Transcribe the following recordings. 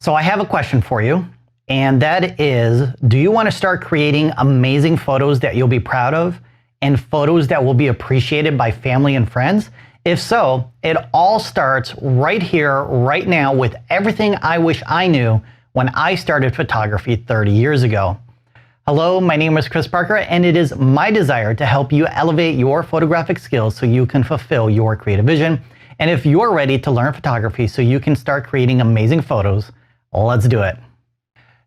So I have a question for you, and that is, do you want to start creating amazing photos that you'll be proud of and photos that will be appreciated by family and friends? If so, it all starts right here, right now, with everything I wish I knew when I started photography 30 years ago. Hello, my name is Chris Parker, and it is my desire to help you elevate your photographic skills so you can fulfill your creative vision. And if you're ready to learn photography so you can start creating amazing photos, let's do it.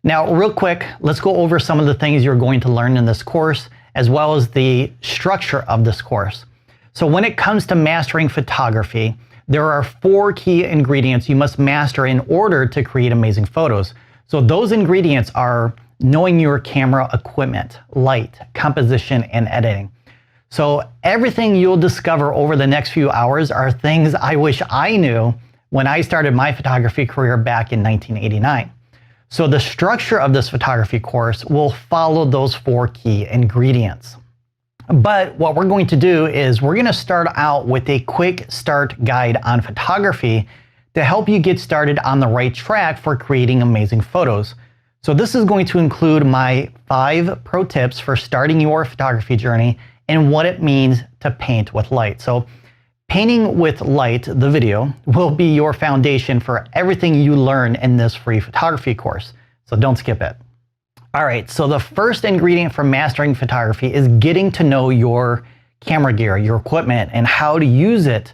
Now, real quick, let's go over some of the things you're going to learn in this course, as well as the structure of this course. So when it comes to mastering photography, there are 4 key ingredients you must master in order to create amazing photos. So those ingredients are knowing your camera equipment, light, composition, and editing. So everything you'll discover over the next few hours are things I wish I knew when I started my photography career back in 1989. So the structure of this photography course will follow those 4 key ingredients. But what we're going to do is we're going to start out with a quick start guide on photography to help you get started on the right track for creating amazing photos. So this is going to include my 5 pro tips for starting your photography journey and what it means to paint with light. So painting with light, the video, will be your foundation for everything you learn in this free photography course. So don't skip it. All right, so the first ingredient for mastering photography is getting to know your camera gear, your equipment, and how to use it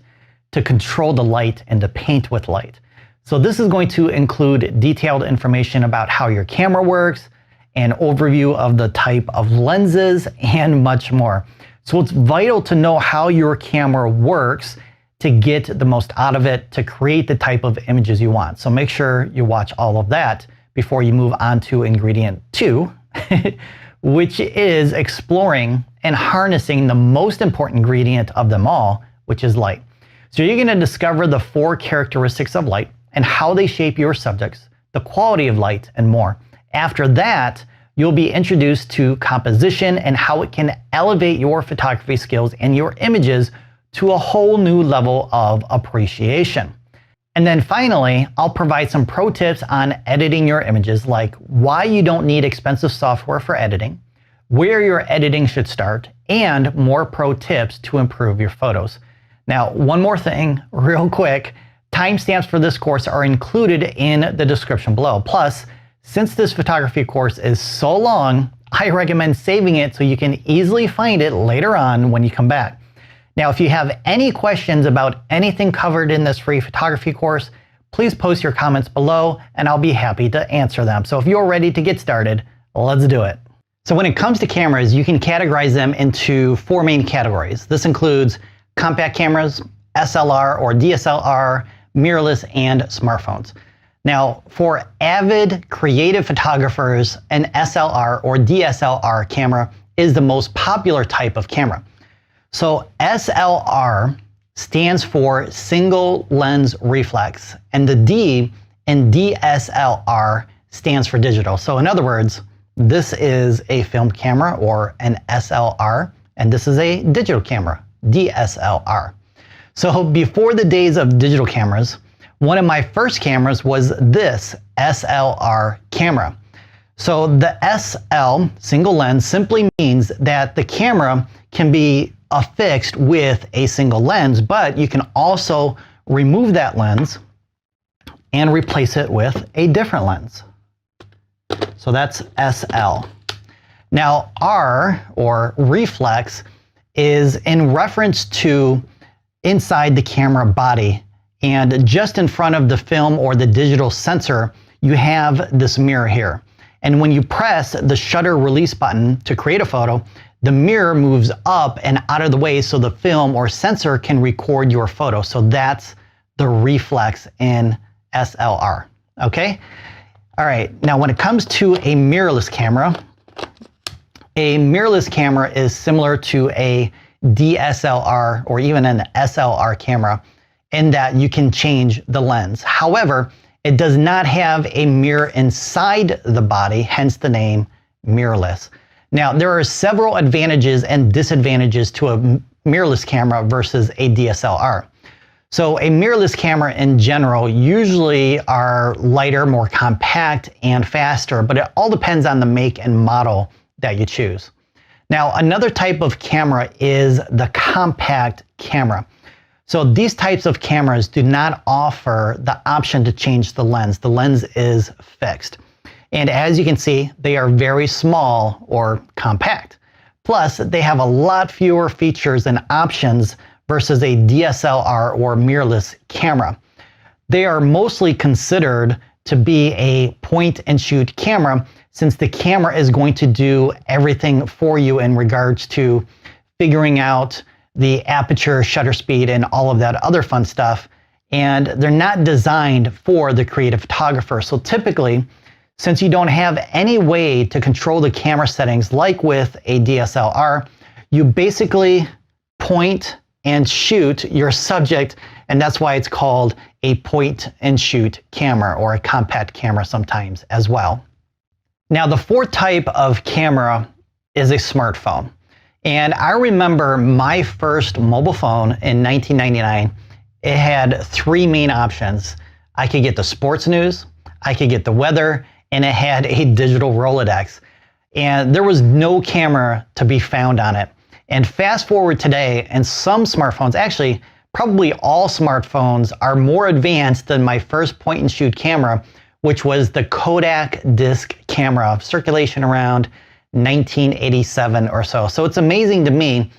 to control the light and to paint with light. So this is going to include detailed information about how your camera works, an overview of the type of lenses, and much more. So it's vital to know how your camera works to get the most out of it to create the type of images you want. So make sure you watch all of that before you move on to ingredient 2, which is exploring and harnessing the most important ingredient of them all, which is light. So you're going to discover the 4 characteristics of light and how they shape your subjects, the quality of light, and more. After that, you'll be introduced to composition and how it can elevate your photography skills and your images to a whole new level of appreciation. And then finally, I'll provide some pro tips on editing your images, like why you don't need expensive software for editing, where your editing should start, and more pro tips to improve your photos. Now, one more thing, real quick, timestamps for this course are included in the description below. Plus, since this photography course is so long, I recommend saving it so you can easily find it later on when you come back. Now, if you have any questions about anything covered in this free photography course, please post your comments below and I'll be happy to answer them. So if you're ready to get started, let's do it. So when it comes to cameras, you can categorize them into 4 main categories. This includes compact cameras, SLR or DSLR, mirrorless, and smartphones. Now, for avid creative photographers, an SLR or DSLR camera is the most popular type of camera. So SLR stands for single lens reflex, and the D in DSLR stands for digital. So in other words, this is a film camera or an SLR, and this is a digital camera, DSLR. So before the days of digital cameras, one of my first cameras was this SLR camera. So the SL, single lens, simply means that the camera can be affixed with a single lens, but you can also remove that lens and replace it with a different lens. So that's SL. Now R, or reflex, is in reference to inside the camera body. And just in front of the film or the digital sensor, you have this mirror here. And when you press the shutter release button to create a photo, the mirror moves up and out of the way so the film or sensor can record your photo. So that's the reflex in SLR, okay? All right, now when it comes to a mirrorless camera is similar to a DSLR or even an SLR camera, in that you can change the lens. However, it does not have a mirror inside the body, hence the name mirrorless. Now, there are several advantages and disadvantages to a mirrorless camera versus a DSLR. So a mirrorless camera in general usually are lighter, more compact, and faster, but it all depends on the make and model that you choose. Now, another type of camera is the compact camera. So these types of cameras do not offer the option to change the lens. The lens is fixed. And as you can see, they are very small or compact. Plus, they have a lot fewer features and options versus a DSLR or mirrorless camera. They are mostly considered to be a point and shoot camera, since the camera is going to do everything for you in regards to figuring out the aperture, shutter speed, and all of that other fun stuff. And they're not designed for the creative photographer. So typically, since you don't have any way to control the camera settings like with a DSLR, you basically point and shoot your subject, and that's why it's called a point and shoot camera, or a compact camera sometimes as well. Now, the fourth type of camera is a smartphone. And I remember my first mobile phone in 1999, it had three main options. I could get the sports news, I could get the weather, and it had a digital Rolodex. And there was no camera to be found on it. And fast forward today, and some smartphones, actually probably all smartphones, are more advanced than my first point and shoot camera, which was the Kodak disc camera of circulation around 1987 or so. So it's amazing to me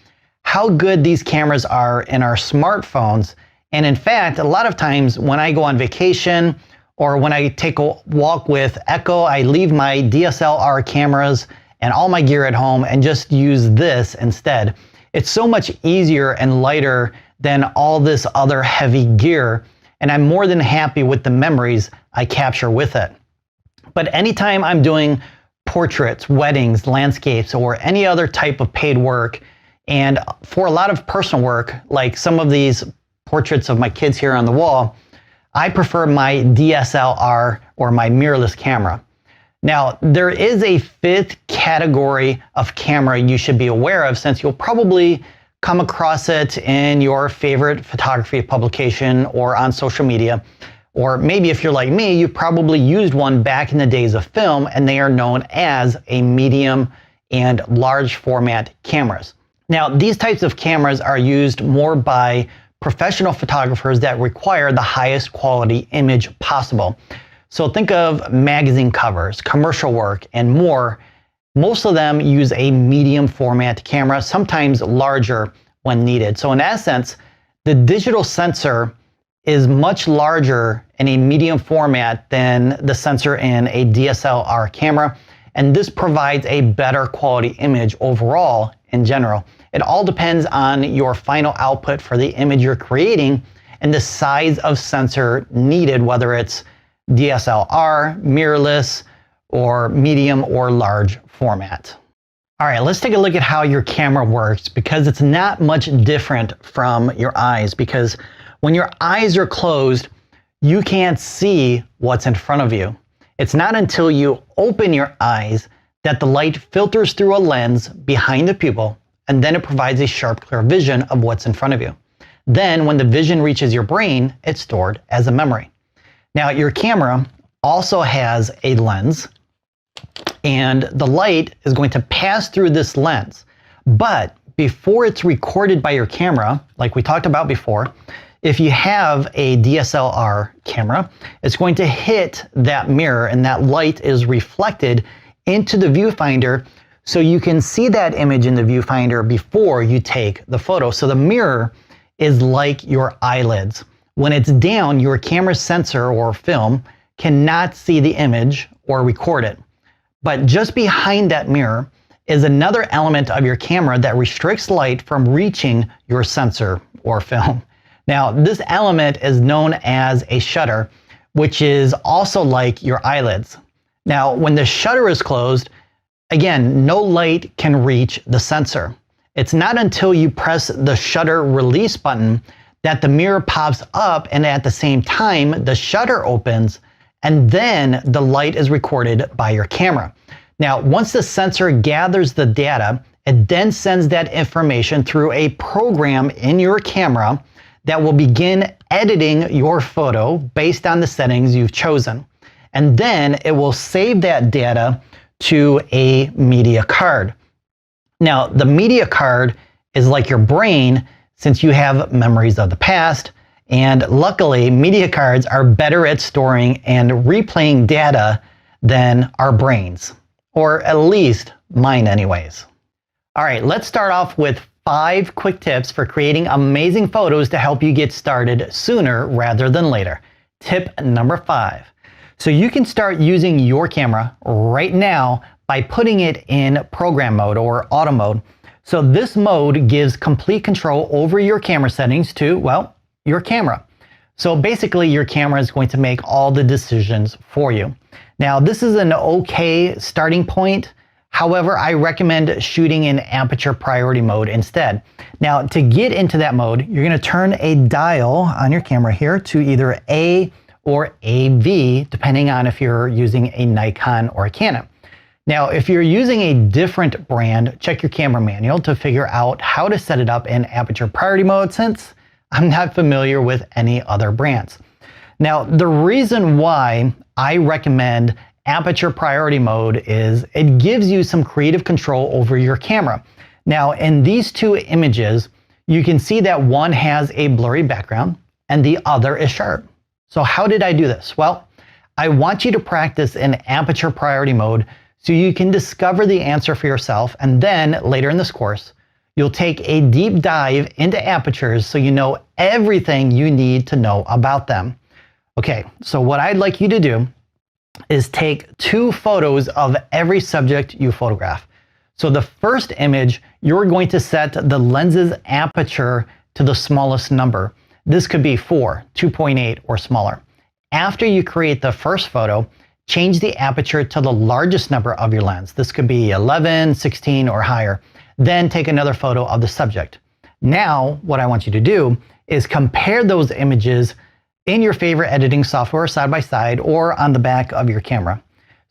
how good these cameras are in our smartphones. And in fact, a lot of times when I go on vacation or when I take a walk with Echo, I leave my DSLR cameras and all my gear at home and just use this instead. It's so much easier and lighter than all this other heavy gear, and I'm more than happy with the memories I capture with it. But anytime I'm doing portraits, weddings, landscapes, or any other type of paid work, and for a lot of personal work, like some of these portraits of my kids here on the wall, I prefer my DSLR or my mirrorless camera. Now, there is a fifth category of camera you should be aware of, since you'll probably come across it in your favorite photography publication or on social media. Or maybe if you're like me, you probably used one back in the days of film, and they are known as a medium and large format cameras. Now, these types of cameras are used more by professional photographers that require the highest quality image possible. So think of magazine covers, commercial work, and more. Most of them use a medium format camera, sometimes larger when needed. So in essence, the digital sensor is much larger in a medium format than the sensor in a DSLR camera, and this provides a better quality image overall in general. It all depends on your final output for the image you're creating and the size of sensor needed, whether it's DSLR, mirrorless, or medium or large format. All right, let's take a look at how your camera works, because it's not much different from your eyes, because when your eyes are closed, you can't see what's in front of you. It's not until you open your eyes that the light filters through a lens behind the pupil, and then it provides a sharp, clear vision of what's in front of you. Then when the vision reaches your brain, it's stored as a memory. Now, your camera also has a lens, and the light is going to pass through this lens. But before it's recorded by your camera, like we talked about before, if you have a DSLR camera, it's going to hit that mirror, and that light is reflected into the viewfinder, so you can see that image in the viewfinder before you take the photo. So the mirror is like your eyelids. When it's down, your camera sensor or film cannot see the image or record it. But just behind that mirror is another element of your camera that restricts light from reaching your sensor or film. Now, this element is known as a shutter, which is also like your eyelids. Now, when the shutter is closed, again, no light can reach the sensor. It's not until you press the shutter release button that the mirror pops up, and at the same time, the shutter opens, and then the light is recorded by your camera. Now, once the sensor gathers the data, it then sends that information through a program in your camera that will begin editing your photo based on the settings you've chosen. And then it will save that data to a media card. Now, the media card is like your brain, since you have memories of the past. And luckily, media cards are better at storing and replaying data than our brains, or at least mine anyways. All right, let's start off with 5 quick tips for creating amazing photos to help you get started sooner rather than later. Tip number 5. So you can start using your camera right now by putting it in program mode or auto mode. So this mode gives complete control over your camera settings to, well, your camera. So basically your camera is going to make all the decisions for you. Now this is an okay starting point. However, I recommend shooting in aperture priority mode instead. Now to get into that mode, you're going to turn a dial on your camera here to either A or AV, depending on if you're using a Nikon or a Canon. Now, if you're using a different brand, check your camera manual to figure out how to set it up in aperture priority mode, since I'm not familiar with any other brands. Now, the reason why I recommend aperture priority mode is it gives you some creative control over your camera. Now, in these 2 images, you can see that one has a blurry background and the other is sharp. So how did I do this? Well, I want you to practice in aperture priority mode so you can discover the answer for yourself, and then later in this course, you'll take a deep dive into apertures so you know everything you need to know about them. Okay, so what I'd like you to do is take 2 photos of every subject you photograph. So the first image, you're going to set the lens's aperture to the smallest number. This could be 4, 2.8, or smaller. After you create the first photo, change the aperture to the largest number of your lens. This could be 11, 16, or higher. Then take another photo of the subject. Now, what I want you to do is compare those images in your favorite editing software side by side or on the back of your camera.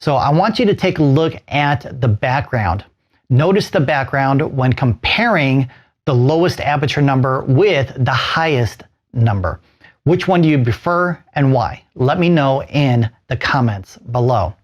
So I want you to take a look at the background. Notice the background when comparing the lowest aperture number with the highest number. Which one do you prefer and why? Let me know in the comments below.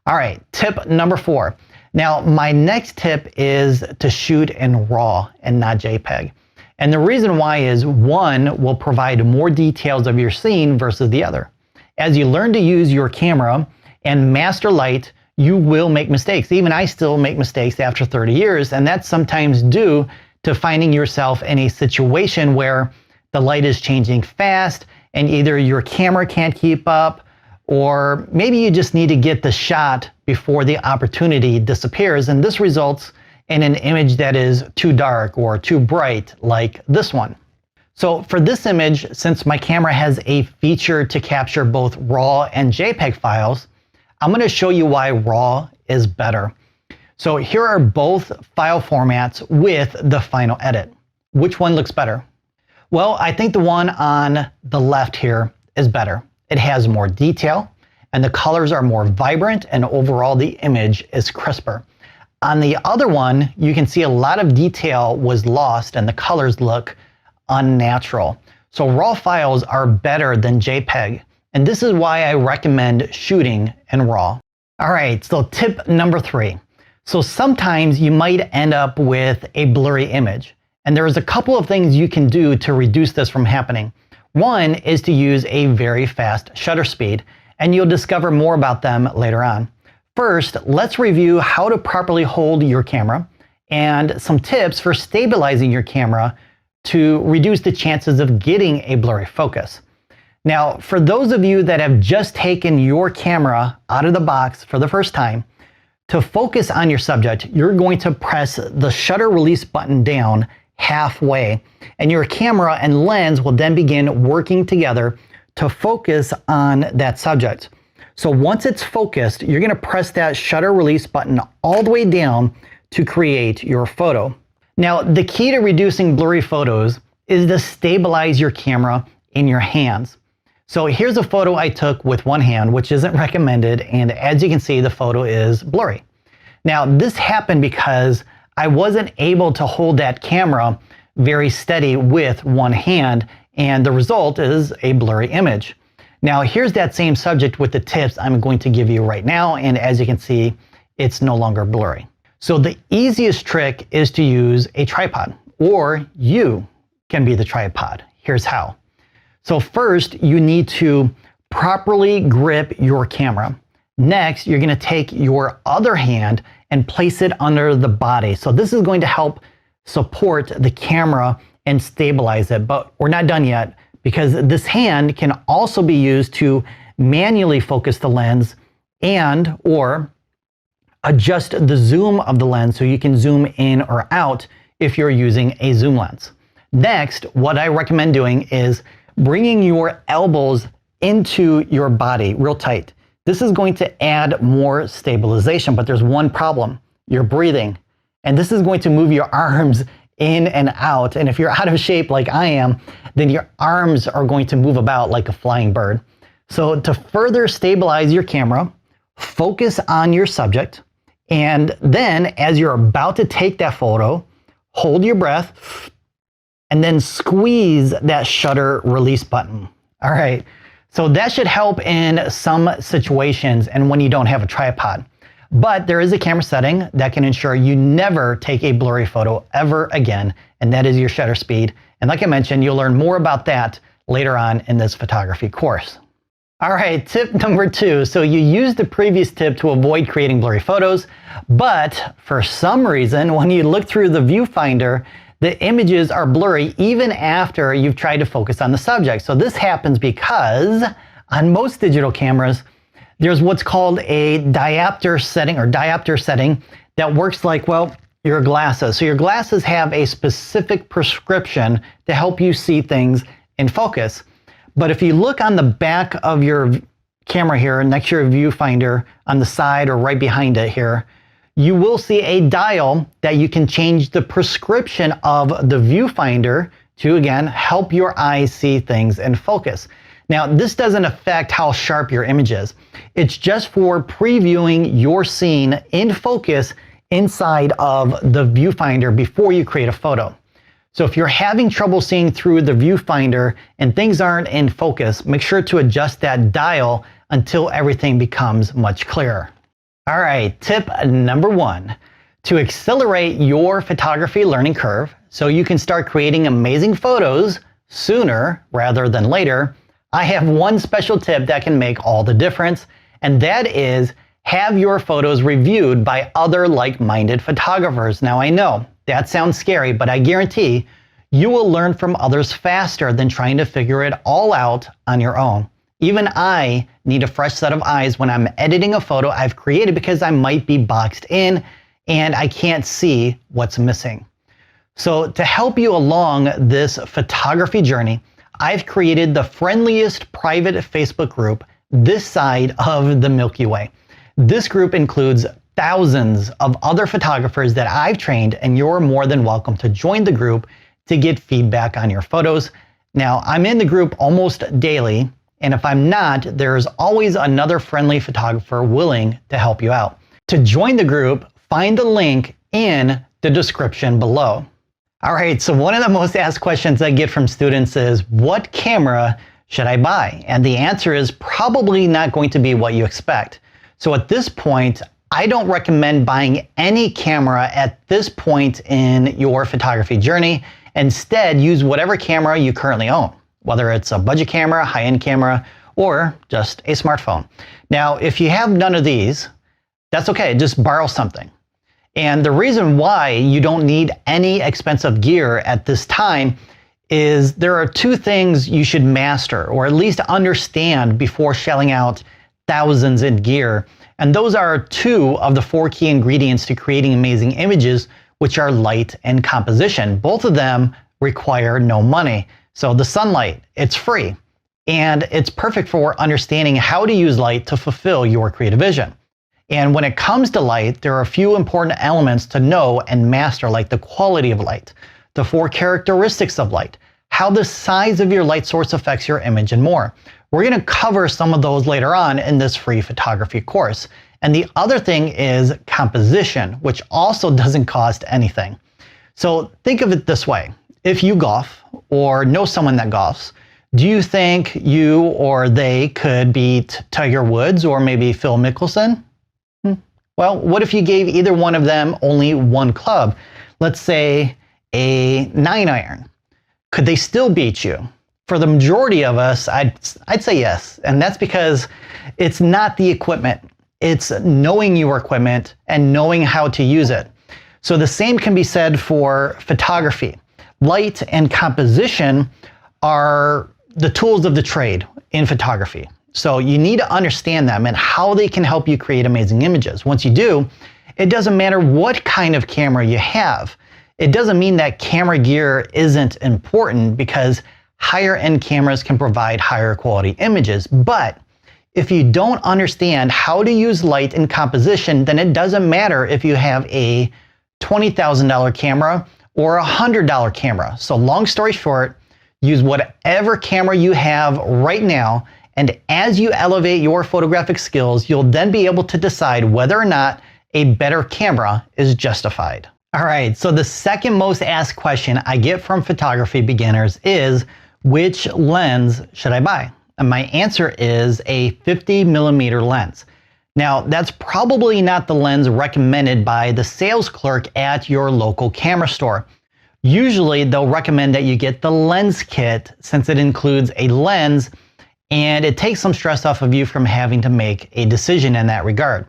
All right, tip number 4. Now, my next tip is to shoot in RAW and not JPEG. And the reason why is one will provide more details of your scene versus the other. As you learn to use your camera and master light, you will make mistakes. Even I still make mistakes after 30 years, and that's sometimes due to finding yourself in a situation where the light is changing fast and either your camera can't keep up, or maybe you just need to get the shot before the opportunity disappears, and this results in an image that is too dark or too bright, like this one. So for this image, since my camera has a feature to capture both RAW and JPEG files, I'm going to show you why RAW is better. So here are both file formats with the final edit. Which one looks better? Well, I think the one on the left here is better. It has more detail and the colors are more vibrant, and overall the image is crisper. On the other one, you can see a lot of detail was lost and the colors look unnatural. So RAW files are better than JPEG, and this is why I recommend shooting in RAW. All right, so tip number 3. So sometimes you might end up with a blurry image, and there's a couple of things you can do to reduce this from happening. One is to use a very fast shutter speed, and you'll discover more about them later on. First, let's review how to properly hold your camera and some tips for stabilizing your camera to reduce the chances of getting a blurry focus. Now, for those of you that have just taken your camera out of the box for the first time, to focus on your subject, you're going to press the shutter release button down halfway, and your camera and lens will then begin working together to focus on that subject. So once it's focused, you're going to press that shutter release button all the way down to create your photo. Now, the key to reducing blurry photos is to stabilize your camera in your hands. So here's a photo I took with one hand, which isn't recommended, and as you can see, the photo is blurry. Now, this happened because I wasn't able to hold that camera very steady with one hand, and the result is a blurry image. Now here's that same subject with the tips I'm going to give you right now, and as you can see, it's no longer blurry. So the easiest trick is to use a tripod, or you can be the tripod. Here's how. So first, you need to properly grip your camera. Next, you're going to take your other hand and place it under the body. So this is going to help support the camera and stabilize it. But we're not done yet, because this hand can also be used to manually focus the lens and or adjust the zoom of the lens so you can zoom in or out if you're using a zoom lens. Next, what I recommend doing is bringing your elbows into your body real tight. This is going to add more stabilization, but there's one problem. You're breathing, and this is going to move your arms in and out. And if you're out of shape like I am, then your arms are going to move about like a flying bird. So to further stabilize your camera, focus on your subject, and then as you're about to take that photo, hold your breath and then squeeze that shutter release button. All right, so that should help in some situations and when you don't have a tripod. But there is a camera setting that can ensure you never take a blurry photo ever again, and that is your shutter speed. And like I mentioned, you'll learn more about that later on in this photography course. All right, tip number 2. So you used the previous tip to avoid creating blurry photos, but for some reason, when you look through the viewfinder, the images are blurry even after you've tried to focus on the subject. So this happens because on most digital cameras, there's what's called a diopter setting that works like, well, your glasses. So your glasses have a specific prescription to help you see things in focus. But if you look on the back of your camera here, next to your viewfinder on the side or right behind it here, you will see a dial that you can change the prescription of the viewfinder to, again, help your eyes see things in focus. Now, this doesn't affect how sharp your image is. It's just for previewing your scene in focus inside of the viewfinder before you create a photo. So if you're having trouble seeing through the viewfinder and things aren't in focus, make sure to adjust that dial until everything becomes much clearer. All right, tip number 1. To accelerate your photography learning curve so you can start creating amazing photos sooner rather than later, I have one special tip that can make all the difference, and that is have your photos reviewed by other like-minded photographers. Now I know that sounds scary, but I guarantee you will learn from others faster than trying to figure it all out on your own. Even I need a fresh set of eyes when I'm editing a photo I've created because I might be boxed in and I can't see what's missing. So to help you along this photography journey, I've created the friendliest private Facebook group this side of the Milky Way. This group includes thousands of other photographers that I've trained, and you're more than welcome to join the group to get feedback on your photos. Now, I'm in the group almost daily, and if I'm not, there's always another friendly photographer willing to help you out. To join the group, find the link in the description below. All right, so one of the most asked questions I get from students is, what camera should I buy? And the answer is probably not going to be what you expect. So at this point, I don't recommend buying any camera at this point in your photography journey. Instead, use whatever camera you currently own, whether it's a budget camera, high-end camera, or just a smartphone. Now, if you have none of these, that's okay, just borrow something. And the reason why you don't need any expensive gear at this time is there are 2 things you should master, or at least understand before shelling out thousands in gear. And those are 2 of the 4 key ingredients to creating amazing images, which are light and composition. Both of them require no money. So the sunlight, it's free, and it's perfect for understanding how to use light to fulfill your creative vision. And when it comes to light, there are a few important elements to know and master, like the quality of light, the 4 characteristics of light, how the size of your light source affects your image, and more. We're going to cover some of those later on in this free photography course. And the other thing is composition, which also doesn't cost anything. So think of it this way. If you golf, or know someone that golfs, do you think you or they could beat Tiger Woods or maybe Phil Mickelson? Well, what if you gave either one of them only one club? Let's say a 9-iron. Could they still beat you? For the majority of us, I'd say yes. And that's because it's not the equipment. It's knowing your equipment and knowing how to use it. So the same can be said for photography. Light and composition are the tools of the trade in photography. So you need to understand them and how they can help you create amazing images. Once you do, it doesn't matter what kind of camera you have. It doesn't mean that camera gear isn't important, because higher end cameras can provide higher quality images. But if you don't understand how to use light and composition, then it doesn't matter if you have a $20,000 camera or a $100 camera. So long story short, use whatever camera you have right now, and as you elevate your photographic skills, you'll then be able to decide whether or not a better camera is justified. All right, so the second most asked question I get from photography beginners is, which lens should I buy? And my answer is a 50mm lens. Now, that's probably not the lens recommended by the sales clerk at your local camera store. Usually, they'll recommend that you get the lens kit, since it includes a lens, and it takes some stress off of you from having to make a decision in that regard.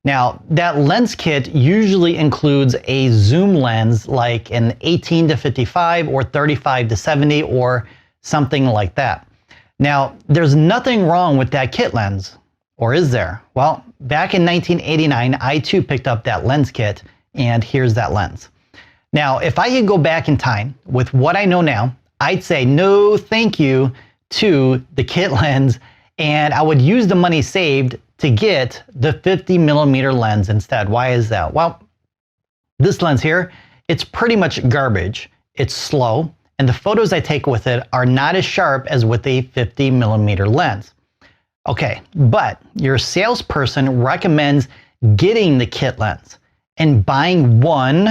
Now, that lens kit usually includes a zoom lens like an 18-55 or 35-70 or something like that. Now, there's nothing wrong with that kit lens, or is there? Well, back in 1989, I too picked up that lens kit, and here's that lens. Now, if I could go back in time with what I know now, I'd say no thank you to the kit lens, and I would use the money saved to get the 50mm lens instead. Why is that? Well, this lens here, it's pretty much garbage. It's slow, and the photos I take with it are not as sharp as with a 50mm lens. Okay, but your salesperson recommends getting the kit lens and buying one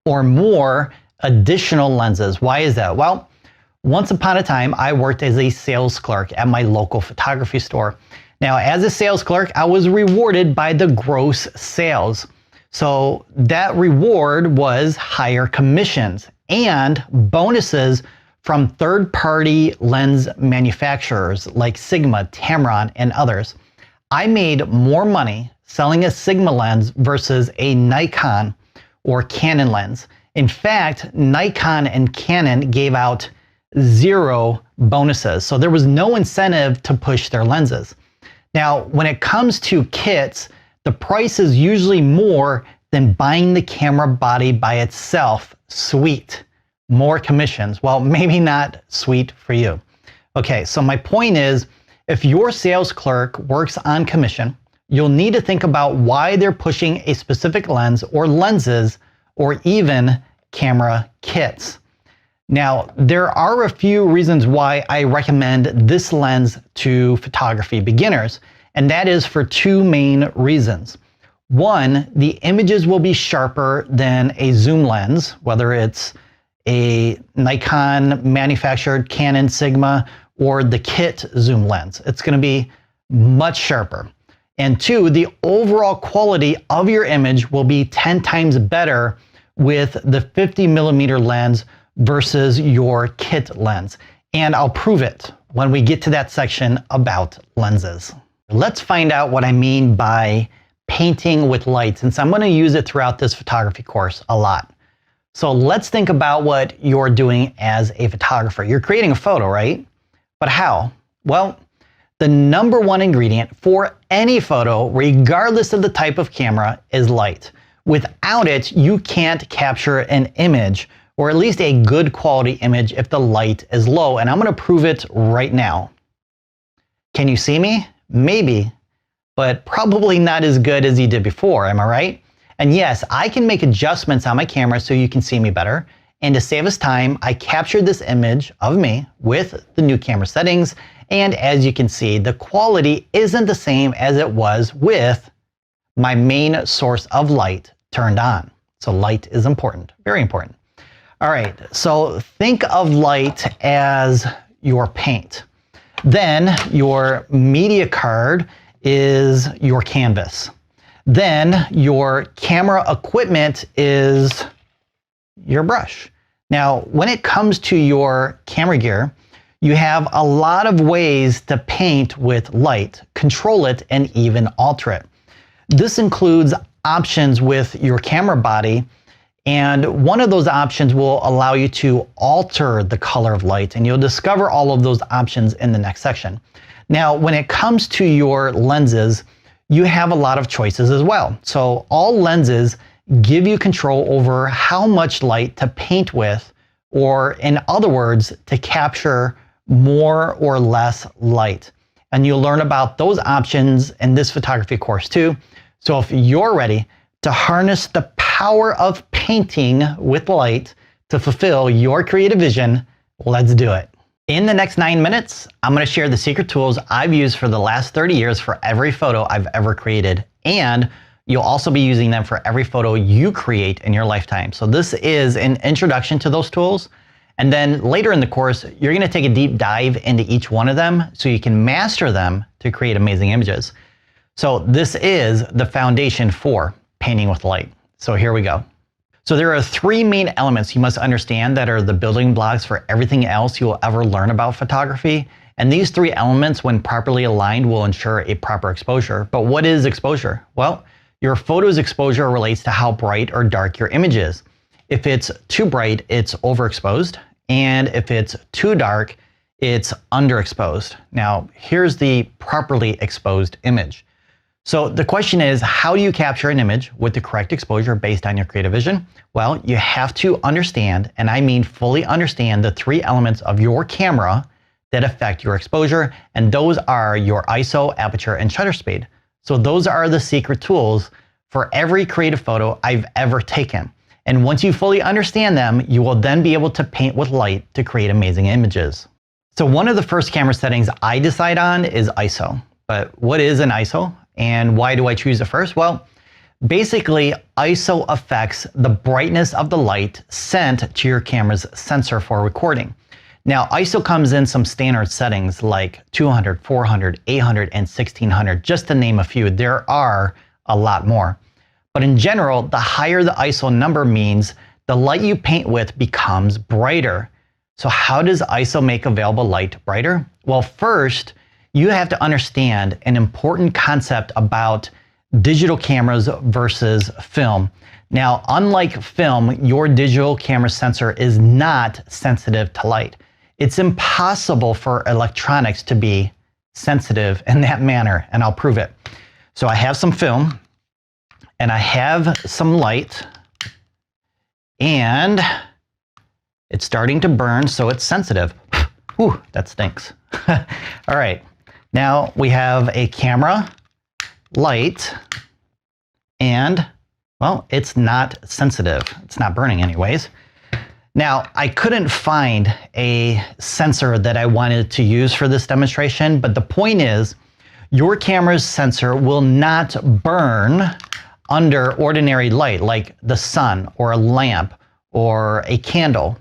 or more additional lenses. Why is that? Well, once upon a time, I worked as a sales clerk at my local photography store. Now, as a sales clerk, I was rewarded by the gross sales. So that reward was higher commissions and bonuses from third-party lens manufacturers like Sigma, Tamron, and others. I made more money selling a Sigma lens versus a Nikon or Canon lens. In fact, Nikon and Canon gave out 0 bonuses, so there was no incentive to push their lenses. Now, when it comes to kits, the price is usually more than buying the camera body by itself. Sweet. More commissions. Well, maybe not sweet for you. Okay, so my point is, if your sales clerk works on commission, you'll need to think about why they're pushing a specific lens or lenses or even camera kits. Now, there are a few reasons why I recommend this lens to photography beginners, and that is for 2 main reasons. One, the images will be sharper than a zoom lens, whether it's a Nikon manufactured Canon Sigma or the kit zoom lens. It's going to be much sharper. And 2, the overall quality of your image will be 10 times better with the 50mm lens versus your kit lens. And I'll prove it when we get to that section about lenses. Let's find out what I mean by painting with light, since I'm going to use it throughout this photography course a lot. So let's think about what you're doing as a photographer. You're creating a photo, right? But how? Well, the number one ingredient for any photo, regardless of the type of camera, is light. Without it, you can't capture an image, or at least a good quality image, if the light is low. And I'm going to prove it right now. Can you see me? Maybe, but probably not as good as you did before. Am I right? And yes, I can make adjustments on my camera so you can see me better. And to save us time, I captured this image of me with the new camera settings. And as you can see, the quality isn't the same as it was with my main source of light turned on. So light is important, very important. All right, so think of light as your paint. Then your media card is your canvas. Then your camera equipment is your brush. Now, when it comes to your camera gear, you have a lot of ways to paint with light, control it, and even alter it. This includes options with your camera body, and one of those options will allow you to alter the color of light, and you'll discover all of those options in the next section. Now, when it comes to your lenses, you have a lot of choices as well. So all lenses give you control over how much light to paint with, or in other words, to capture more or less light. And you'll learn about those options in this photography course too. So if you're ready to harness the power of painting with light to fulfill your creative vision, let's do it. In the next 9 minutes, I'm going to share the secret tools I've used for the last 30 years for every photo I've ever created. And you'll also be using them for every photo you create in your lifetime. So this is an introduction to those tools. And then later in the course, you're going to take a deep dive into each one of them so you can master them to create amazing images. So this is the foundation for painting with light. So here we go. So there are 3 main elements you must understand that are the building blocks for everything else you will ever learn about photography. And these 3 elements, when properly aligned, will ensure a proper exposure. But what is exposure? Well, your photo's exposure relates to how bright or dark your image is. If it's too bright, it's overexposed. And if it's too dark, it's underexposed. Now, here's the properly exposed image. So the question is, how do you capture an image with the correct exposure based on your creative vision? Well, you have to understand, and I mean fully understand, the 3 elements of your camera that affect your exposure, and those are your ISO, aperture, and shutter speed. So those are the secret tools for every creative photo I've ever taken. And once you fully understand them, you will then be able to paint with light to create amazing images. So one of the first camera settings I decide on is ISO. But what is an ISO? And why do I choose it first? Well, basically, ISO affects the brightness of the light sent to your camera's sensor for recording. Now, ISO comes in some standard settings like 200, 400, 800, and 1600, just to name a few. There are a lot more. But in general, the higher the ISO number means the light you paint with becomes brighter. So how does ISO make available light brighter? Well, first, you have to understand an important concept about digital cameras versus film. Now, unlike film, your digital camera sensor is not sensitive to light. It's impossible for electronics to be sensitive in that manner, and I'll prove it. So I have some film, and I have some light, and it's starting to burn, so it's sensitive. Whew, that stinks. All right, now we have a camera, light, and, well, it's not sensitive. It's not burning anyways. Now, I couldn't find a sensor that I wanted to use for this demonstration, but the point is, your camera's sensor will not burn under ordinary light, like the sun or a lamp or a candle.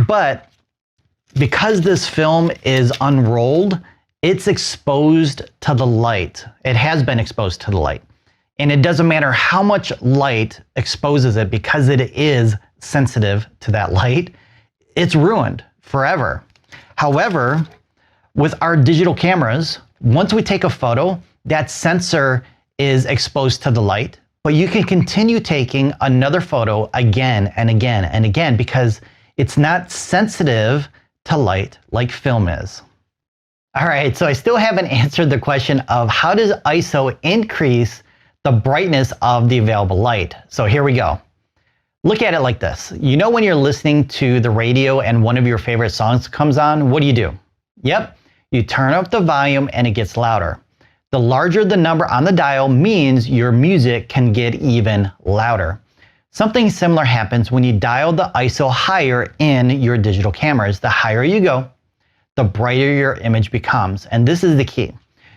But because this film is unrolled, it's exposed to the light. It has been exposed to the light. And it doesn't matter how much light exposes it, because it is sensitive to that light, it's ruined forever. However, with our digital cameras, once we take a photo, that sensor is exposed to the light, but you can continue taking another photo again and again and again because it's not sensitive to light like film is. All right, so I still haven't answered the question of how does ISO increase the brightness of the available light? So here we go. Look at it like this. You know when you're listening to the radio and one of your favorite songs comes on, what do? Yep, you turn up the volume and it gets louder. The larger the number on the dial means your music can get even louder. Something similar happens when you dial the ISO higher in your digital cameras. The higher you go, the brighter your image becomes. And this is the key.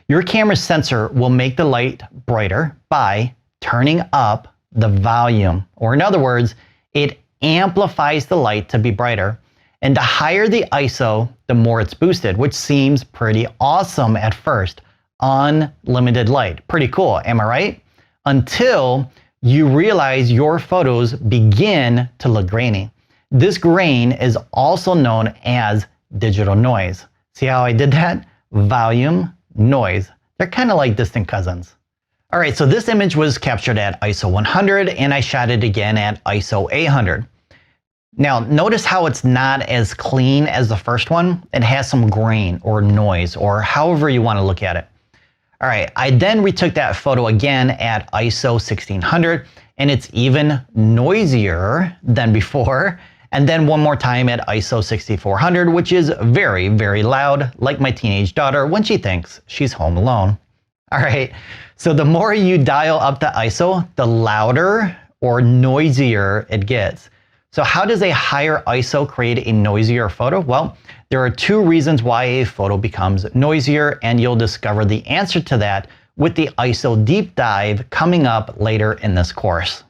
Your camera's sensor will make the light brighter by turning up the volume, or in other words, it amplifies the light to be brighter. And the higher the ISO, the more it's boosted, which seems pretty awesome at first. Unlimited light. Pretty cool, am I right? Until you realize your photos begin to look grainy. This grain is also known as digital noise. See how I did that? Volume, noise. They're kind of like distant cousins. All right, so this image was captured at ISO 100 and I shot it again at ISO 800. Now, notice how it's not as clean as the first one. It has some grain or noise or however you want to look at it. All right, I then retook that photo again at ISO 1600 and it's even noisier than before. And then one more time at ISO 6400, which is very, very loud, like my teenage daughter when she thinks she's home alone. All right, so the more you dial up the ISO, the louder or noisier it gets. So how does a higher ISO create a noisier photo? Well, there are two reasons why a photo becomes noisier, and you'll discover the answer to that with the ISO deep dive coming up later in this course.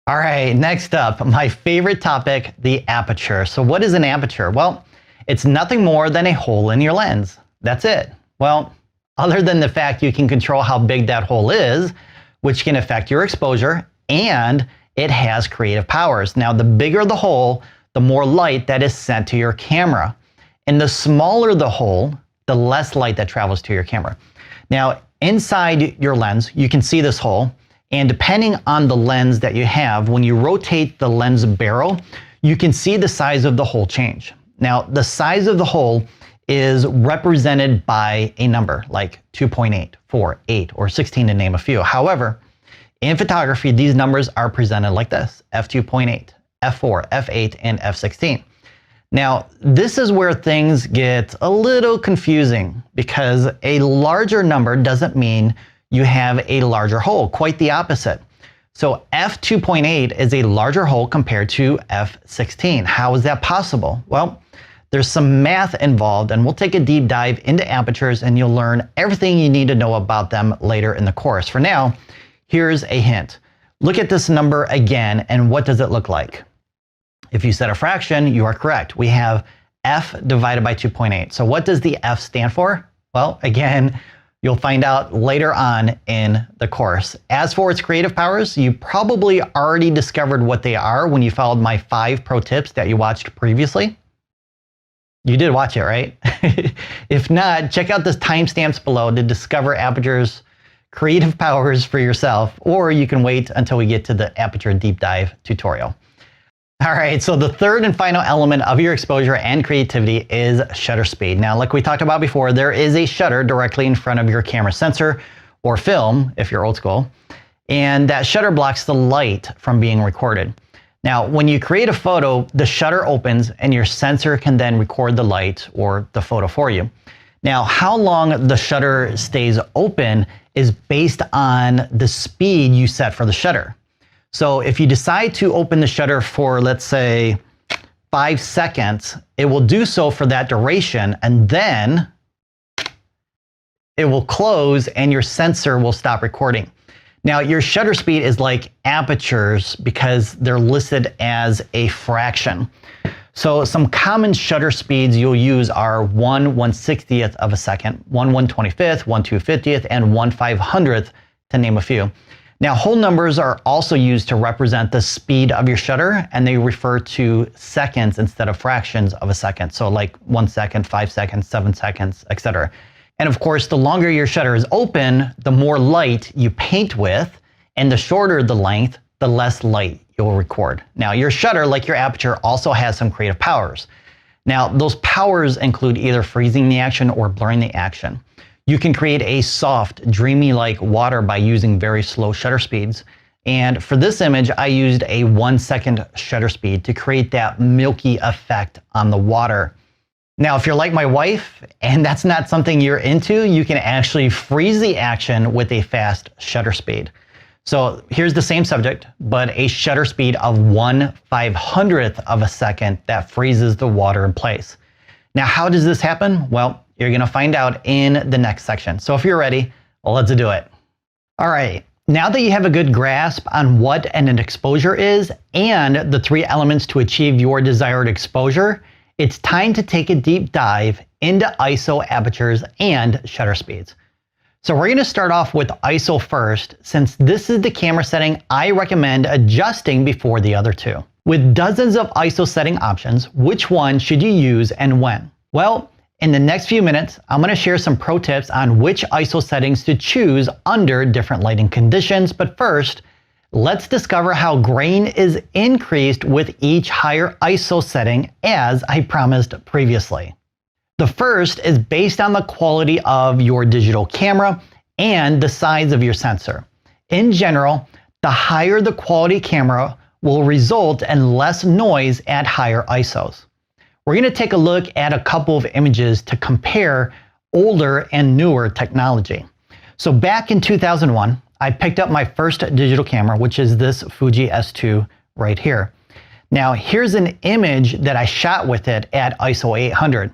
All right, next up, my favorite topic, the aperture. So what is an aperture? Well, it's nothing more than a hole in your lens. That's it. Well, other than the fact you can control how big that hole is, which can affect your exposure, and it has creative powers. Now, the bigger the hole, the more light that is sent to your camera. And the smaller the hole, the less light that travels to your camera. Now, inside your lens, you can see this hole. And depending on the lens that you have, when you rotate the lens barrel, you can see the size of the hole change. Now, the size of the hole is represented by a number like 2.8, 4, 8, or 16 to name a few. However, in photography, these numbers are presented like this: f2.8, f4, f8, and f16. Now, this is where things get a little confusing because a larger number doesn't mean you have a larger hole, quite the opposite. So f2.8 is a larger hole compared to f16. How is that possible? Well, there's some math involved, and we'll take a deep dive into apertures and you'll learn everything you need to know about them later in the course. For now, here's a hint. Look at this number again, and what does it look like? If you said a fraction, you are correct. We have f divided by 2.8. So what does the f stand for? Well, again, you'll find out later on in the course. As for its creative powers, you probably already discovered what they are when you followed my 5 pro tips that you watched previously. You did watch it, right? If not, check out the timestamps below to discover Aperture's creative powers for yourself, or you can wait until we get to the Aperture deep dive tutorial. All right, so the third and final element of your exposure and creativity is shutter speed. Now, like we talked about before, there is a shutter directly in front of your camera sensor or film, if you're old school, and that shutter blocks the light from being recorded. Now, when you create a photo, the shutter opens and your sensor can then record the light or the photo for you. Now, how long the shutter stays open is based on the speed you set for the shutter. So if you decide to open the shutter for, let's say, 5 seconds, it will do so for that duration, and then it will close and your sensor will stop recording. Now, your shutter speed is like apertures because they're listed as a fraction. So some common shutter speeds you'll use are 1/160th of a second, 1/125th, 1/250th, and 1/500th, to name a few. Now, whole numbers are also used to represent the speed of your shutter, and they refer to seconds instead of fractions of a second. So like 1 second, 5 seconds, 7 seconds, etc. And of course, the longer your shutter is open, the more light you paint with, and the shorter the length, the less light you'll record. Now, your shutter, like your aperture, also has some creative powers. Now, those powers include either freezing the action or blurring the action. You can create a soft, dreamy-like water by using very slow shutter speeds. And for this image, I used a 1 second shutter speed to create that milky effect on the water. Now, if you're like my wife and that's not something you're into, you can actually freeze the action with a fast shutter speed. So here's the same subject, but a shutter speed of 1/500th of a second that freezes the water in place. Now, how does this happen? Well, you're gonna find out in the next section. So if you're ready, let's do it. All right, Now that you have a good grasp on what an exposure is and the 3 elements to achieve your desired exposure, it's time to take a deep dive into ISO, apertures, and shutter speeds. So we're going to start off with ISO first, since this is the camera setting I recommend adjusting before the other 2. With dozens of ISO setting options, which one should you use and when? Well, in the next few minutes, I'm going to share some pro tips on which ISO settings to choose under different lighting conditions. But first, let's discover how grain is increased with each higher ISO setting, as I promised previously. The first is based on the quality of your digital camera and the size of your sensor. In general, the higher the quality camera will result in less noise at higher ISOs. We're going to take a look at a couple of images to compare older and newer technology. So back in 2001, I picked up my first digital camera, which is this Fuji S2 right here. Now here's an image that I shot with it at ISO 800.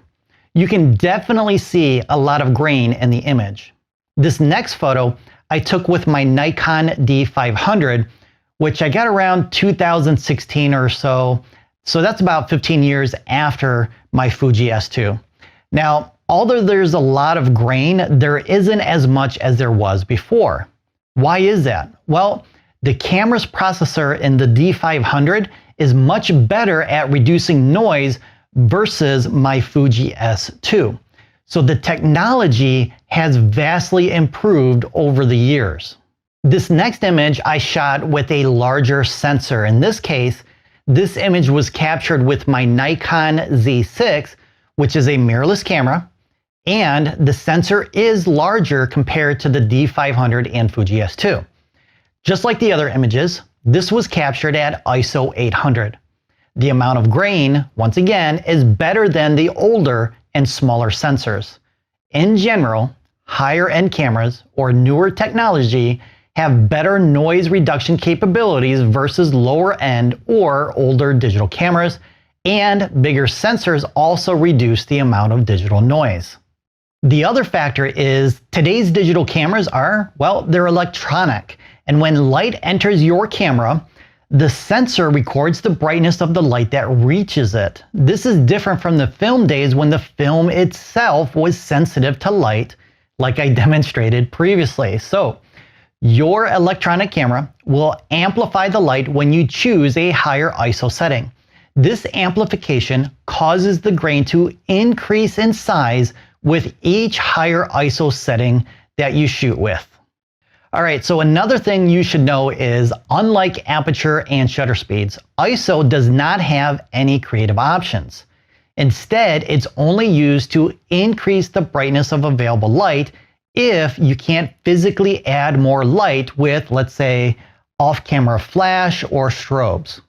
You can definitely see a lot of grain in the image. This next photo I took with my Nikon D500, which I got around 2016 or so. So that's about 15 years after my Fuji S2. Now, although there's a lot of grain, there isn't as much as there was before. Why is that? Well, the camera's processor in the D500 is much better at reducing noise versus my Fuji S2. So the technology has vastly improved over the years. This next image I shot with a larger sensor. In this case, this image was captured with my Nikon Z6, which is a mirrorless camera, and the sensor is larger compared to the D500 and Fuji S2. Just like the other images, this was captured at ISO 800. The amount of grain, once again, is better than the older and smaller sensors. In general, higher end cameras or newer technology have better noise reduction capabilities versus lower end or older digital cameras, and bigger sensors also reduce the amount of digital noise. The other factor is today's digital cameras are, well, they're electronic, and when light enters your camera, the sensor records the brightness of the light that reaches it. This is different from the film days when the film itself was sensitive to light, like I demonstrated previously. So your electronic camera will amplify the light when you choose a higher ISO setting. This amplification causes the grain to increase in size with each higher ISO setting that you shoot with. All right, so another thing you should know is, unlike aperture and shutter speeds, ISO does not have any creative options. Instead, it's only used to increase the brightness of available light if you can't physically add more light with, let's say, off-camera flash or strobes.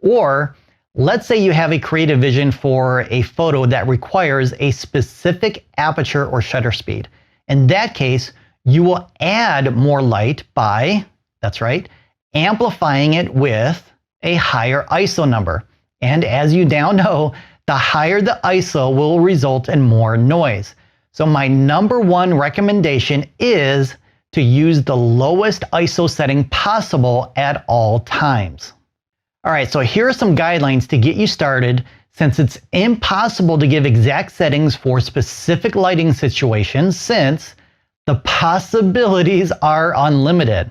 Or let's say you have a creative vision for a photo that requires a specific aperture or shutter speed. In that case, you will add more light by, that's right, amplifying it with a higher ISO number. And as you now know, the higher the ISO will result in more noise. So my number one recommendation is to use the lowest ISO setting possible at all times. All right, so here are some guidelines to get you started, since it's impossible to give exact settings for specific lighting situations, since the possibilities are unlimited.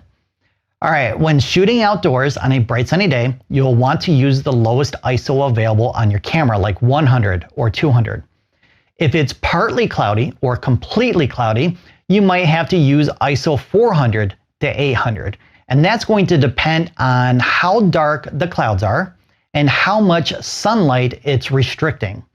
All right, when shooting outdoors on a bright sunny day, you'll want to use the lowest ISO available on your camera, like 100 or 200. If it's partly cloudy or completely cloudy, you might have to use ISO 400 to 800. And that's going to depend on how dark the clouds are and how much sunlight it's restricting.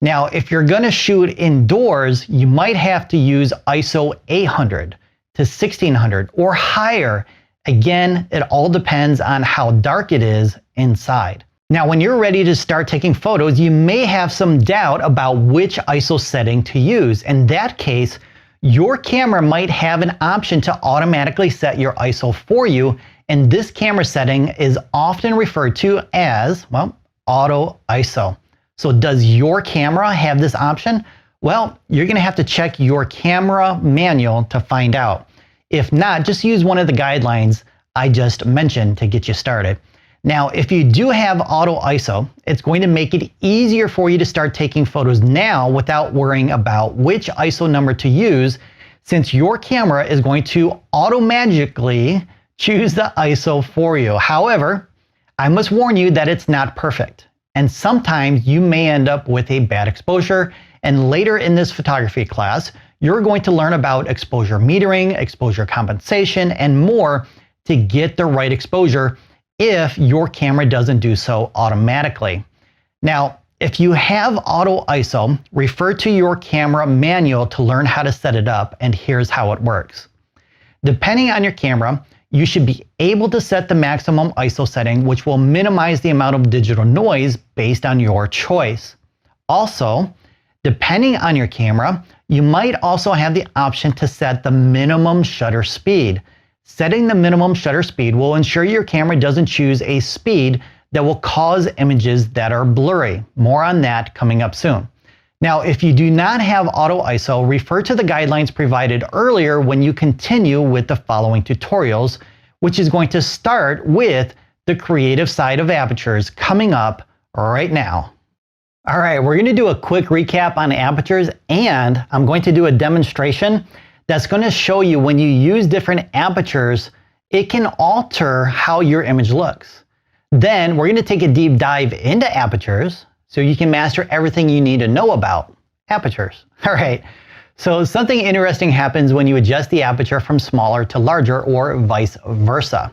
Now, if you're going to shoot indoors, you might have to use ISO 800 to 1600 or higher. Again, it all depends on how dark it is inside. Now, when you're ready to start taking photos, you may have some doubt about which ISO setting to use. In that case, your camera might have an option to automatically set your ISO for you, and this camera setting is often referred to as, well, auto ISO. So does your camera have this option? Well, you're going to have to check your camera manual to find out. If not, just use one of the guidelines I just mentioned to get you started. Now, if you do have auto ISO, it's going to make it easier for you to start taking photos now without worrying about which ISO number to use, since your camera is going to automatically choose the ISO for you. However, I must warn you that it's not perfect, and sometimes you may end up with a bad exposure. And later in this photography class, you're going to learn about exposure metering, exposure compensation, and more to get the right exposure if your camera doesn't do so automatically. Now, if you have auto ISO, refer to your camera manual to learn how to set it up, and here's how it works. Depending on your camera, you should be able to set the maximum ISO setting, which will minimize the amount of digital noise based on your choice. Also, depending on your camera, you might also have the option to set the minimum shutter speed. Setting the minimum shutter speed will ensure your camera doesn't choose a speed that will cause images that are blurry. More on that coming up soon. Now, if you do not have auto ISO, refer to the guidelines provided earlier when you continue with the following tutorials, which is going to start with the creative side of apertures coming up right now. All right, we're going to do a quick recap on apertures, and I'm going to do a demonstration that's going to show you when you use different apertures, it can alter how your image looks. Then we're going to take a deep dive into apertures so you can master everything you need to know about apertures. All right, so something interesting happens when you adjust the aperture from smaller to larger or vice versa.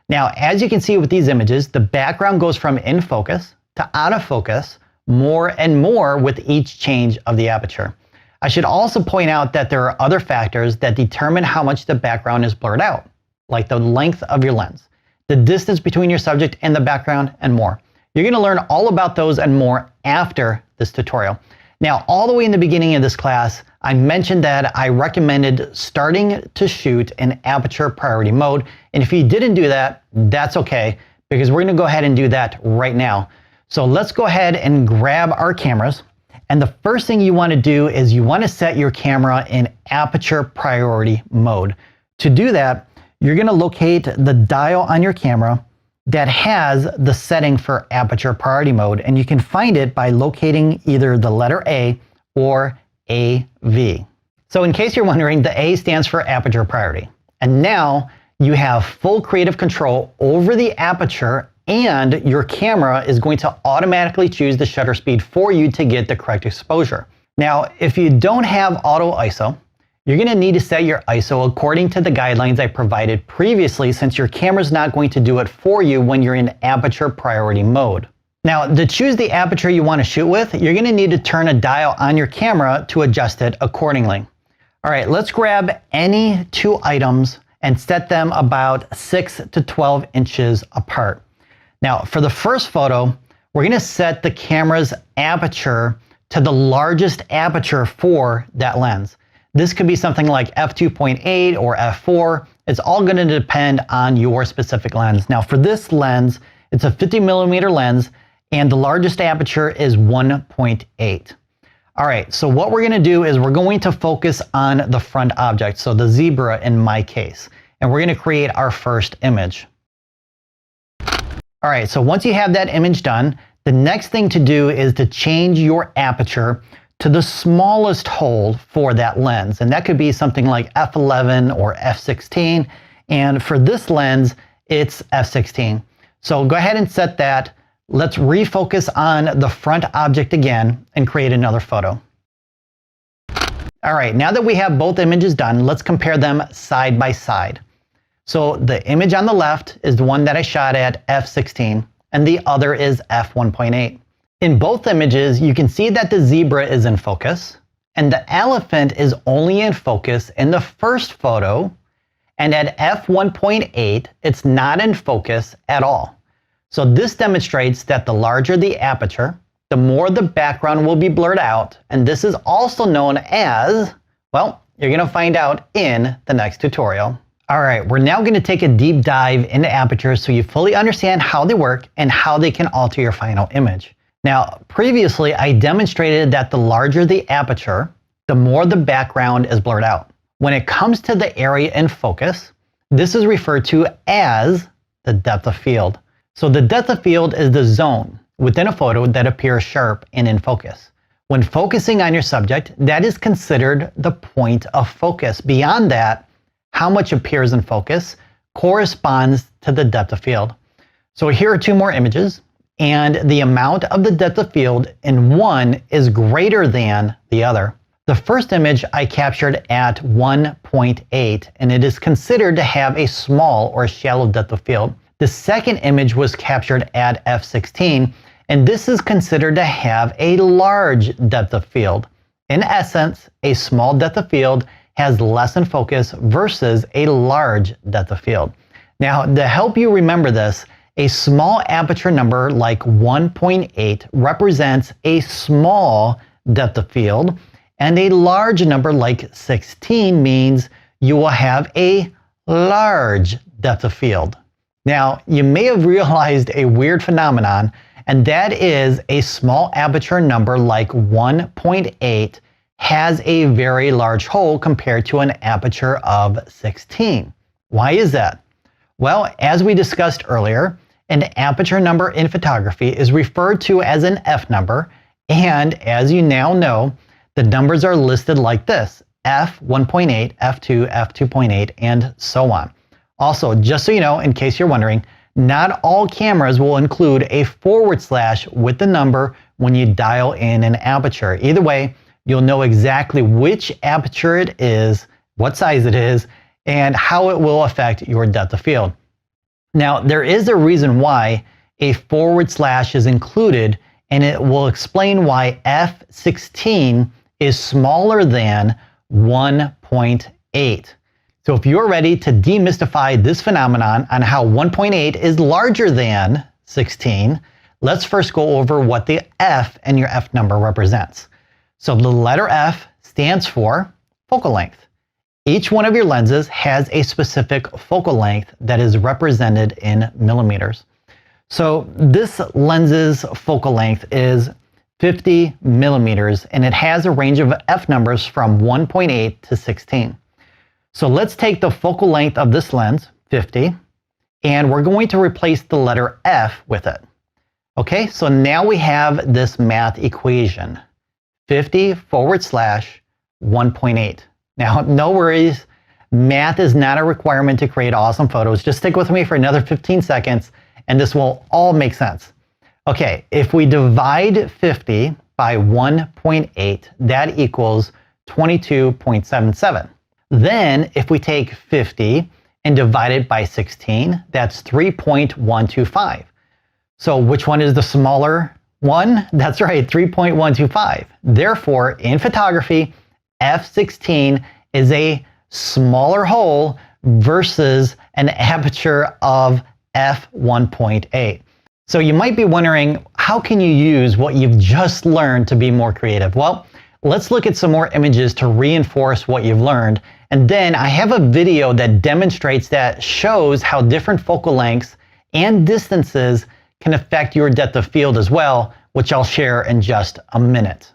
Now, as you can see with these images, the background goes from in focus to out of focus more and more with each change of the aperture. I should also point out that there are other factors that determine how much the background is blurred out, like the length of your lens, the distance between your subject and the background, and more. You're going to learn all about those and more after this tutorial. Now, all the way in the beginning of this class, I mentioned that I recommended starting to shoot in aperture priority mode. And if you didn't do that, that's okay, because we're going to go ahead and do that right now. So let's go ahead and grab our cameras. And the first thing you want to do is you want to set your camera in aperture priority mode. To do that, you're going to locate the dial on your camera that has the setting for aperture priority mode, and you can find it by locating either the letter A or AV. So in case you're wondering, the A stands for aperture priority. And now you have full creative control over the aperture, and your camera is going to automatically choose the shutter speed for you to get the correct exposure. Now, if you don't have auto ISO, you're going to need to set your ISO according to the guidelines I provided previously, since your camera's not going to do it for you when you're in aperture priority mode. Now, to choose the aperture you want to shoot with, you're going to need to turn a dial on your camera to adjust it accordingly. All right, let's grab any two items and set them about 6 to 12 inches apart. Now, for the first photo, we're going to set the camera's aperture to the largest aperture for that lens. This could be something like f2.8 or f4. It's all going to depend on your specific lens. Now, for this lens, it's a 50mm lens, and the largest aperture is 1.8. All right, so what we're going to do is we're going to focus on the front object, so the zebra in my case, and we're going to create our first image. All right, so once you have that image done, the next thing to do is to change your aperture to the smallest hole for that lens. And that could be something like f11 or f16. And for this lens, it's f16. So go ahead and set that. Let's refocus on the front object again and create another photo. All right, now that we have both images done, let's compare them side by side. So the image on the left is the one that I shot at f16, and the other is f1.8. In both images, you can see that the zebra is in focus, and the elephant is only in focus in the first photo, and at f1.8, it's not in focus at all. So this demonstrates that the larger the aperture, the more the background will be blurred out, and this is also known as, well, you're going to find out in the next tutorial. All right, we're now going to take a deep dive into apertures so you fully understand how they work and how they can alter your final image. Now, previously, I demonstrated that the larger the aperture, the more the background is blurred out. When it comes to the area in focus, this is referred to as the depth of field. So the depth of field is the zone within a photo that appears sharp and in focus. When focusing on your subject, that is considered the point of focus. Beyond that, how much appears in focus corresponds to the depth of field. So here are two more images, and the amount of the depth of field in one is greater than the other. The first image I captured at 1.8, and it is considered to have a small or shallow depth of field. The second image was captured at f16, and this is considered to have a large depth of field. In essence, a small depth of field has less in focus versus a large depth of field. Now, to help you remember this, a small aperture number like 1.8 represents a small depth of field, and a large number like 16 means you will have a large depth of field. Now, you may have realized a weird phenomenon, and that is a small aperture number like 1.8 has a very large hole compared to an aperture of 16. Why is that? Well, as we discussed earlier, an aperture number in photography is referred to as an F number, and as you now know, the numbers are listed like this: f1.8, f2, f2.8, and so on. Also, just so you know, in case you're wondering, not all cameras will include a / with the number when you dial in an aperture. Either way, you'll know exactly which aperture it is, what size it is, and how it will affect your depth of field. Now, there is a reason why a / is included, and it will explain why f16 is smaller than 1.8. So if you're ready to demystify this phenomenon on how 1.8 is larger than 16, let's first go over what the F in your F number represents. So the letter F stands for focal length. Each one of your lenses has a specific focal length that is represented in millimeters. So this lens's focal length is 50 millimeters, and it has a range of F numbers from 1.8 to 16. So let's take the focal length of this lens, 50, and we're going to replace the letter F with it. Okay, so now we have this math equation, 50 / 1.8. Now, no worries, math is not a requirement to create awesome photos. Just stick with me for another 15 seconds, and this will all make sense. Okay, if we divide 50 by 1.8, that equals 22.77. Then, if we take 50 and divide it by 16, that's 3.125. So which one is the smaller one? That's right, 3.125. Therefore, in photography, f16 is a smaller hole versus an aperture of f1.8. So you might be wondering, how can you use what you've just learned to be more creative? Well, let's look at some more images to reinforce what you've learned. And then I have a video that demonstrates that shows how different focal lengths and distances can affect your depth of field as well, which I'll share in just a minute.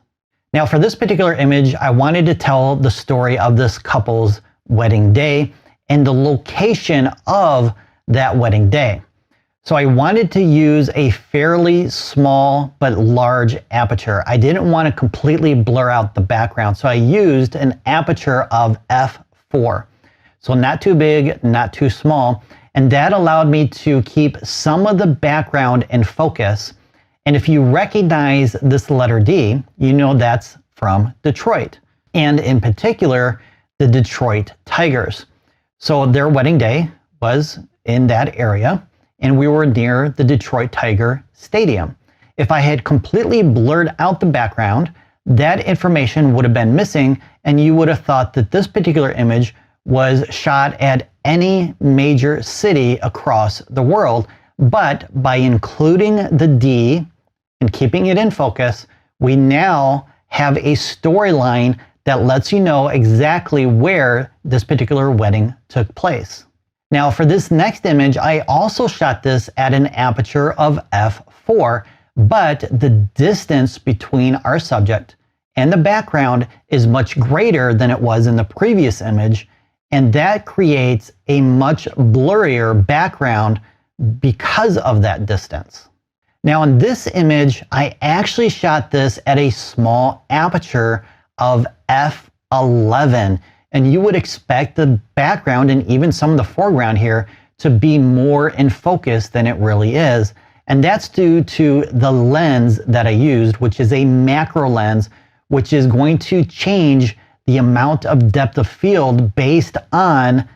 Now, for this particular image, I wanted to tell the story of this couple's wedding day and the location of that wedding day. So I wanted to use a fairly small but large aperture. I didn't want to completely blur out the background, so I used an aperture of f4. So not too big, not too small, and that allowed me to keep some of the background in focus. And if you recognize this letter D, you know that's from Detroit, and in particular, the Detroit Tigers. So their wedding day was in that area, and we were near the Detroit Tiger Stadium. If I had completely blurred out the background, that information would have been missing, and you would have thought that this particular image was shot at any major city across the world. But by including the D and keeping it in focus, we now have a storyline that lets you know exactly where this particular wedding took place. Now, for this next image, I also shot this at an aperture of f4, but the distance between our subject and the background is much greater than it was in the previous image, and that creates a much blurrier background because of that distance. Now in this image, I actually shot this at a small aperture of f11, and you would expect the background and even some of the foreground here to be more in focus than it really is. And that's due to the lens that I used, which is a macro lens, which is going to change the amount of depth of field based on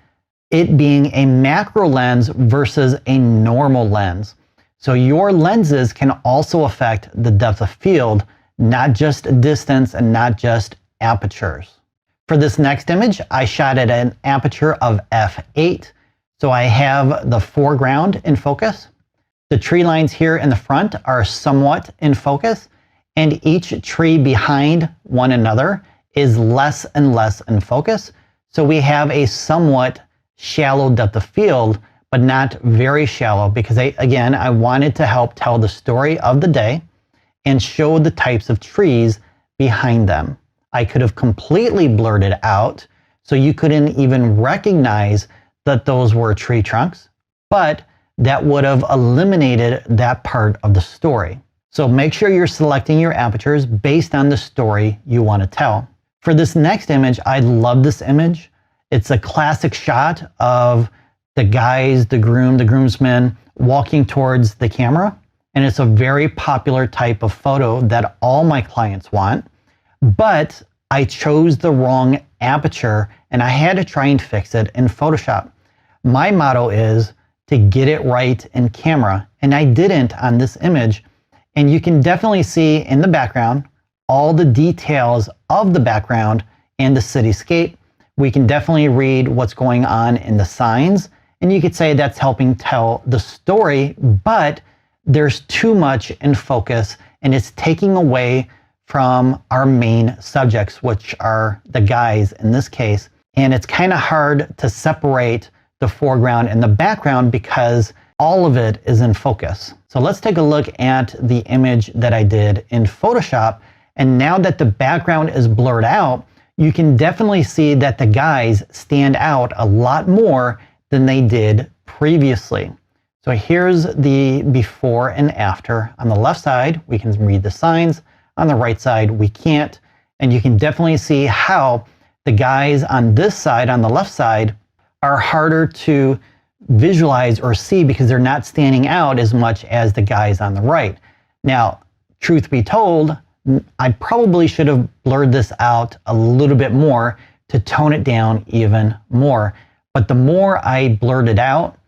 it being a macro lens versus a normal lens. So your lenses can also affect the depth of field, not just distance and not just apertures. For this next image, I shot at an aperture of f8. So I have the foreground in focus. The tree lines here in the front are somewhat in focus, and each tree behind one another is less and less in focus. So we have a somewhat shallow depth of field, but not very shallow, because I wanted to help tell the story of the day and show the types of trees behind them. I could have completely blurred it out so you couldn't even recognize that those were tree trunks, but that would have eliminated that part of the story. So make sure you're selecting your apertures based on the story you want to tell. For this next image, I love this image. It's a classic shot of the guys, the groomsmen walking towards the camera. And it's a very popular type of photo that all my clients want. But I chose the wrong aperture and I had to try and fix it in Photoshop. My motto is to get it right in camera, and I didn't on this image. And you can definitely see in the background all the details of the background and the cityscape. We can definitely read what's going on in the signs, and you could say that's helping tell the story, but there's too much in focus and it's taking away from our main subjects, which are the guys in this case. And it's kind of hard to separate the foreground and the background because all of it is in focus. So let's take a look at the image that I did in Photoshop. And now that the background is blurred out, you can definitely see that the guys stand out a lot more than they did previously. So here's the before and after. On the left side, we can read the signs. On the right side, we can't. And you can definitely see how the guys on this side, on the left side, are harder to visualize or see because they're not standing out as much as the guys on the right. Now, truth be told, I probably should have blurred this out a little bit more to tone it down even more. But the more I blurred it out,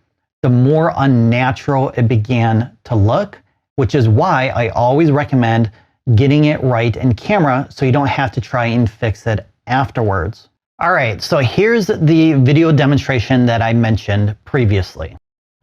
the more unnatural it began to look, which is why I always recommend getting it right in camera so you don't have to try and fix it afterwards. All right, so here's the video demonstration that I mentioned previously.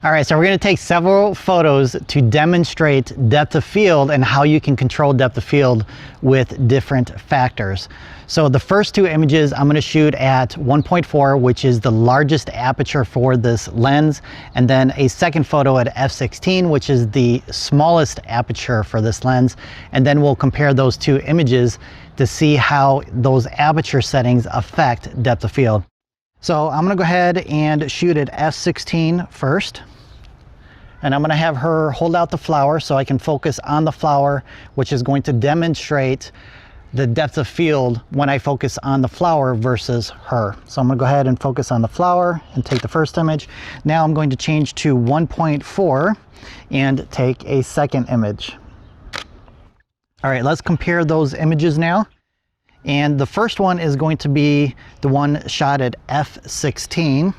All right, so we're going to take several photos to demonstrate depth of field and how you can control depth of field with different factors. So the first two images I'm going to shoot at 1.4, which is the largest aperture for this lens, and then a second photo at f16, which is the smallest aperture for this lens, and then we'll compare those two images to see how those aperture settings affect depth of field. So I'm going to go ahead and shoot at f16 first. And I'm going to have her hold out the flower so I can focus on the flower, which is going to demonstrate the depth of field when I focus on the flower versus her. So I'm going to go ahead and focus on the flower and take the first image. Now I'm going to change to 1.4 and take a second image. All right, let's compare those images now. And the first one is going to be the one shot at f16.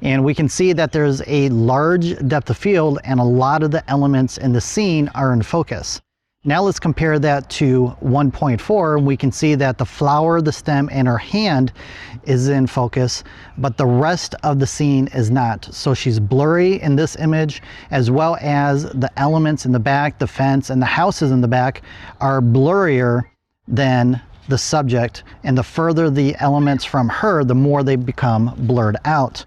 And we can see that there's a large depth of field and a lot of the elements in the scene are in focus. Now let's compare that to 1.4, and we can see that the flower, the stem, and her hand is in focus, but the rest of the scene is not. So she's blurry in this image, as well as the elements in the back, the fence, and the houses in the back are blurrier than the subject, and the further the elements from her, the more they become blurred out.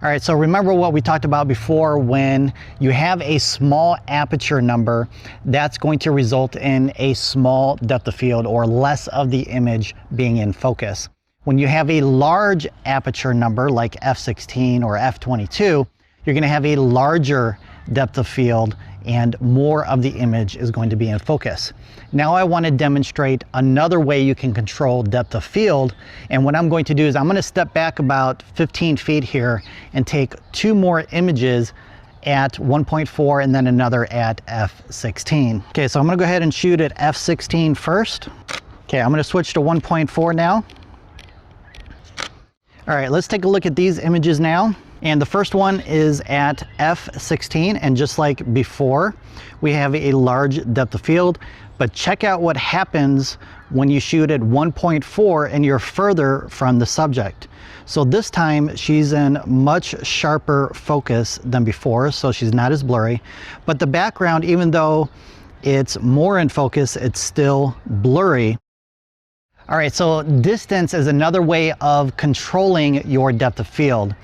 All right, so remember what we talked about before. When you have a small aperture number, that's going to result in a small depth of field or less of the image being in focus. When you have a large aperture number like f/16 or f/22, you're going to have a larger depth of field and more of the image is going to be in focus. Now I want to demonstrate another way you can control depth of field, and what I'm going to do is I'm going to step back about 15 feet here and take two more images at 1.4 and then another at f/16. Okay, so I'm going to go ahead and shoot at f/16 first. Okay, I'm going to switch to 1.4 now. All right, let's take a look at these images now. And the first one is at f/16, and just like before, we have a large depth of field, but check out what happens when you shoot at 1.4 and you're further from the subject. So this time she's in much sharper focus than before, so she's not as blurry, but the background, even though it's more in focus, it's still blurry. All right, so distance is another way of controlling your depth of field.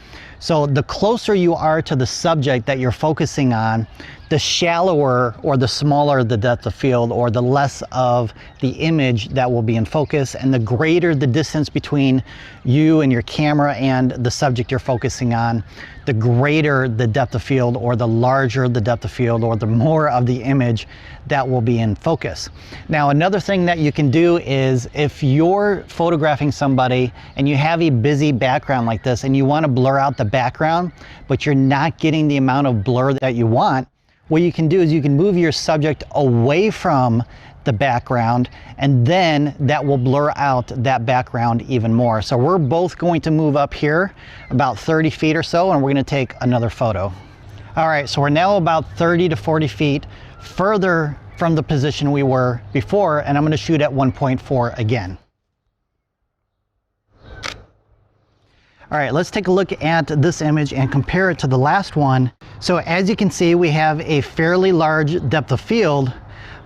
So the closer you are to the subject that you're focusing on, the shallower or the smaller the depth of field, or the less of the image that will be in focus, and the greater the distance between you and your camera and the subject you're focusing on, the greater the depth of field, or the larger the depth of field, or the more of the image that will be in focus. Now, another thing that you can do is if you're photographing somebody and you have a busy background like this and you want to blur out the background, but you're not getting the amount of blur that you want, what you can do is you can move your subject away from the background, and then that will blur out that background even more. So we're both going to move up here about 30 feet or so, and we're going to take another photo. All right, so we're now about 30 to 40 feet further from the position we were before, and I'm going to shoot at 1.4 again. All right, let's take a look at this image and compare it to the last one. So as you can see, we have a fairly large depth of field,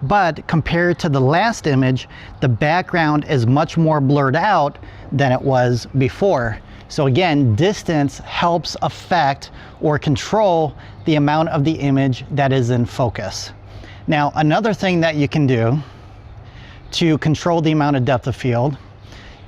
but compared to the last image, the background is much more blurred out than it was before. So again, distance helps affect or control the amount of the image that is in focus. Now, another thing that you can do to control the amount of depth of field,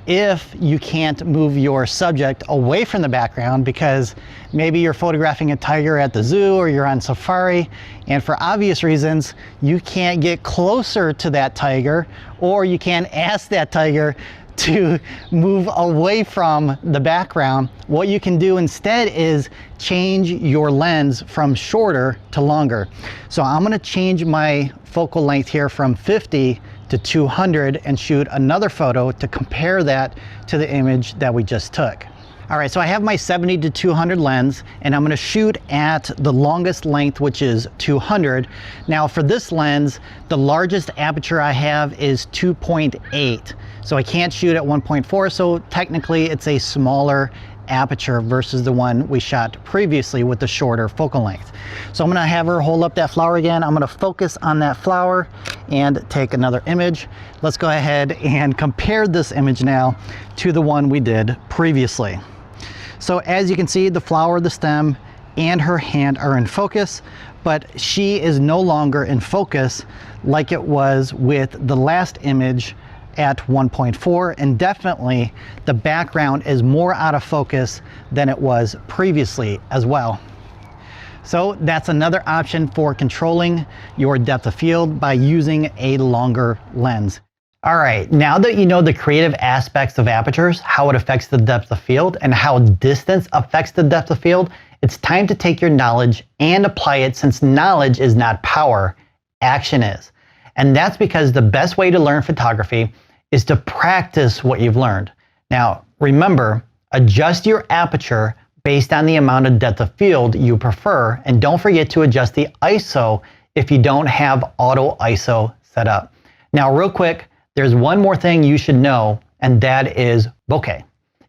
if you can't move your subject away from the background because maybe you're photographing a tiger at the zoo or you're on safari, and for obvious reasons you can't get closer to that tiger, or you can't ask that tiger to move away from the background, what you can do instead is change your lens from shorter to longer. So I'm going to change my focal length here from 50 to 200 and shoot another photo to compare that to the image that we just took. All right, so I have my 70 to 200 lens, and I'm going to shoot at the longest length, which is 200. Now for this lens, the largest aperture I have is 2.8. So I can't shoot at 1.4, so technically it's a smaller aperture versus the one we shot previously with the shorter focal length. So I'm going to have her hold up that flower again. I'm going to focus on that flower and take another image. Let's go ahead and compare this image now to the one we did previously. So as you can see, the flower, the stem, and her hand are in focus, but she is no longer in focus like it was with the last image at 1.4, and definitely the background is more out of focus than it was previously as well. So that's another option for controlling your depth of field by using a longer lens. All right, now that you know the creative aspects of apertures, how it affects the depth of field, and how distance affects the depth of field, it's time to take your knowledge and apply it, since knowledge is not power, action is. And that's because the best way to learn photography is to practice what you've learned. Now, remember, adjust your aperture based on the amount of depth of field you prefer, and don't forget to adjust the ISO if you don't have auto ISO set up. Now, real quick, there's one more thing you should know, and that is bokeh.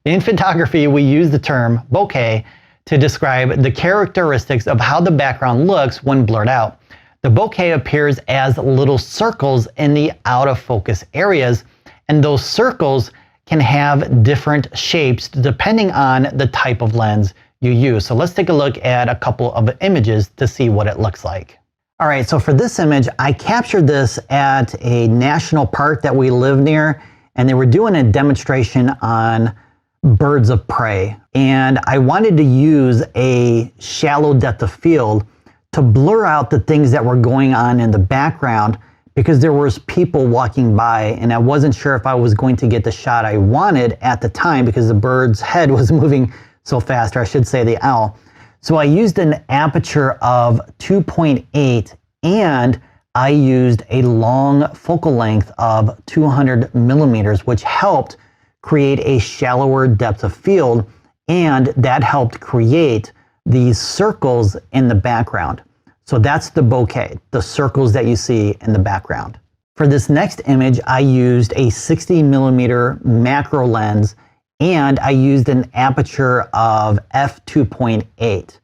In photography, we use the term bokeh to describe the characteristics of how the background looks when blurred out. The bokeh appears as little circles in the out of focus areas, and those circles can have different shapes depending on the type of lens you use. So let's take a look at a couple of images to see what it looks like. All right, so for this image, I captured this at a national park that we live near, and they were doing a demonstration on birds of prey. And I wanted to use a shallow depth of field to blur out the things that were going on in the background, because there was people walking by and I wasn't sure if I was going to get the shot I wanted at the time because the bird's head was moving so fast, or I should say the owl. So I used an aperture of 2.8 and I used a long focal length of 200 millimeters, which helped create a shallower depth of field, and that helped create these circles in the background. So that's the bokeh, the circles that you see in the background. For this next image, I used a 60 millimeter macro lens and I used an aperture of f2.8.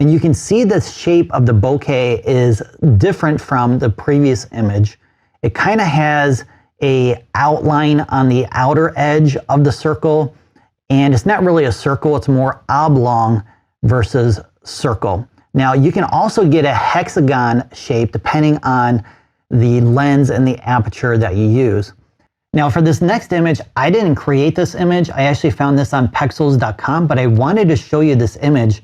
And you can see the shape of the bokeh is different from the previous image. It kind of has an outline on the outer edge of the circle, and it's not really a circle, it's more oblong versus circle. Now you can also get a hexagon shape depending on the lens and the aperture that you use. Now for this next image, I didn't create this image. I actually found this on Pexels.com, but I wanted to show you this image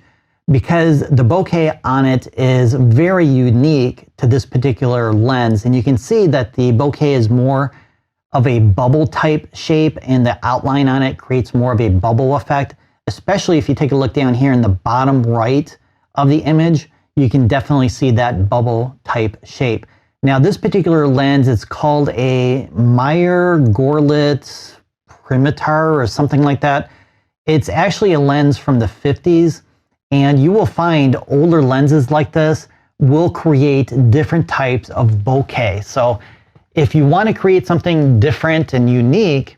because the bokeh on it is very unique to this particular lens. And you can see that the bokeh is more of a bubble type shape and the outline on it creates more of a bubble effect, especially if you take a look down here in the bottom right of the image, you can definitely see that bubble type shape. Now this particular lens is called a Meyer-Gorlitz Primitar or something like that. It's actually a lens from the 50s, and you will find older lenses like this will create different types of bokeh. So if you want to create something different and unique,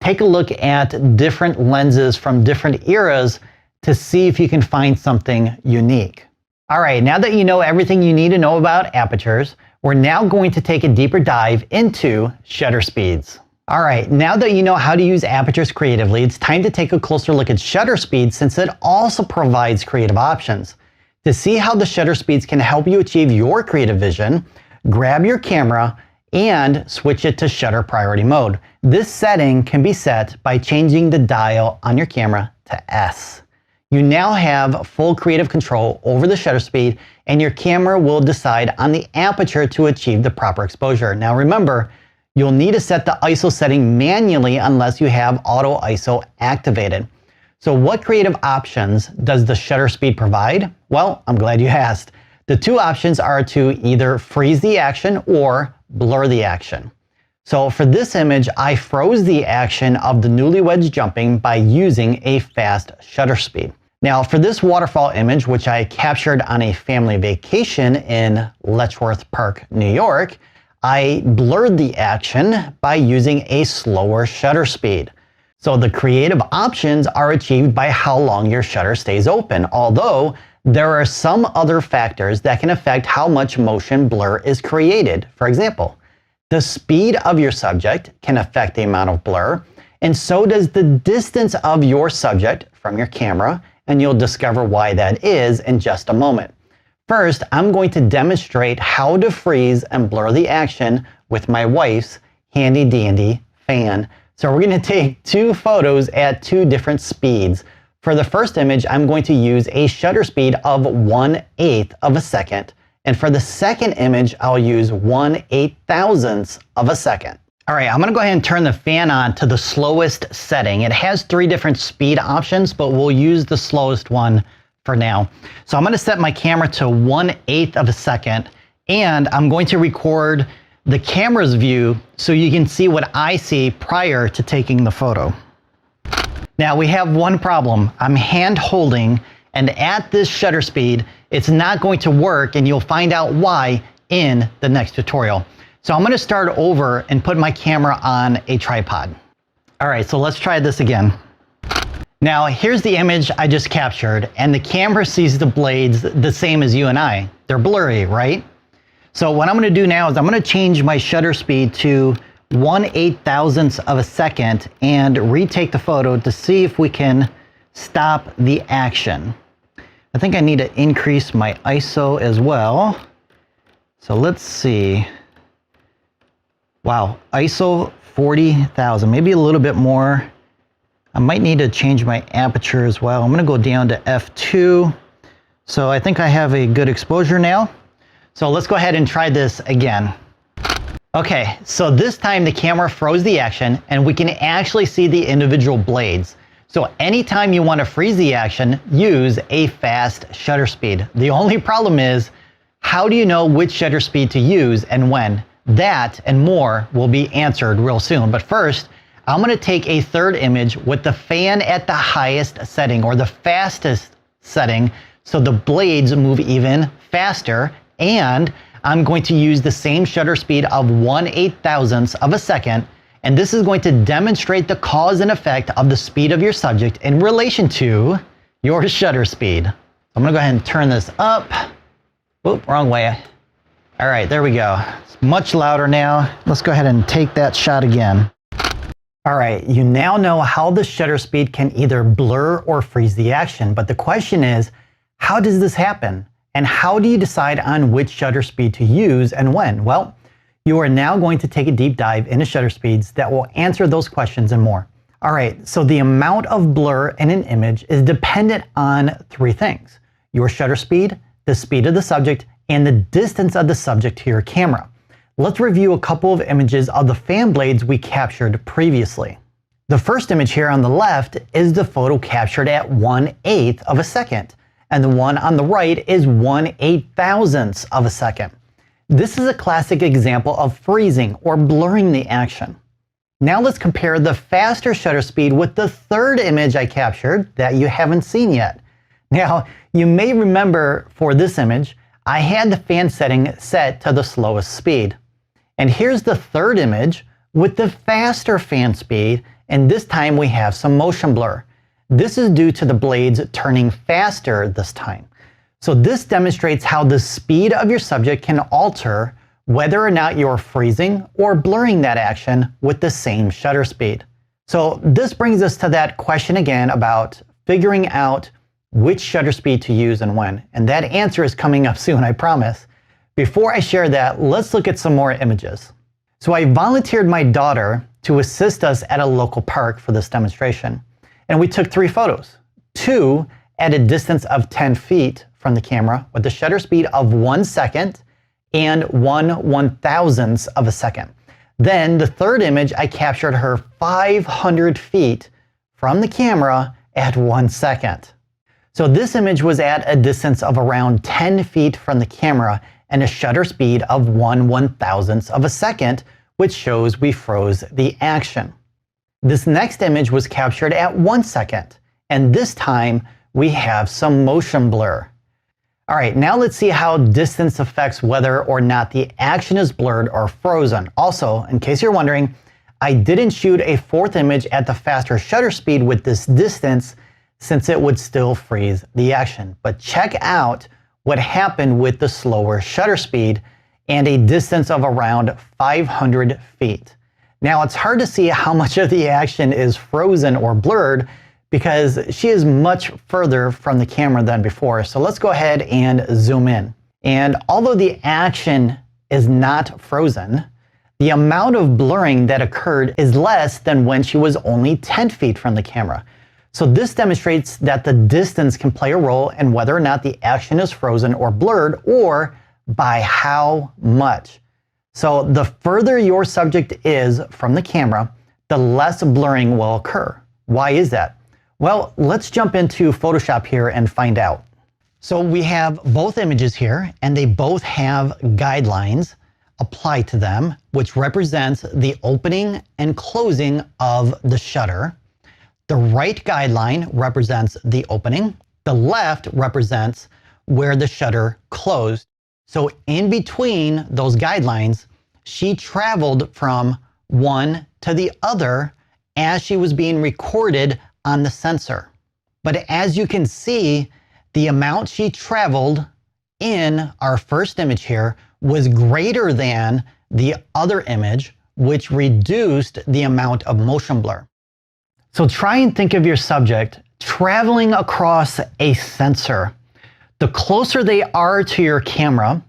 take a look at different lenses from different eras to see if you can find something unique. All right, now that you know everything you need to know about apertures, we're now going to take a deeper dive into shutter speeds. All right, now that you know how to use apertures creatively, it's time to take a closer look at shutter speeds since it also provides creative options. To see how the shutter speeds can help you achieve your creative vision, grab your camera and switch it to shutter priority mode. This setting can be set by changing the dial on your camera to S. You now have full creative control over the shutter speed, and your camera will decide on the aperture to achieve the proper exposure. Now remember, you'll need to set the ISO setting manually unless you have auto ISO activated. So what creative options does the shutter speed provide? Well, I'm glad you asked. The two options are to either freeze the action or blur the action. So for this image, I froze the action of the newlyweds jumping by using a fast shutter speed. Now for this waterfall image, which I captured on a family vacation in Letchworth Park, New York, I blurred the action by using a slower shutter speed. So the creative options are achieved by how long your shutter stays open, although there are some other factors that can affect how much motion blur is created. For example, the speed of your subject can affect the amount of blur, and so does the distance of your subject from your camera, and you'll discover why that is in just a moment. First, I'm going to demonstrate how to freeze and blur the action with my wife's handy dandy fan. So we're going to take two photos at two different speeds. For the first image, I'm going to use a shutter speed of 1/8 of a second. And for the second image, I'll use 1/8000th of a second. All right, I'm gonna go ahead and turn the fan on to the slowest setting. It has 3 different speed options, but we'll use the slowest one for now. So I'm gonna set my camera to 1/8 of a second, and I'm going to record the camera's view so you can see what I see prior to taking the photo. Now we have one problem. I'm hand holding, and at this shutter speed, it's not going to work, and you'll find out why in the next tutorial. So I'm gonna start over and put my camera on a tripod. All right, so let's try this again. Now here's the image I just captured, and the camera sees the blades the same as you and I. They're blurry, right? So what I'm gonna do now is I'm gonna change my shutter speed to 1/8000th of a second and retake the photo to see if we can stop the action. I think I need to increase my ISO as well. So let's see. Wow, ISO 40,000, maybe a little bit more. I might need to change my aperture as well. I'm gonna go down to f2. So I think I have a good exposure now. So let's go ahead and try this again. Okay, so this time the camera froze the action and we can actually see the individual blades. So anytime you want to freeze the action, use a fast shutter speed. The only problem is, how do you know which shutter speed to use and when? That and more will be answered real soon. But first, I'm going to take a third image with the fan at the highest setting or the fastest setting so the blades move even faster, and I'm going to use the same shutter speed of 1/8,000th of a second, and this is going to demonstrate the cause and effect of the speed of your subject in relation to your shutter speed. I'm going to go ahead and turn this up. Oop, wrong way. All right, there we go. It's much louder now. Let's go ahead and take that shot again. All right, you now know how the shutter speed can either blur or freeze the action, but the question is, how does this happen? And how do you decide on which shutter speed to use and when? Well, you are now going to take a deep dive into shutter speeds that will answer those questions and more. All right, so the amount of blur in an image is dependent on three things: your shutter speed, the speed of the subject, and the distance of the subject to your camera. Let's review a couple of images of the fan blades we captured previously. The first image here on the left is the photo captured at 1/8 of a second, and the one on the right is 1/8,000th of a second. This is a classic example of freezing or blurring the action. Now let's compare the faster shutter speed with the third image I captured that you haven't seen yet. Now, you may remember for this image, I had the fan setting set to the slowest speed. And here's the third image with the faster fan speed, and this time we have some motion blur. This is due to the blades turning faster this time. So this demonstrates how the speed of your subject can alter whether or not you're freezing or blurring that action with the same shutter speed. So this brings us to that question again about figuring out which shutter speed to use and when. And that answer is coming up soon, I promise. Before I share that, let's look at some more images. So I volunteered my daughter to assist us at a local park for this demonstration. And we took 3 photos, 2 at a distance of 10 feet from the camera with a shutter speed of 1 second and 1/1000th of a second. Then the third image, I captured her 500 feet from the camera at 1 second. So this image was at a distance of around 10 feet from the camera and a shutter speed of 1/1000th of a second, which shows we froze the action. This next image was captured at 1 second, and this time we have some motion blur. All right, now let's see how distance affects whether or not the action is blurred or frozen. Also, in case you're wondering, I didn't shoot a fourth image at the faster shutter speed with this distance since it would still freeze the action. But check out what happened with the slower shutter speed and a distance of around 500 feet. Now it's hard to see how much of the action is frozen or blurred because she is much further from the camera than before. So let's go ahead and zoom in. And although the action is not frozen, the amount of blurring that occurred is less than when she was only 10 feet from the camera. So this demonstrates that the distance can play a role in whether or not the action is frozen or blurred, or by how much. So the further your subject is from the camera, the less blurring will occur. Why is that? Well, let's jump into Photoshop here and find out. So we have both images here, and they both have guidelines applied to them, which represents the opening and closing of the shutter. The right guideline represents the opening. The left represents where the shutter closed. So in between those guidelines, she traveled from one to the other as she was being recorded on the sensor. But as you can see, the amount she traveled in our first image here was greater than the other image, which reduced the amount of motion blur. So try and think of your subject traveling across a sensor. The closer they are to your camera,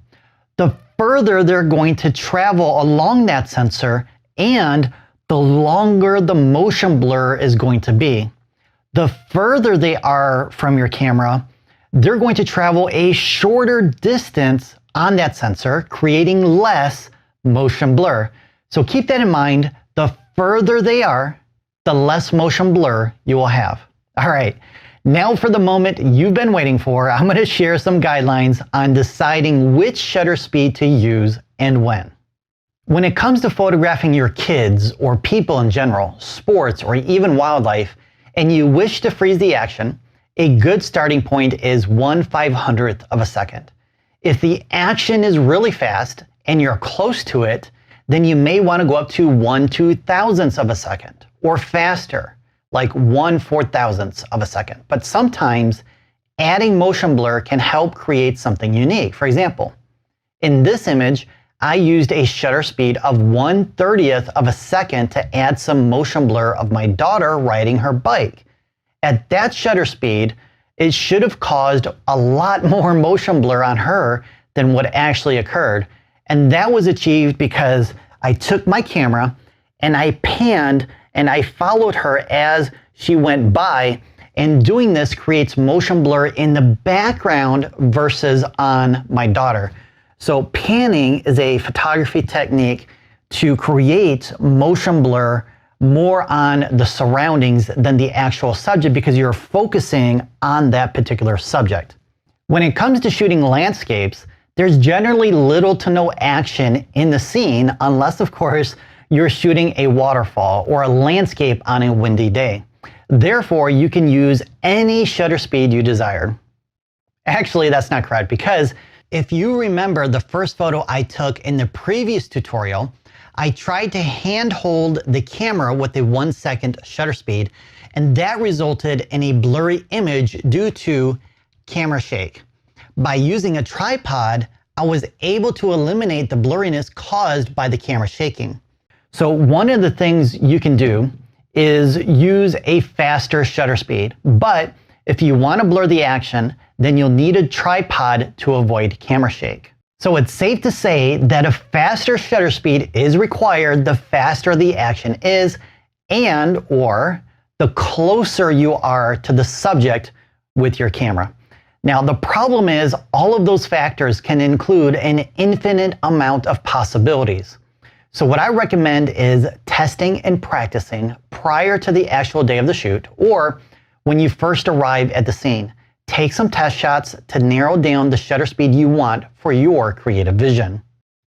the further they're going to travel along that sensor, and the longer the motion blur is going to be. The further they are from your camera, they're going to travel a shorter distance on that sensor, creating less motion blur. So keep that in mind. The further they are, the less motion blur you will have. All right, now for the moment you've been waiting for, I'm going to share some guidelines on deciding which shutter speed to use and when. When it comes to photographing your kids or people in general, sports, or even wildlife, and you wish to freeze the action, a good starting point is 1/500th of a second. If the action is really fast and you're close to it, then you may want to go up to 1/2000th of a second, or faster, like 1/4000th of a second. But sometimes adding motion blur can help create something unique. For example, in this image, I used a shutter speed of 1/30th of a second to add some motion blur of my daughter riding her bike. At that shutter speed, it should have caused a lot more motion blur on her than what actually occurred. And that was achieved because I took my camera and I panned and I followed her as she went by. And doing this creates motion blur in the background versus on my daughter. So panning is a photography technique to create motion blur more on the surroundings than the actual subject, because you're focusing on that particular subject. When it comes to shooting landscapes, there's generally little to no action in the scene unless, of course, you're shooting a waterfall or a landscape on a windy day. Therefore, you can use any shutter speed you desire. Actually, that's not correct, because if you remember the first photo I took in the previous tutorial, I tried to hand hold the camera with a 1-second shutter speed, and that resulted in a blurry image due to camera shake. By using a tripod, I was able to eliminate the blurriness caused by the camera shaking. So one of the things you can do is use a faster shutter speed, but if you want to blur the action, then you'll need a tripod to avoid camera shake. So it's safe to say that a faster shutter speed is required the faster the action is, and or the closer you are to the subject with your camera. Now, the problem is all of those factors can include an infinite amount of possibilities. So what I recommend is testing and practicing prior to the actual day of the shoot, or when you first arrive at the scene. Take some test shots to narrow down the shutter speed you want for your creative vision.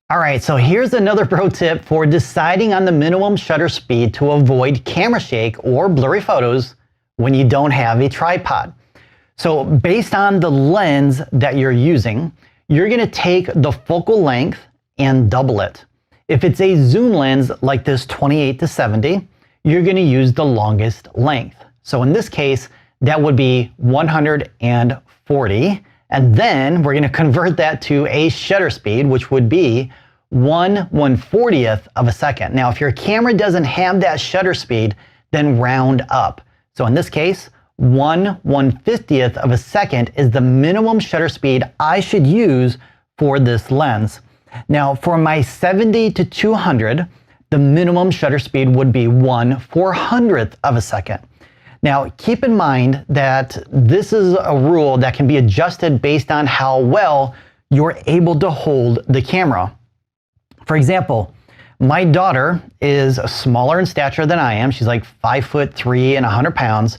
All right, so here's another pro tip for deciding on the minimum shutter speed to avoid camera shake or blurry photos when you don't have a tripod. So based on the lens that you're using, you're gonna take the focal length and double it. If it's a zoom lens like this 28-70, you're gonna use the longest length. So in this case, that would be 140, and then we're going to convert that to a shutter speed, which would be 1/140th of a second. Now, if your camera doesn't have that shutter speed, then round up. So in this case, 1/150th of a second is the minimum shutter speed I should use for this lens. Now, for my 70-200, the minimum shutter speed would be 1/400th of a second. Now, keep in mind that this is a rule that can be adjusted based on how well you're able to hold the camera. For example, my daughter is smaller in stature than I am. She's like 5'3" and 100 pounds.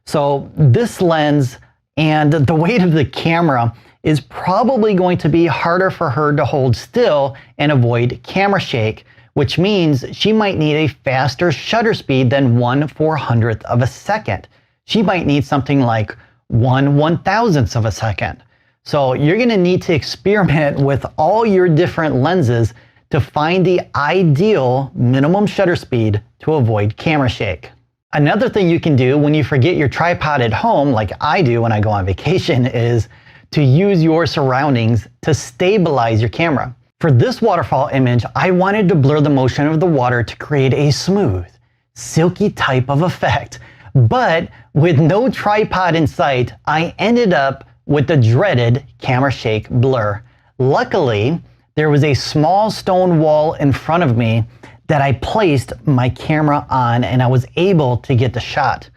So this lens and the weight of the camera is probably going to be harder for her to hold still and avoid camera shake, which means she might need a faster shutter speed than 1/400th of a second. She might need something like 1/1000th of a second. So you're gonna need to experiment with all your different lenses to find the ideal minimum shutter speed to avoid camera shake. Another thing you can do when you forget your tripod at home, like I do when I go on vacation, is to use your surroundings to stabilize your camera. For this waterfall image, I wanted to blur the motion of the water to create a smooth, silky type of effect. But with no tripod in sight, I ended up with the dreaded camera shake blur. Luckily, there was a small stone wall in front of me that I placed my camera on, and I was able to get the shot.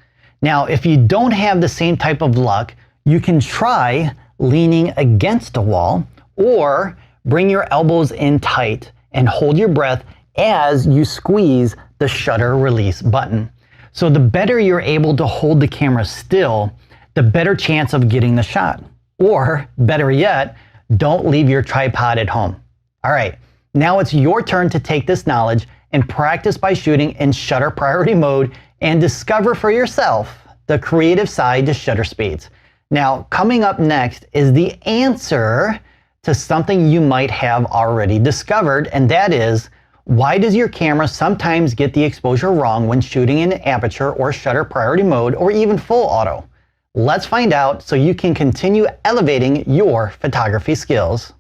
Now, if you don't have the same type of luck, you can try leaning against a wall or bring your elbows in tight and hold your breath as you squeeze the shutter release button. So the better you're able to hold the camera still, the better chance of getting the shot. Or better yet, don't leave your tripod at home. All right, now it's your turn to take this knowledge and practice by shooting in shutter priority mode and discover for yourself the creative side to shutter speeds. Now, coming up next is the answer to something you might have already discovered, and that is, why does your camera sometimes get the exposure wrong when shooting in aperture or shutter priority mode or even full auto? Let's find out so you can continue elevating your photography skills.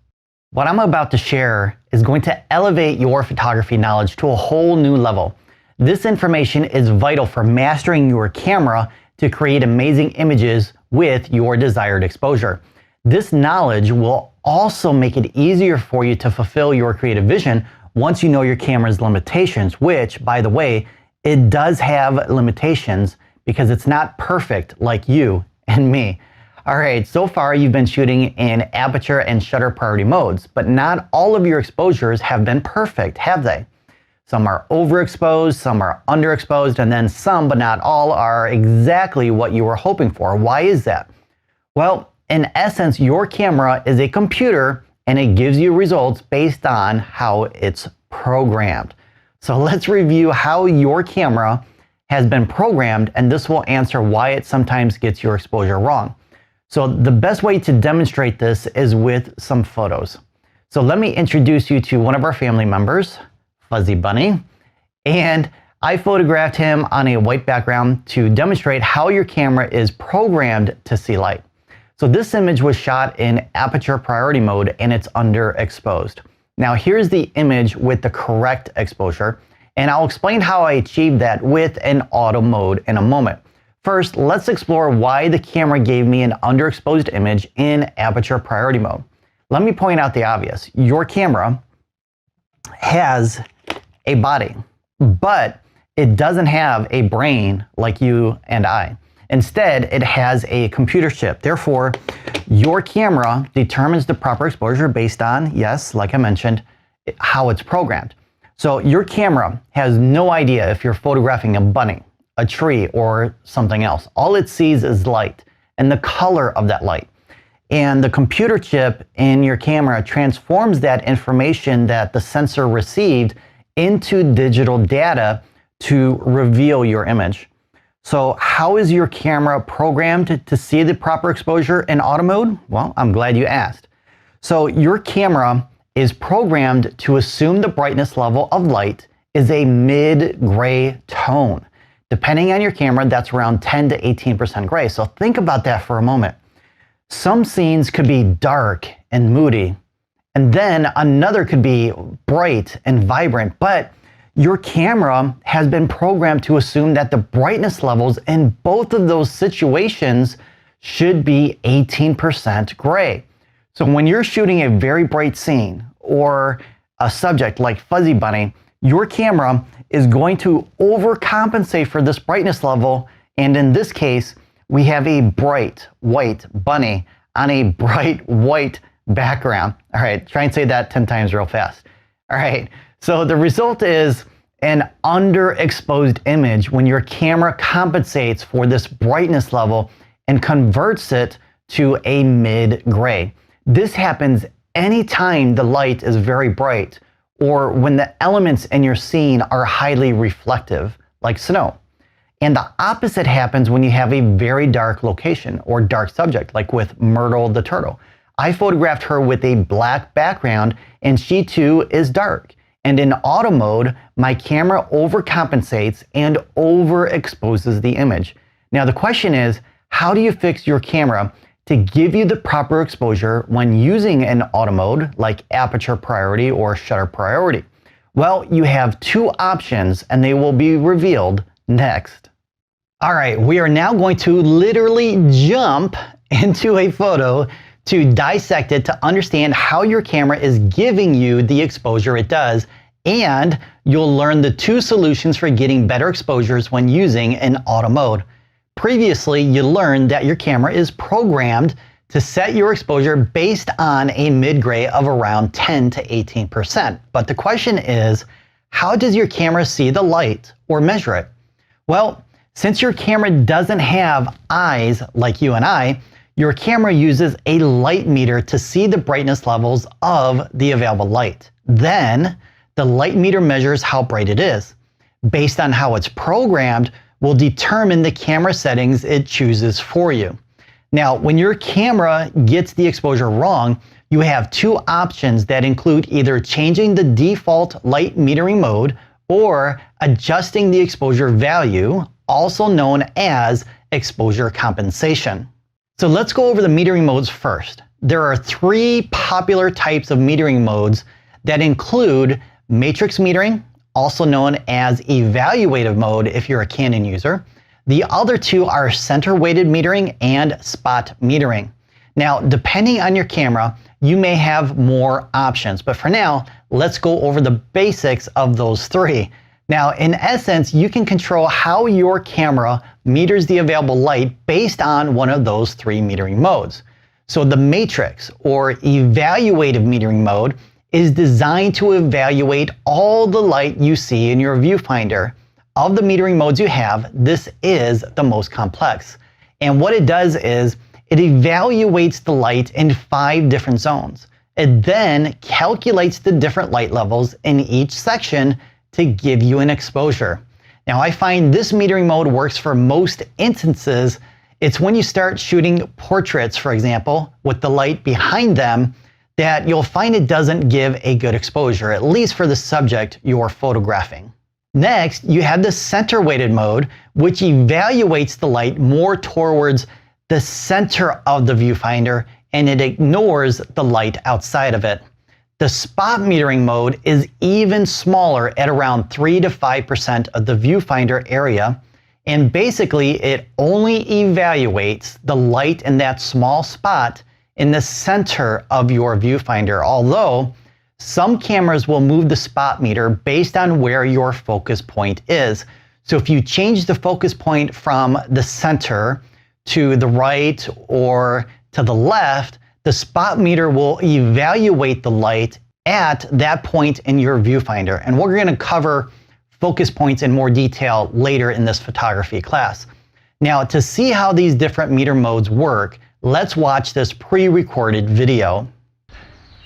What I'm about to share is going to elevate your photography knowledge to a whole new level. This information is vital for mastering your camera to create amazing images with your desired exposure. This knowledge will also make it easier for you to fulfill your creative vision once you know your camera's limitations, which, by the way, it does have limitations because it's not perfect like you and me. All right, so far you've been shooting in aperture and shutter priority modes, but not all of your exposures have been perfect, have they? Some are overexposed, some are underexposed, and then some, but not all, are exactly what you were hoping for. Why is that? Well, in essence, your camera is a computer and it gives you results based on how it's programmed. So let's review how your camera has been programmed, and this will answer why it sometimes gets your exposure wrong. So the best way to demonstrate this is with some photos. So let me introduce you to one of our family members, Fuzzy Bunny, and I photographed him on a white background to demonstrate how your camera is programmed to see light. So this image was shot in aperture priority mode and it's underexposed. Now here's the image with the correct exposure, and I'll explain how I achieved that with an auto mode in a moment. First, let's explore why the camera gave me an underexposed image in aperture priority mode. Let me point out the obvious. Your camera has a body, but it doesn't have a brain like you and I. Instead, it has a computer chip. Therefore, your camera determines the proper exposure based on, yes, like I mentioned, how it's programmed. So your camera has no idea if you're photographing a bunny, a tree, or something else. All it sees is light and the color of that light. And the computer chip in your camera transforms that information that the sensor received into digital data to reveal your image. So how is your camera programmed to see the proper exposure in auto mode? Well, I'm glad you asked. So your camera is programmed to assume the brightness level of light is a mid-gray tone. Depending on your camera, that's around 10 to 18% gray. So think about that for a moment. Some scenes could be dark and moody, and then another could be bright and vibrant, but your camera has been programmed to assume that the brightness levels in both of those situations should be 18% gray. So when you're shooting a very bright scene or a subject like Fuzzy Bunny, your camera is going to overcompensate for this brightness level, and in this case, we have a bright white bunny on a bright white background. All right, try and say that 10 times real fast. All right, so the result is an underexposed image when your camera compensates for this brightness level and converts it to a mid-gray. This happens anytime the light is very bright or when the elements in your scene are highly reflective, like snow. And the opposite happens when you have a very dark location or dark subject, like with Myrtle the turtle. I photographed her with a black background and she too is dark. And in auto mode, my camera overcompensates and overexposes the image. Now the question is, how do you fix your camera to give you the proper exposure when using an auto mode like aperture priority or shutter priority? Well, you have two options and they will be revealed next. All right, we are now going to literally jump into a photo to dissect it to understand how your camera is giving you the exposure it does, and you'll learn the 2 solutions for getting better exposures when using an auto mode. Previously, you learned that your camera is programmed to set your exposure based on a mid-gray of around 10 to 18%. But the question is, how does your camera see the light or measure it? Well, since your camera doesn't have eyes like you and I, your camera uses a light meter to see the brightness levels of the available light. Then, the light meter measures how bright it is. Based on how it's programmed, will determine the camera settings it chooses for you. Now, when your camera gets the exposure wrong, you have 2 options that include either changing the default light metering mode or adjusting the exposure value, also known as exposure compensation. So let's go over the metering modes first. There are 3 popular types of metering modes that include matrix metering, also known as evaluative mode if you're a Canon user. The other 2 are center weighted metering and spot metering. Now, depending on your camera, you may have more options, but for now, let's go over the basics of those 3. Now, in essence, you can control how your camera meters the available light based on one of those 3 metering modes. So the matrix or evaluative metering mode is designed to evaluate all the light you see in your viewfinder. Of the metering modes you have, this is the most complex. And what it does is it evaluates the light in 5 different zones. It then calculates the different light levels in each section to give you an exposure. Now, I find this metering mode works for most instances. It's when you start shooting portraits, for example, with the light behind them, that you'll find it doesn't give a good exposure, at least for the subject you're photographing. Next, you have the center weighted mode, which evaluates the light more towards the center of the viewfinder, and it ignores the light outside of it. The spot metering mode is even smaller at around 3 to 5% of the viewfinder area, and basically it only evaluates the light in that small spot in the center of your viewfinder, although some cameras will move the spot meter based on where your focus point is. So if you change the focus point from the center to the right or to the left, the spot meter will evaluate the light at that point in your viewfinder. And we're going to cover focus points in more detail later in this photography class. Now, to see how these different meter modes work, let's watch this pre-recorded video.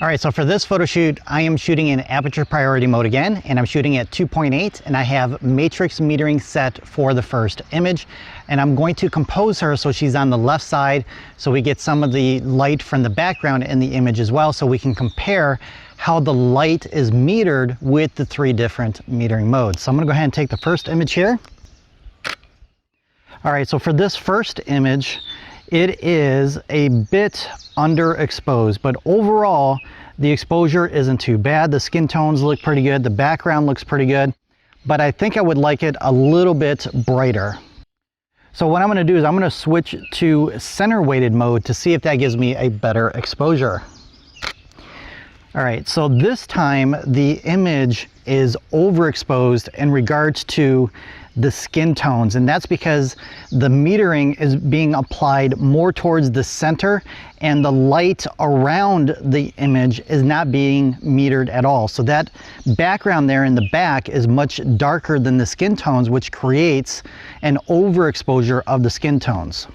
All right, so for this photo shoot, I am shooting in aperture priority mode again, and I'm shooting at 2.8, and I have matrix metering set for the first image. And I'm going to compose her so she's on the left side, so we get some of the light from the background in the image as well, so we can compare how the light is metered with the 3 different metering modes. So I'm gonna go ahead and take the first image here. All right, so for this first image, it is a bit underexposed, but overall, the exposure isn't too bad. The skin tones look pretty good. The background looks pretty good, but I think I would like it a little bit brighter. So what I'm gonna do is I'm gonna switch to center weighted mode to see if that gives me a better exposure. All right, so this time the image is overexposed in regards to the skin tones, and that's because the metering is being applied more towards the center and the light around the image is not being metered at all. So that background there in the back is much darker than the skin tones, which creates an overexposure of the skin tones.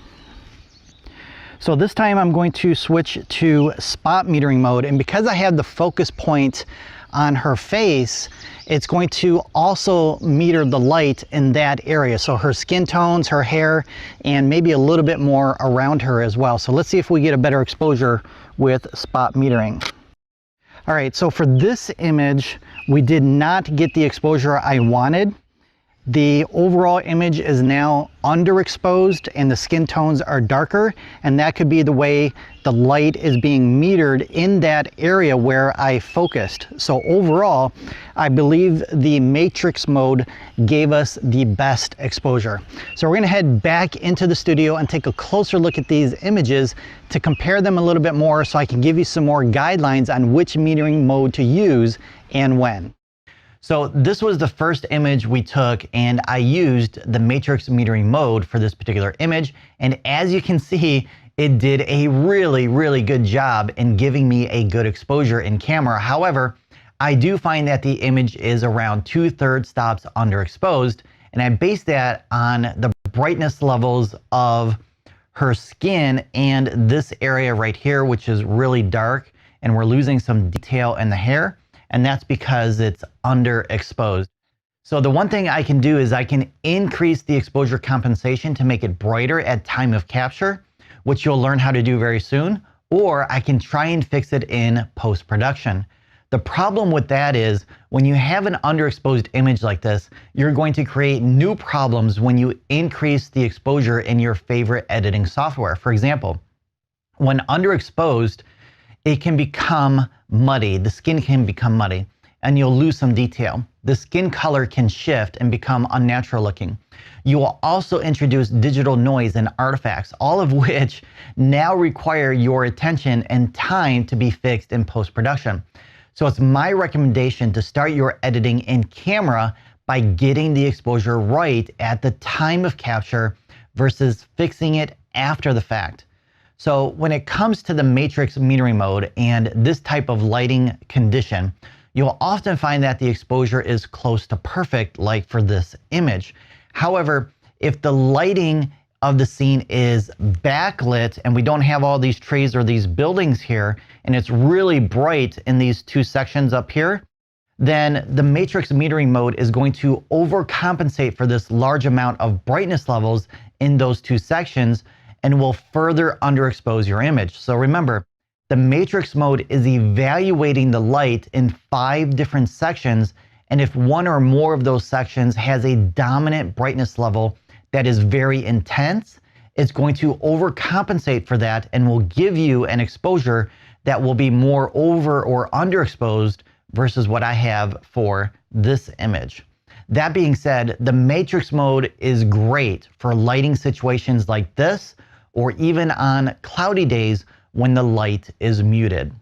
So this time I'm going to switch to spot metering mode, and because I have the focus point on her face, it's going to also meter the light in that area. So her skin tones, her hair, and maybe a little bit more around her as well. So let's see if we get a better exposure with spot metering. All right, so for this image, we did not get the exposure I wanted. the overall image is now underexposed and the skin tones are darker, and that could be the way the light is being metered in that area where I focused. So overall, I believe the matrix mode gave us the best exposure. So we're gonna head back into the studio and take a closer look at these images to compare them a little bit more so I can give you some more guidelines on which metering mode to use and when. So this was the first image we took, and I used the matrix metering mode for this particular image. And as you can see, it did a really good job in giving me a good exposure in camera. However, I do find that the image is around 2/3 stops underexposed, and I base that on the brightness levels of her skin and this area right here, which is really dark, and we're losing some detail in the hair. And that's because it's underexposed. So the one thing I can do is I can increase the exposure compensation to make it brighter at time of capture, which you'll learn how to do very soon, or I can try and fix it in post-production. The problem with that is when you have an underexposed image like this, you're going to create new problems when you increase the exposure in your favorite editing software. For example, when underexposed, it can become muddy. The skin can become muddy and you'll lose some detail. The skin color can shift and become unnatural looking. You will also introduce digital noise and artifacts, all of which now require your attention and time to be fixed in post-production. So it's my recommendation to start your editing in camera by getting the exposure right at the time of capture versus fixing it after the fact. So when it comes to the matrix metering mode and this type of lighting condition, you'll often find that the exposure is close to perfect, like for this image. However, if the lighting of the scene is backlit and we don't have all these trees or these buildings here, and it's really bright in these two sections up here, then the matrix metering mode is going to overcompensate for this large amount of brightness levels in those two sections and will further underexpose your image. So remember, the matrix mode is evaluating the light in 5 different sections, and if one or more of those sections has a dominant brightness level that is very intense, it's going to overcompensate for that and will give you an exposure that will be more over or underexposed versus what I have for this image. That being said, the matrix mode is great for lighting situations like this, or even on cloudy days when the light is muted.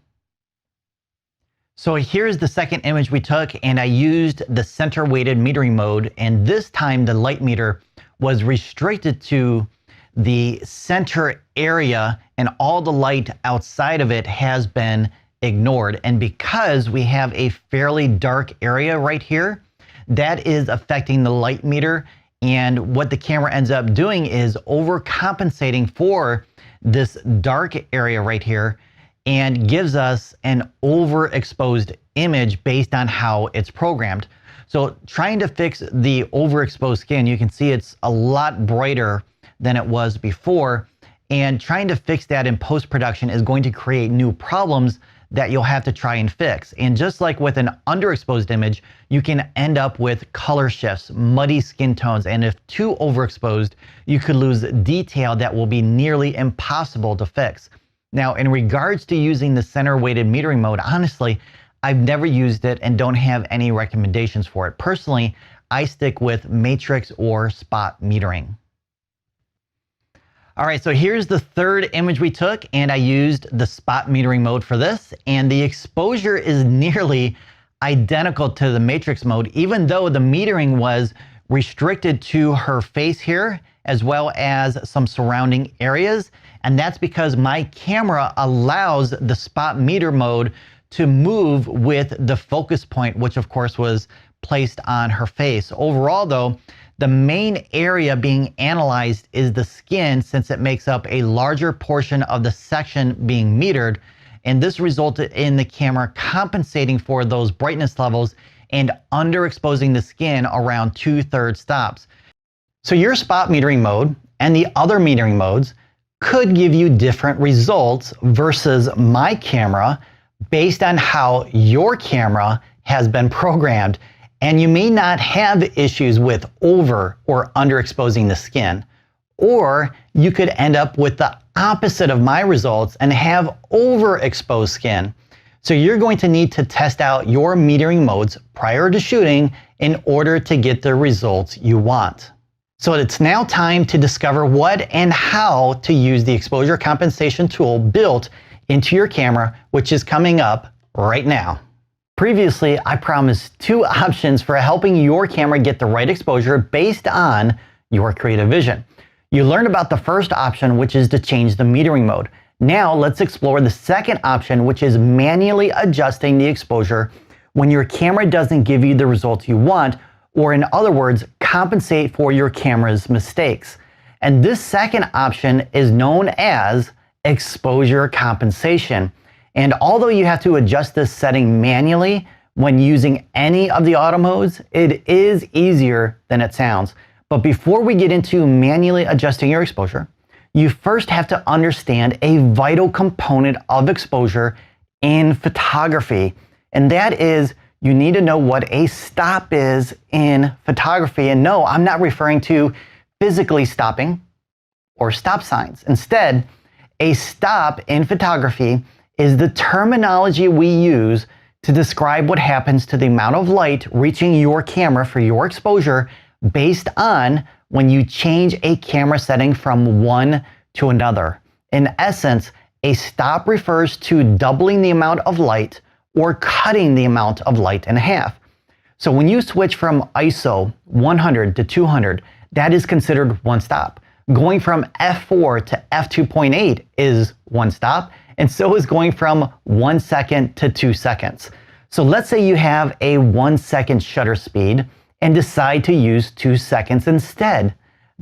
So here's the second image we took, and I used the center weighted metering mode, and this time the light meter was restricted to the center area and all the light outside of it has been ignored. And because we have a fairly dark area right here, that is affecting the light meter. And what the camera ends up doing is overcompensating for this dark area right here and gives us an overexposed image based on how it's programmed. So trying to fix the overexposed skin, you can see it's a lot brighter than it was before. And trying to fix that in post-production is going to create new problems that you'll have to try and fix. And just like with an underexposed image, you can end up with color shifts, muddy skin tones, and if too overexposed, you could lose detail that will be nearly impossible to fix. Now, in regards to using the center weighted metering mode, honestly, I've never used it and don't have any recommendations for it. Personally, I stick with matrix or spot metering. All right, so here's the third image we took, and I used the spot metering mode for this, and the exposure is nearly identical to the matrix mode, even though the metering was restricted to her face here, as well as some surrounding areas. And that's because my camera allows the spot meter mode to move with the focus point, which of course was placed on her face. Overall though, the main area being analyzed is the skin, since it makes up a larger portion of the section being metered. And this resulted in the camera compensating for those brightness levels and underexposing the skin around 2/3 stops. So your spot metering mode and the other metering modes could give you different results versus my camera based on how your camera has been programmed. And you may not have issues with over or underexposing the skin, or you could end up with the opposite of my results and have overexposed skin. So you're going to need to test out your metering modes prior to shooting in order to get the results you want. So it's now time to discover what and how to use the exposure compensation tool built into your camera, which is coming up right now. Previously, I promised 2 options for helping your camera get the right exposure based on your creative vision. You learned about the first option, which is to change the metering mode. Now let's explore the second option, which is manually adjusting the exposure when your camera doesn't give you the results you want, or in other words, compensate for your camera's mistakes. And this second option is known as exposure compensation. And although you have to adjust this setting manually when using any of the auto modes, it is easier than it sounds. But before we get into manually adjusting your exposure, you first have to understand a vital component of exposure in photography. And that is, you need to know what a stop is in photography. And no, I'm not referring to physically stopping or stop signs. Instead, a stop in photography is the terminology we use to describe what happens to the amount of light reaching your camera for your exposure based on when you change a camera setting from one to another. In essence, a stop refers to doubling the amount of light or cutting the amount of light in half. So when you switch from ISO 100 to 200, that is considered one stop. Going from f4 to f2.8 is one stop, and so is going from 1 second to 2 seconds. So let's say you have a 1 second shutter speed and decide to use 2 seconds instead.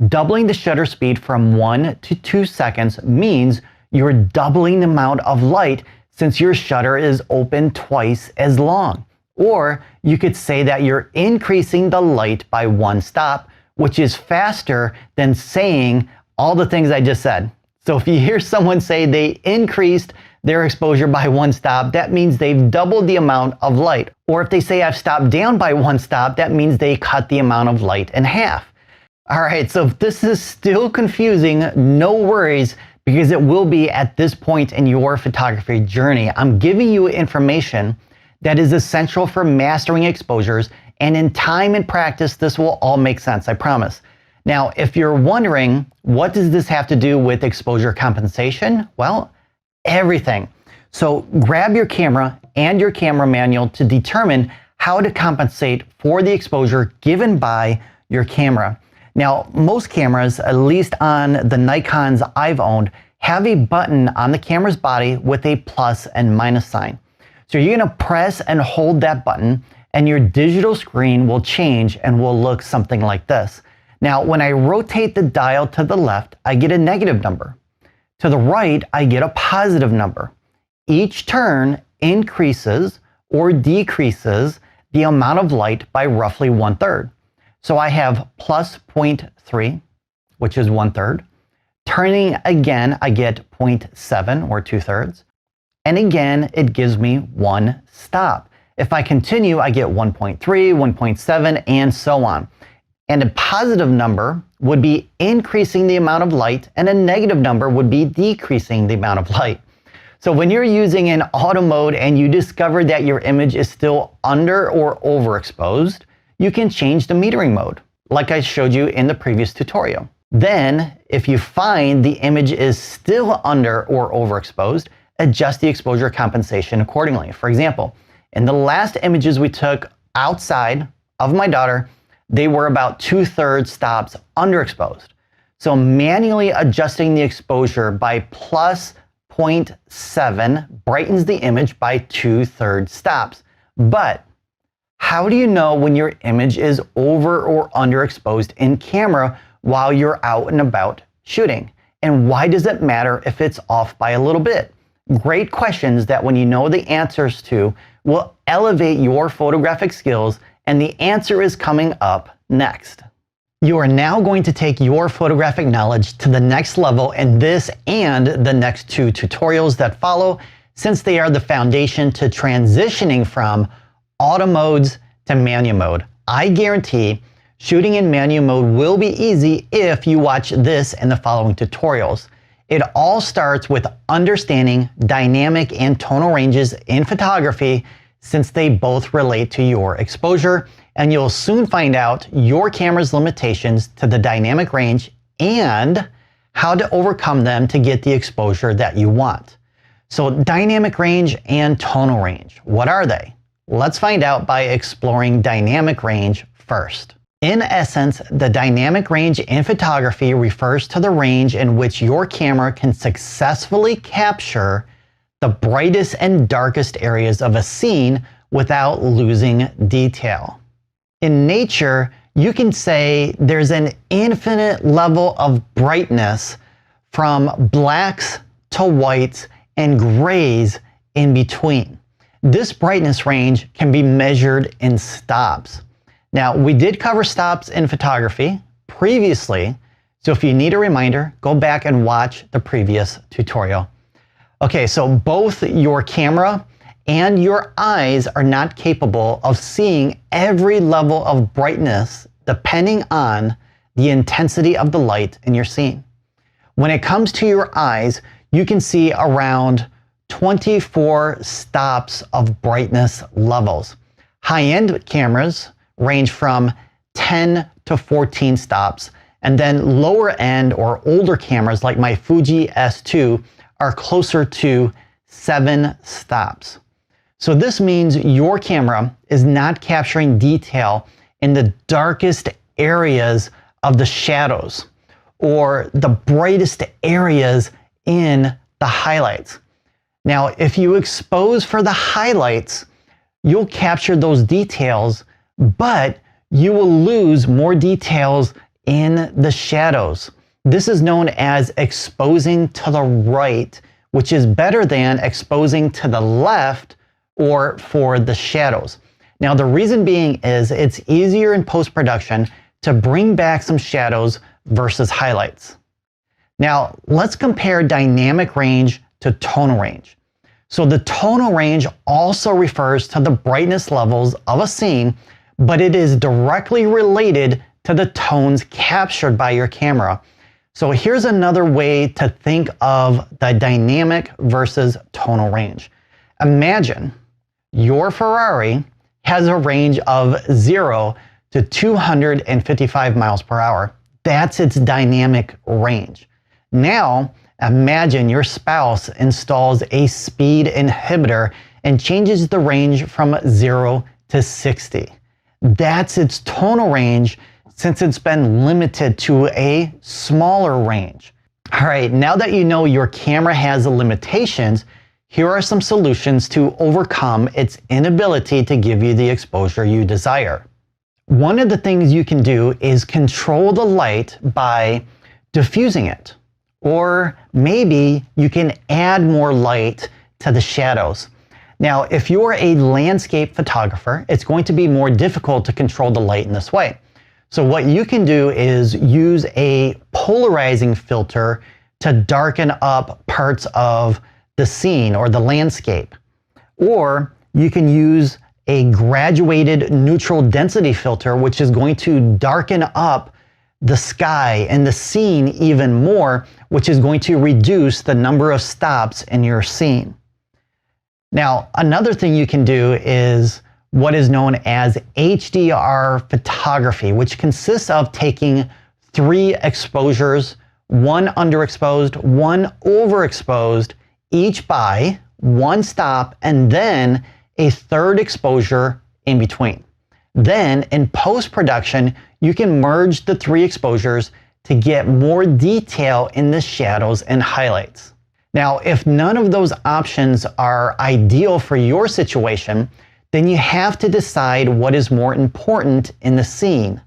Doubling the shutter speed from 1 to 2 seconds means you're doubling the amount of light since your shutter is open twice as long. Or you could say that you're increasing the light by 1 stop, which is faster than saying all the things I just said. So if you hear someone say they increased their exposure by 1 stop, that means they've doubled the amount of light. Or if they say I've stopped down by 1 stop, that means they cut the amount of light in half. All right, so if this is still confusing, no worries, because it will be at this point in your photography journey. I'm giving you information that is essential for mastering exposures, and in time and practice, this will all make sense, I promise. Now, if you're wondering, what does this have to do with exposure compensation? Well, everything. So grab your camera and your camera manual to determine how to compensate for the exposure given by your camera. Now, most cameras, at least on the Nikons I've owned, have a button on the camera's body with a plus and minus sign. So you're gonna press and hold that button, and your digital screen will change and will look something like this. Now, when I rotate the dial to the left, I get a negative number. To the right, I get a positive number. Each turn increases or decreases the amount of light by roughly 1/3. So I have plus 0.3, which is 1/3. Turning again, I get 0.7 or 2/3. And again, it gives me 1 stop. If I continue, I get 1.3, 1.7, and so on. And a positive number would be increasing the amount of light, and a negative number would be decreasing the amount of light. So when you're using an auto mode and you discover that your image is still under or overexposed, you can change the metering mode, like I showed you in the previous tutorial. Then, if you find the image is still under or overexposed, adjust the exposure compensation accordingly. For example, in the last images we took outside of my daughter, they were about 2/3 stops underexposed. So manually adjusting the exposure by plus 0.7 brightens the image by 2/3 stops. But how do you know when your image is over or underexposed in camera while you're out and about shooting? And why does it matter if it's off by a little bit? Great questions that when you know the answers to will elevate your photographic skills, and the answer is coming up next. You are now going to take your photographic knowledge to the next level in this and the next 2 tutorials that follow, since they are the foundation to transitioning from auto modes to manual mode. I guarantee shooting in manual mode will be easy if you watch this and the following tutorials. It all starts with understanding dynamic and tonal ranges in photography, since they both relate to your exposure, and you'll soon find out your camera's limitations to the dynamic range and how to overcome them to get the exposure that you want. So dynamic range and tonal range, what are they? Let's find out by exploring dynamic range first. In essence, the dynamic range in photography refers to the range in which your camera can successfully capture the brightest and darkest areas of a scene without losing detail. In nature, you can say there's an infinite level of brightness from blacks to whites and grays in between. This brightness range can be measured in stops. Now, we did cover stops in photography previously, so if you need a reminder, go back and watch the previous tutorial. Okay, so both your camera and your eyes are not capable of seeing every level of brightness depending on the intensity of the light in your scene. When it comes to your eyes, you can see around 24 stops of brightness levels. High-end cameras range from 10 to 14 stops, and then lower end or older cameras like my Fuji S2 are closer to 7 stops. So this means your camera is not capturing detail in the darkest areas of the shadows or the brightest areas in the highlights. Now, if you expose for the highlights, you'll capture those details, but you will lose more details in the shadows. This is known as exposing to the right, which is better than exposing to the left or for the shadows. Now, the reason being is it's easier in post-production to bring back some shadows versus highlights. Now, let's compare dynamic range to tonal range. So the tonal range also refers to the brightness levels of a scene, but it is directly related to the tones captured by your camera. So here's another way to think of the dynamic versus tonal range. Imagine your Ferrari has a range of 0 to 255 miles per hour. That's its dynamic range. Now, imagine your spouse installs a speed inhibitor and changes the range from 0 to 60. That's its tonal range, since it's been limited to a smaller range. All right, now that you know your camera has the limitations, here are some solutions to overcome its inability to give you the exposure you desire. One of the things you can do is control the light by diffusing it. Or maybe you can add more light to the shadows. Now, if you're a landscape photographer, it's going to be more difficult to control the light in this way. So what you can do is use a polarizing filter to darken up parts of the scene or the landscape. Or you can use a graduated neutral density filter, which is going to darken up the sky and the scene even more, which is going to reduce the number of stops in your scene. Now, another thing you can do is what is known as HDR photography, which consists of taking 3 exposures, 1 underexposed, 1 overexposed, each by 1 stop, and then a 3rd exposure in between. Then in post-production, you can merge the 3 exposures to get more detail in the shadows and highlights. Now, if none of those options are ideal for your situation, then you have to decide what is more important in the scene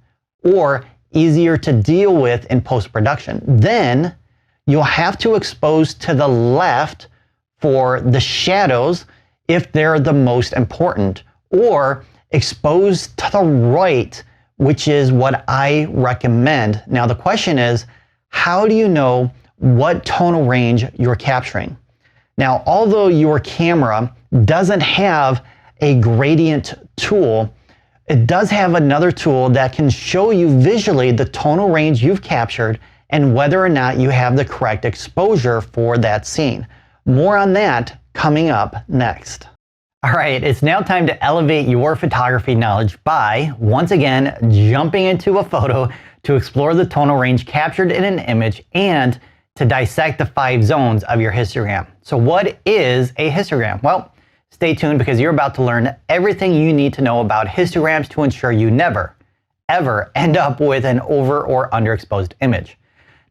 or easier to deal with in post-production. Then you'll have to expose to the left for the shadows if they're the most important, or expose to the right, which is what I recommend. Now the question is, how do you know what tonal range you're capturing? Now, although your camera doesn't have a gradient tool, it does have another tool that can show you visually the tonal range you've captured and whether or not you have the correct exposure for that scene. More on that coming up next. All right, it's now time to elevate your photography knowledge by, once again, jumping into a photo to explore the tonal range captured in an image and to dissect the 5 zones of your histogram. So what is a histogram? Well, stay tuned because you're about to learn everything you need to know about histograms to ensure you never, ever end up with an over or underexposed image.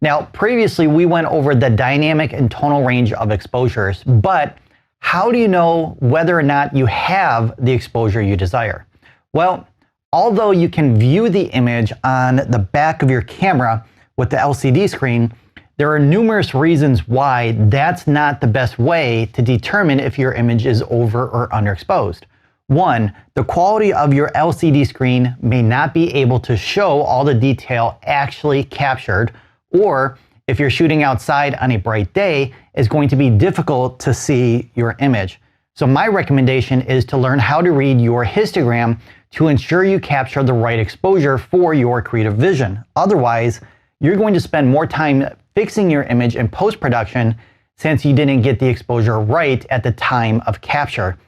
Now, previously we went over the dynamic and tonal range of exposures, but how do you know whether or not you have the exposure you desire? Well, although you can view the image on the back of your camera with the LCD screen, there are numerous reasons why that's not the best way to determine if your image is over or underexposed. One, the quality of your LCD screen may not be able to show all the detail actually captured, or if you're shooting outside on a bright day, it's going to be difficult to see your image. So my recommendation is to learn how to read your histogram to ensure you capture the right exposure for your creative vision. Otherwise, you're going to spend more time fixing your image in post-production since you didn't get the exposure right at the time of capture.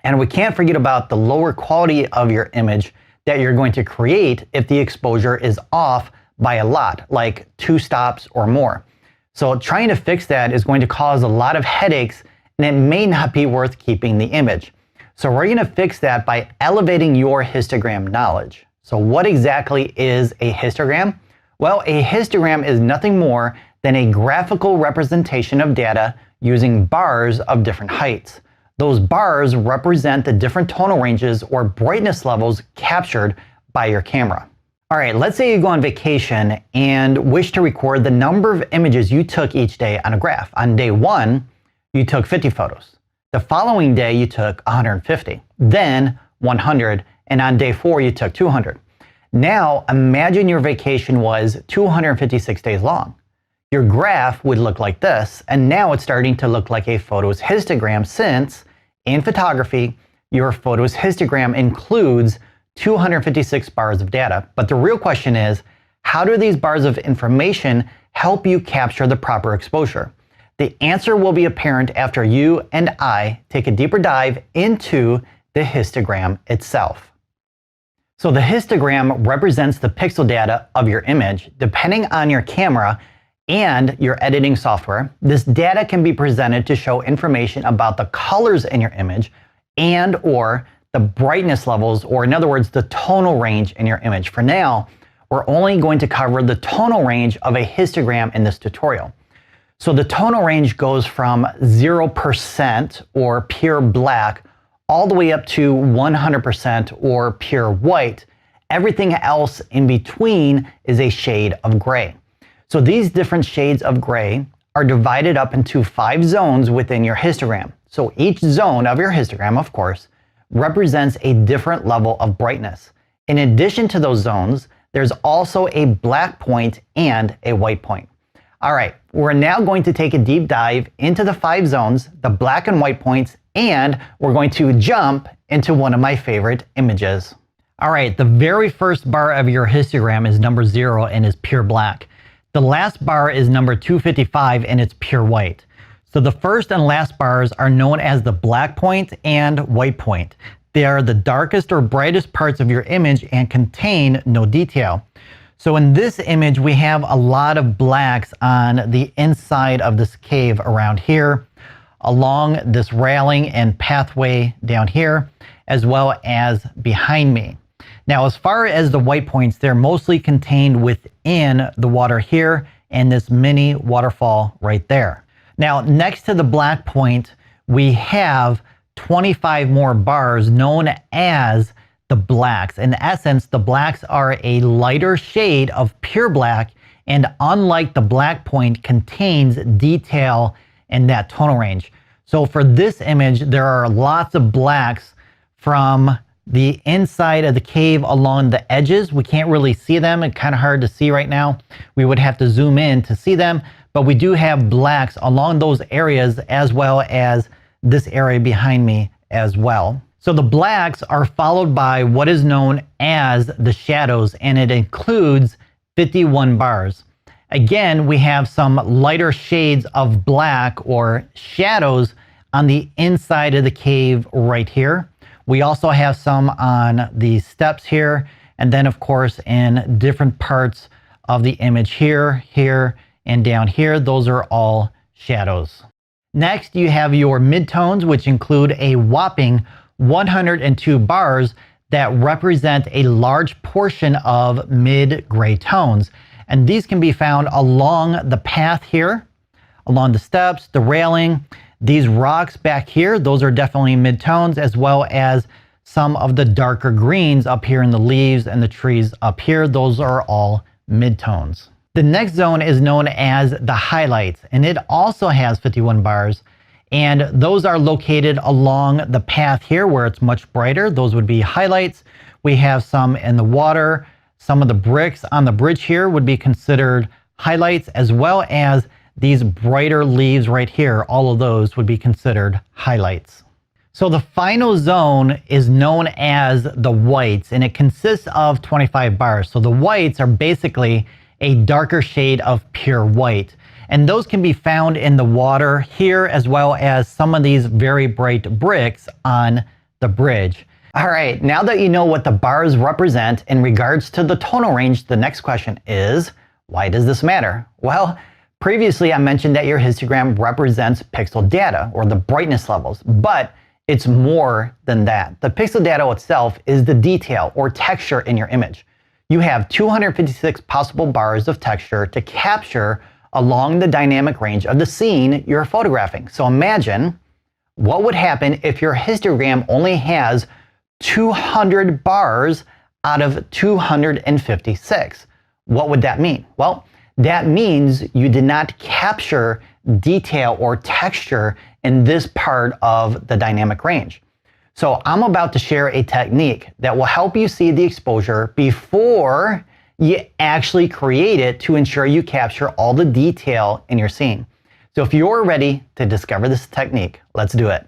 And we can't forget about the lower quality of your image that you're going to create if the exposure is off by a lot, like 2 stops or more. So trying to fix that is going to cause a lot of headaches and it may not be worth keeping the image. So we're going to fix that by elevating your histogram knowledge. So what exactly is a histogram? Well, a histogram is nothing more than a graphical representation of data using bars of different heights. Those bars represent the different tonal ranges or brightness levels captured by your camera. All right, let's say you go on vacation and wish to record the number of images you took each day on a graph. On day 1, you took 50 photos. The following day, you took 150, then 100, and on day 4, you took 200. Now, imagine your vacation was 256 days long. Your graph would look like this, and now it's starting to look like a photo's histogram since, in photography, your photo's histogram includes 256 bars of data. But the real question is, how do these bars of information help you capture the proper exposure? The answer will be apparent after you and I take a deeper dive into the histogram itself. So the histogram represents the pixel data of your image. Depending on your camera and your editing software, this data can be presented to show information about the colors in your image and or the brightness levels, or in other words, the tonal range in your image. For now, we're only going to cover the tonal range of a histogram in this tutorial. So the tonal range goes from 0% or pure black all the way up to 100% or pure white. Everything else in between is a shade of gray. So these different shades of gray are divided up into 5 zones within your histogram. So each zone of your histogram, of course, represents a different level of brightness. In addition to those zones, there's also a black point and a white point. All right, we're now going to take a deep dive into the 5 zones, the black and white points, and we're going to jump into one of my favorite images. All right, the very first bar of your histogram is number 0 and is pure black. The last bar is number 255 and it's pure white. So the first and last bars are known as the black point and white point. They are the darkest or brightest parts of your image and contain no detail. So in this image, we have a lot of blacks on the inside of this cave around here, along this railing and pathway down here, as well as behind me. Now, as far as the white points, they're mostly contained within the water here and this mini waterfall right there. Now, next to the black point, we have 25 more bars known as the blacks. In essence, the blacks are a lighter shade of pure black, and unlike the black point, contains detail in that tonal range. So for this image, there are lots of blacks from the inside of the cave along the edges. We can't really see them. It's kind of hard to see right now. We would have to zoom in to see them, but we do have blacks along those areas as well as this area behind me as well. So the blacks are followed by what is known as the shadows, and it includes 51 bars. Again, we have some lighter shades of black or shadows on the inside of the cave right here. We also have some on the steps here, and then of course in different parts of the image here, here, and down here. Those are all shadows. Next, you have your midtones, which include a whopping 102 bars that represent a large portion of mid-gray tones. And these can be found along the path here, along the steps, the railing, these rocks back here. Those are definitely midtones, as well as some of the darker greens up here in the leaves and the trees up here. Those are all midtones. The next zone is known as the highlights, and it also has 51 bars. And those are located along the path here where it's much brighter. Those would be highlights. We have some in the water. Some of the bricks on the bridge here would be considered highlights, as well as these brighter leaves right here. All of those would be considered highlights. So the final zone is known as the whites, and it consists of 25 bars. So the whites are basically a darker shade of pure white. And those can be found in the water here, as well as some of these very bright bricks on the bridge. All right, now that you know what the bars represent in regards to the tonal range, the next question is, why does this matter? Well, previously I mentioned that your histogram represents pixel data, or the brightness levels, but it's more than that. The pixel data itself is the detail or texture in your image. You have 256 possible bars of texture to capture along the dynamic range of the scene you're photographing. So imagine what would happen if your histogram only has 200 bars out of 256. What would that mean? Well, that means you did not capture detail or texture in this part of the dynamic range. So I'm about to share a technique that will help you see the exposure before you actually create it to ensure you capture all the detail in your scene. So if you're ready to discover this technique, let's do it.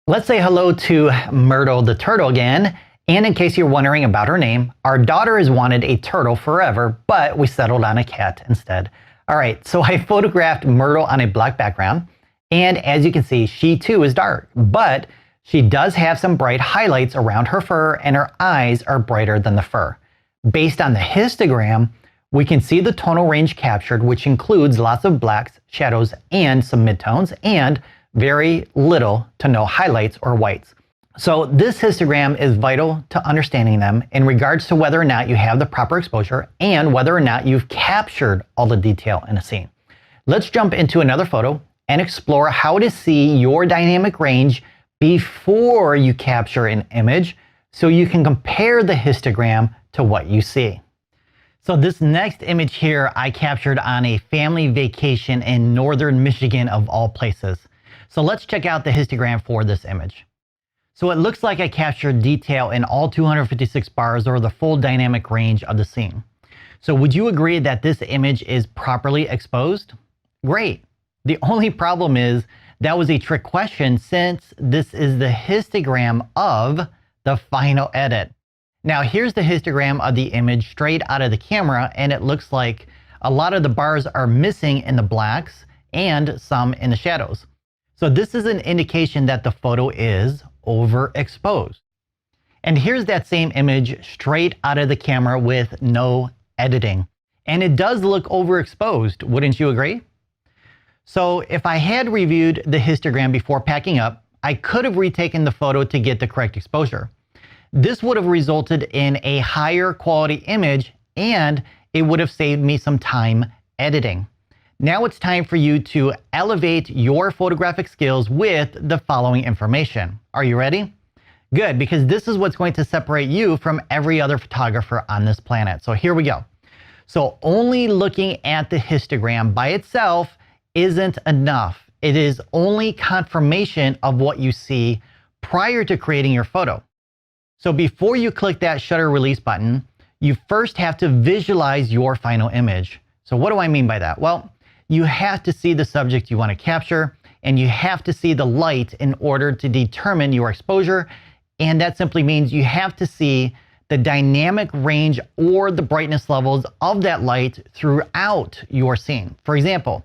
Let's say hello to Myrtle the turtle again. And in case you're wondering about her name, our daughter has wanted a turtle forever, but we settled on a cat instead. All right, so I photographed Myrtle on a black background. And as you can see, she too is dark, but she does have some bright highlights around her fur, and her eyes are brighter than the fur. Based on the histogram, we can see the tonal range captured, which includes lots of blacks, shadows, and some midtones, and very little to no highlights or whites. So this histogram is vital to understanding them in regards to whether or not you have the proper exposure and whether or not you've captured all the detail in a scene. Let's jump into another photo and explore how to see your dynamic range before you capture an image so you can compare the histogram to what you see. So this next image here I captured on a family vacation in northern Michigan of all places. So let's check out the histogram for this image. So it looks like I captured detail in all 256 bars, or the full dynamic range of the scene. So would you agree that this image is properly exposed? Great. The only problem is that was a trick question, since this is the histogram of the final edit. Now here's the histogram of the image straight out of the camera, and it looks like a lot of the bars are missing in the blacks and some in the shadows. So this is an indication that the photo is overexposed. And here's that same image straight out of the camera with no editing. And it does look overexposed, wouldn't you agree? So if I had reviewed the histogram before packing up, I could have retaken the photo to get the correct exposure. This would have resulted in a higher quality image, and it would have saved me some time editing. Now it's time for you to elevate your photographic skills with the following information. Are you ready? Good, because this is what's going to separate you from every other photographer on this planet. So here we go. So only looking at the histogram by itself isn't enough. It is only confirmation of what you see prior to creating your photo. So before you click that shutter release button, you first have to visualize your final image. So what do I mean by that? Well, you have to see the subject you want to capture, and you have to see the light in order to determine your exposure And that simply means you have to see the dynamic range or the brightness levels of that light throughout your scene. For example,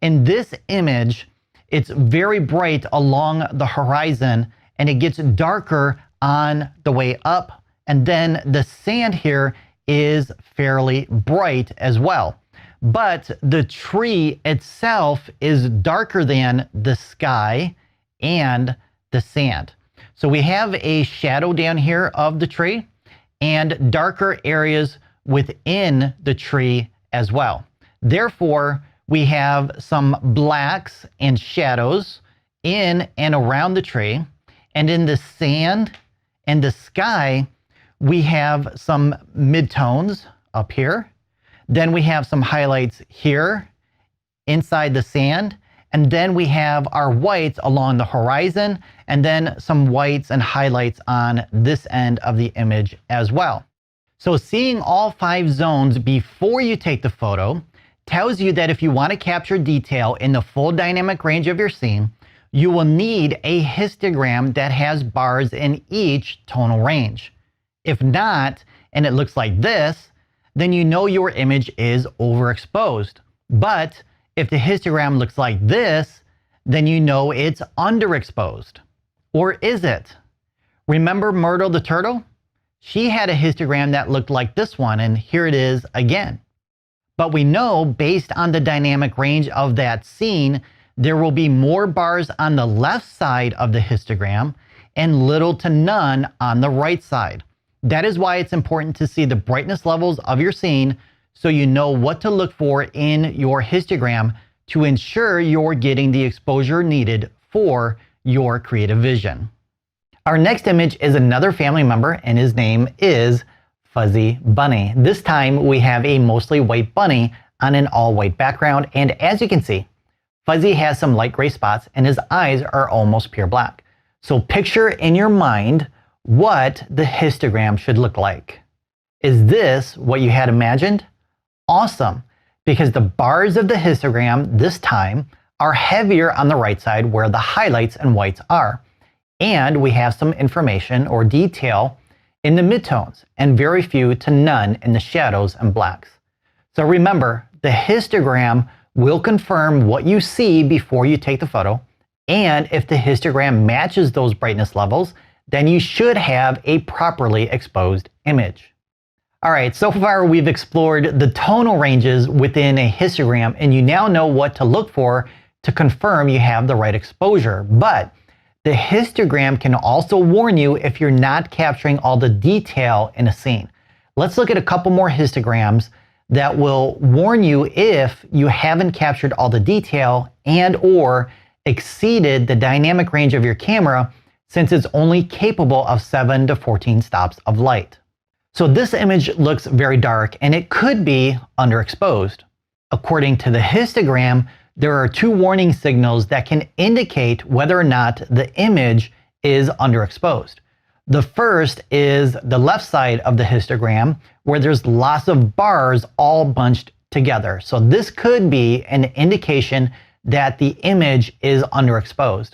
in this image, it's very bright along the horizon and it gets darker on the way up. And then the sand here is fairly bright as well. But the tree itself is darker than the sky and the sand. So we have a shadow down here of the tree and darker areas within the tree as well. Therefore, we have some blacks and shadows in and around the tree. And in the sand and the sky, we have some midtones up here. Then we have some highlights here inside the sand. And then we have our whites along the horizon, and then some whites and highlights on this end of the image as well. So seeing all 5 zones before you take the photo tells you that if you want to capture detail in the full dynamic range of your scene, you will need a histogram that has bars in each tonal range. If not, and it looks like this, then you know your image is overexposed. But if the histogram looks like this, then you know it's underexposed. Or is it? Remember Myrtle the turtle? She had a histogram that looked like this one, and here it is again. But we know, based on the dynamic range of that scene, there will be more bars on the left side of the histogram and little to none on the right side. That is why it's important to see the brightness levels of your scene so you know what to look for in your histogram to ensure you're getting the exposure needed for your creative vision. Our next image is another family member, and his name is Fuzzy Bunny. This time we have a mostly white bunny on an all white background, and as you can see, Fuzzy has some light gray spots and his eyes are almost pure black. So picture in your mind what the histogram should look like. Is this what you had imagined? Awesome, because the bars of the histogram this time are heavier on the right side where the highlights and whites are. And we have some information or detail in the midtones and very few to none in the shadows and blacks. So remember, the histogram will confirm what you see before you take the photo. And if the histogram matches those brightness levels, then you should have a properly exposed image. All right, so far we've explored the tonal ranges within a histogram, and you now know what to look for to confirm you have the right exposure. But the histogram can also warn you if you're not capturing all the detail in a scene. Let's look at a couple more histograms that will warn you if you haven't captured all the detail and or exceeded the dynamic range of your camera, since it's only capable of 7 to 14 stops of light. So this image looks very dark and it could be underexposed. According to the histogram, there are 2 warning signals that can indicate whether or not the image is underexposed. The first is the left side of the histogram where there's lots of bars all bunched together. So this could be an indication that the image is underexposed.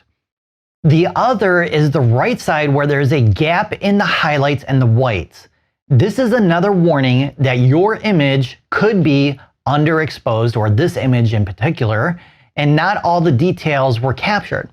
The other is the right side where there's a gap in the highlights and the whites. This is another warning that your image could be underexposed, or this image in particular, and not all the details were captured.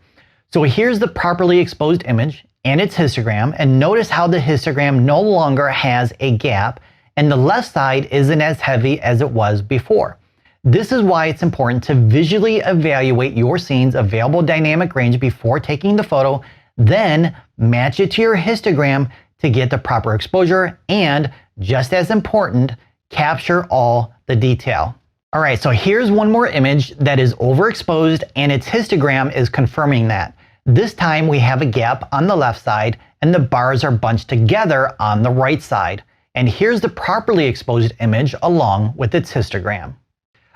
So here's the properly exposed image and its histogram, and notice how the histogram no longer has a gap and the left side isn't as heavy as it was before. This is why it's important to visually evaluate your scene's available dynamic range before taking the photo, then match it to your histogram to get the proper exposure, and just as important, capture all the detail. All right, so here's one more image that is overexposed and its histogram is confirming that. This time we have a gap on the left side and the bars are bunched together on the right side. And here's the properly exposed image along with its histogram.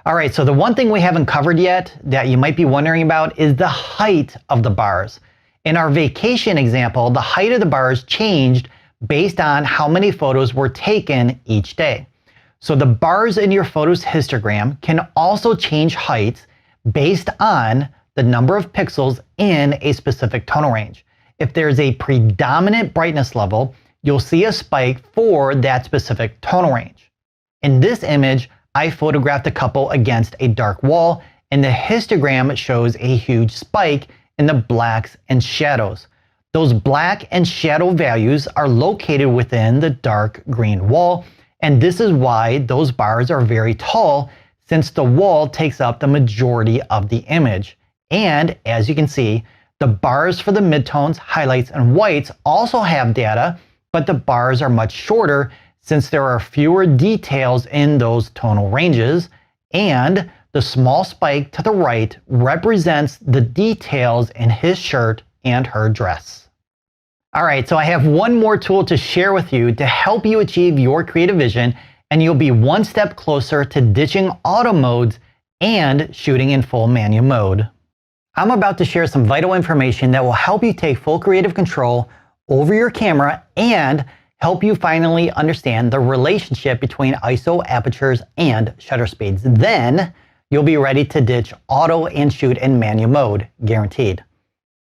All right, so the one thing we haven't covered yet that you might be wondering about is the height of the bars. In our vacation example, the height of the bars changed based on how many photos were taken each day. So the bars in your photo's histogram can also change heights based on the number of pixels in a specific tonal range. if there's a predominant brightness level, you'll see a spike for that specific tonal range. In this image, I photographed a couple against a dark wall, and the histogram shows a huge spike in the blacks and shadows. Those black and shadow values are located within the dark green wall, and this is why those bars are very tall, since the wall takes up the majority of the image. And as you can see, the bars for the midtones, highlights, and whites also have data, but the bars are much shorter since there are fewer details in those tonal ranges, and the small spike to the right represents the details in his shirt and her dress. All right, so I have one more tool to share with you to help you achieve your creative vision, and you'll be one step closer to ditching auto modes and shooting in full manual mode. I'm about to share some vital information that will help you take full creative control over your camera and help you finally understand the relationship between ISO apertures and shutter speeds. Then you'll be ready to ditch auto and shoot in manual mode, guaranteed.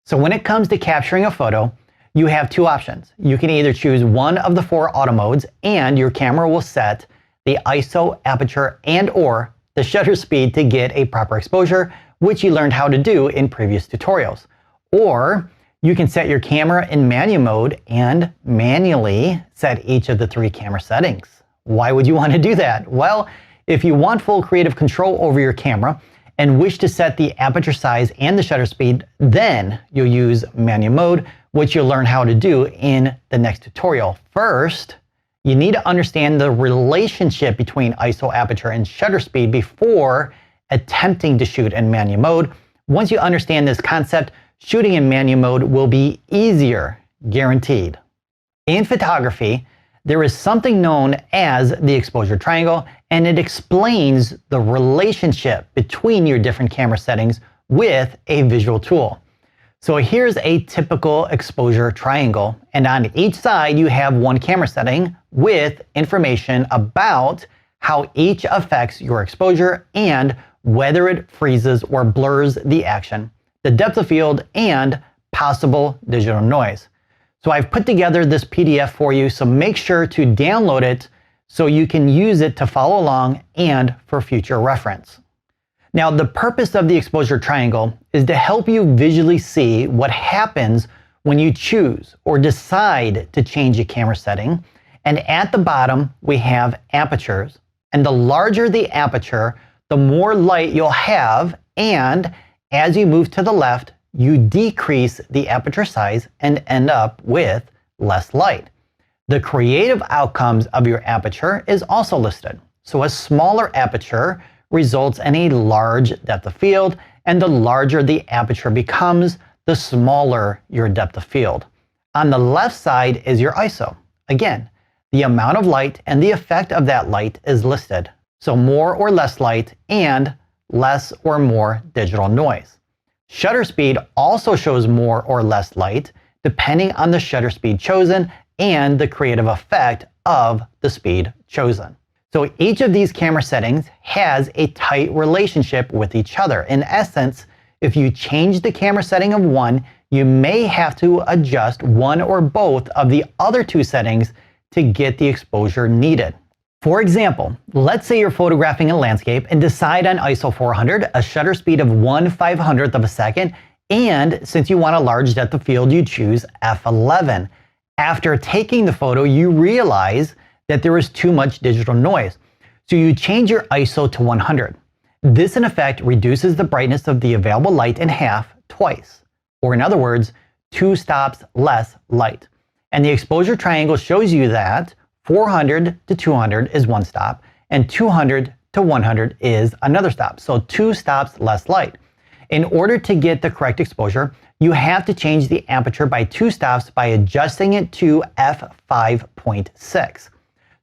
So when it comes to capturing a photo, you have two options. You can either choose one of the 4 auto modes and your camera will set the ISO, aperture, and/or the shutter speed to get a proper exposure, which you learned how to do in previous tutorials. Or you can set your camera in manual mode and manually set each of the 3 camera settings. Why would you want to do that? Well, if you want full creative control over your camera and wish to set the aperture size and the shutter speed, then you'll use manual mode, which you'll learn how to do in the next tutorial. First, you need to understand the relationship between ISO, aperture, and shutter speed before attempting to shoot in manual mode. Once you understand this concept, shooting in manual mode will be easier, guaranteed. In photography, there is something known as the exposure triangle, and it explains the relationship between your different camera settings with a visual tool. So here's a typical exposure triangle, and on each side you have one camera setting with information about how each affects your exposure and whether it freezes or blurs the action, the depth of field, and possible digital noise. So I've put together this PDF for you, so make sure to download it so you can use it to follow along and for future reference. Now, the purpose of the exposure triangle is to help you visually see what happens when you choose or decide to change a camera setting. And at the bottom, we have apertures. And the larger the aperture, the more light you'll have. And as you move to the left, you decrease the aperture size and end up with less light. The creative outcomes of your aperture is also listed. So a smaller aperture results in a large depth of field, and the larger the aperture becomes, the smaller your depth of field. On the left side is your ISO. Again, the amount of light and the effect of that light is listed. So more or less light and less or more digital noise. Shutter speed also shows more or less light depending on the shutter speed chosen and the creative effect of the speed chosen. So each of these camera settings has a tight relationship with each other. In essence, if you change the camera setting of one, you may have to adjust one or both of the other 2 settings to get the exposure needed. For example, let's say you're photographing a landscape and decide on ISO 400, a shutter speed of 1/500th of a second, and since you want a large depth of field, you choose f11. After taking the photo, you realize that there is too much digital noise. So you change your ISO to 100. This in effect reduces the brightness of the available light in half twice, or in other words, 2 stops less light. And the exposure triangle shows you that 400 to 200 is 1 stop, and 200 to 100 is another stop. So 2 stops less light. In order to get the correct exposure, you have to change the aperture by 2 stops by adjusting it to f5.6.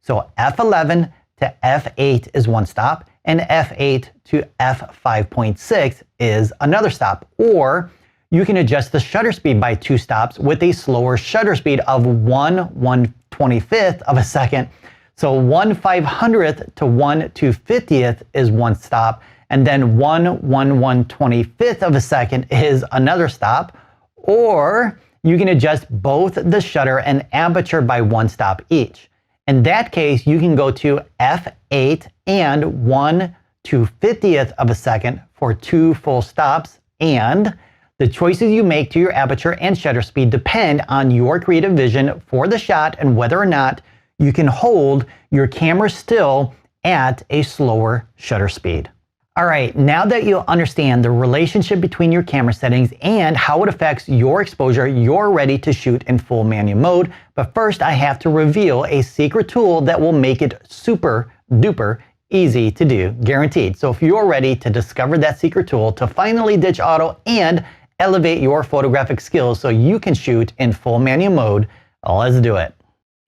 So f11 to f8 is 1 stop, and f8 to f5.6 is another stop. Or you can adjust the shutter speed by 2 stops with a slower shutter speed of 1/125th of a second. So 1/500th to 1/250th is 1 stop, and then 1/125th of a second is another stop. Or you can adjust both the shutter and aperture by 1 stop each. In that case, you can go to f8 and 1/250th of a second for 2 full stops, and the choices you make to your aperture and shutter speed depend on your creative vision for the shot and whether or not you can hold your camera still at a slower shutter speed. All right, now that you understand the relationship between your camera settings and how it affects your exposure, you're ready to shoot in full manual mode. But first, I have to reveal a secret tool that will make it super duper easy to do, guaranteed. So if you're ready to discover that secret tool to finally ditch auto and elevate your photographic skills so you can shoot in full manual mode, let's do it.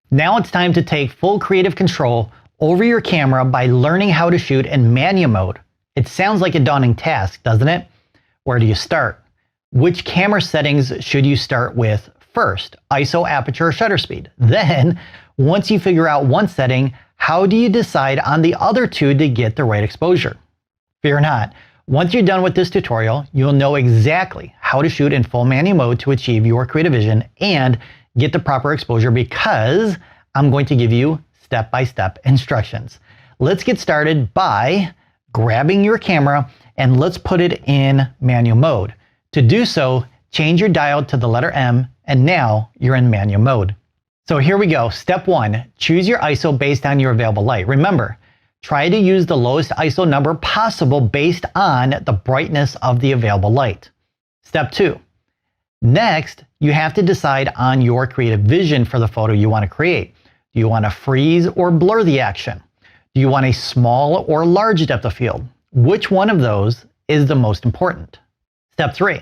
Now it's time to take full creative control over your camera by learning how to shoot in manual mode. It sounds like a daunting task, doesn't it? Where do you start? Which camera settings should you start with first? ISO, aperture, or shutter speed? Then, once you figure out one setting, how do you decide on the other two to get the right exposure? Fear not. Once you're done with this tutorial, you'll know exactly how to shoot in full manual mode to achieve your creative vision and get the proper exposure, because I'm going to give you step-by-step instructions. Let's get started by grabbing your camera and let's put it in manual mode. To do so, change your dial to the letter M, and now you're in manual mode. So here we go. Step 1, choose your ISO based on your available light. Remember, try to use the lowest ISO number possible based on the brightness of the available light. Step 2, next, you have to decide on your creative vision for the photo you want to create. Do you want to freeze or blur the action? Do you want a small or large depth of field? Which one of those is the most important? Step 3.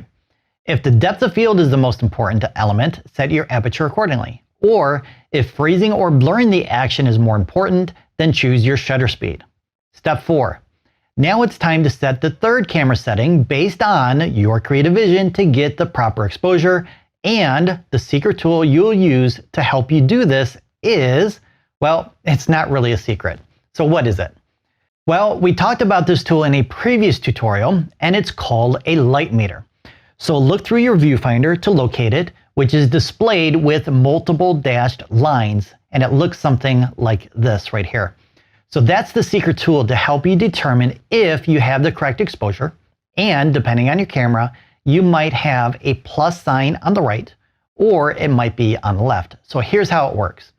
If the depth of field is the most important element, set your aperture accordingly. Or if freezing or blurring the action is more important, then choose your shutter speed. Step 4. Now it's time to set the third camera setting based on your creative vision to get the proper exposure. And the secret tool you'll use to help you do this is, well, it's not really a secret. So what is it? Well, we talked about this tool in a previous tutorial, and it's called a light meter. So look through your viewfinder to locate it, which is displayed with multiple dashed lines, and it looks something like this right here. So that's the secret tool to help you determine if you have the correct exposure, and depending on your camera, you might have a plus sign on the right, or it might be on the left. So here's how it works.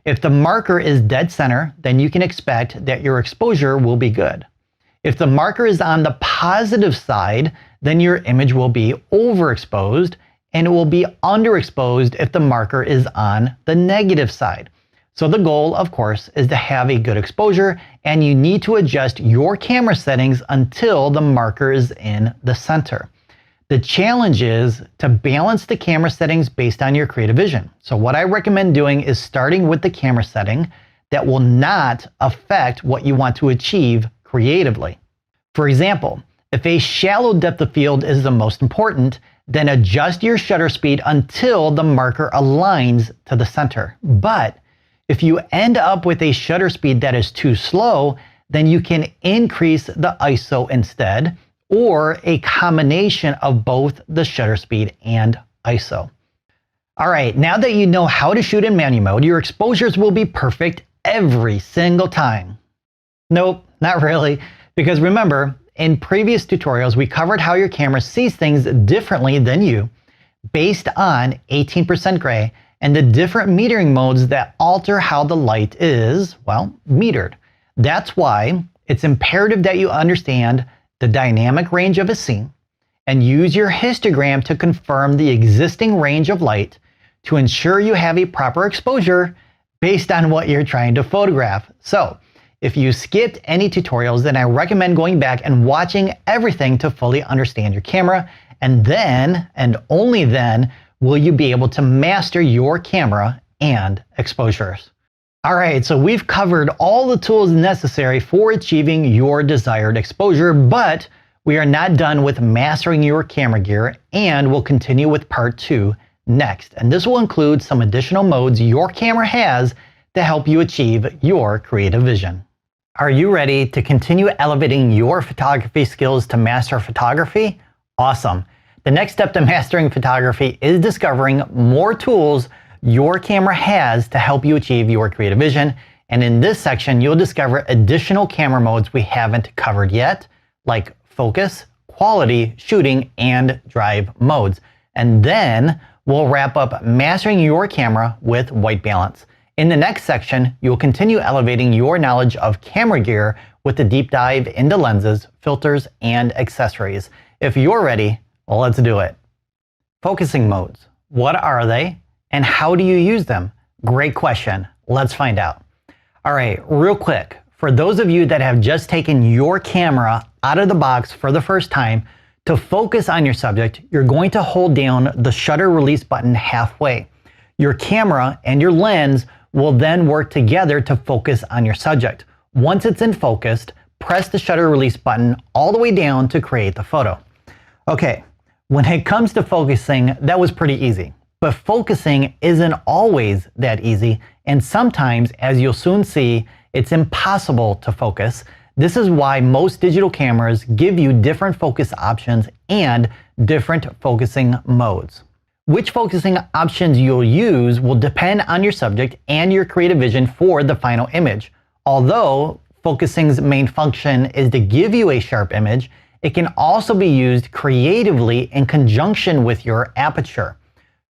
If the marker is dead center, then you can expect that your exposure will be good. If the marker is on the positive side, then your image will be overexposed, and it will be underexposed if the marker is on the negative side. So the goal, of course, is to have a good exposure, and you need to adjust your camera settings until the marker is in the center. The challenge is to balance the camera settings based on your creative vision. So what I recommend doing is starting with the camera setting that will not affect what you want to achieve creatively. For example, if a shallow depth of field is the most important, then adjust your shutter speed until the marker aligns to the center. But if you end up with a shutter speed that is too slow, then you can increase the ISO instead, or a combination of both the shutter speed and ISO. All right, now that you know how to shoot in manual mode, your exposures will be perfect every single time. Nope, not really, because remember, in previous tutorials, we covered how your camera sees things differently than you based on 18% gray and the different metering modes that alter how the light is, well, metered. That's why it's imperative that you understand the dynamic range of a scene and use your histogram to confirm the existing range of light to ensure you have a proper exposure based on what you're trying to photograph. So if you skipped any tutorials, then I recommend going back and watching everything to fully understand your camera, and then, and only then, will you be able to master your camera and exposures. All right, so we've covered all the tools necessary for achieving your desired exposure, but we are not done with mastering your camera gear, and we'll continue with part 2 next. And this will include some additional modes your camera has to help you achieve your creative vision. Are you ready to continue elevating your photography skills to master photography? Awesome. The next step to mastering photography is discovering more tools your camera has to help you achieve your creative vision. And in this section, you'll discover additional camera modes we haven't covered yet, like focus, quality, shooting, and drive modes. And then we'll wrap up mastering your camera with white balance. In the next section, you'll continue elevating your knowledge of camera gear with a deep dive into lenses, filters, and accessories. If you're ready, well, let's do it. Focusing modes. What are they and how do you use them? Great question. Let's find out. All right, real quick. For those of you that have just taken your camera out of the box for the first time, to focus on your subject, you're going to hold down the shutter release button halfway. Your camera and your lens will then work together to focus on your subject. Once it's in focus, press the shutter release button all the way down to create the photo. Okay, when it comes to focusing, that was pretty easy. But focusing isn't always that easy, and sometimes, as you'll soon see, it's impossible to focus. This is why most digital cameras give you different focus options and different focusing modes. Which focusing options you'll use will depend on your subject and your creative vision for the final image. Although focusing's main function is to give you a sharp image, it can also be used creatively in conjunction with your aperture.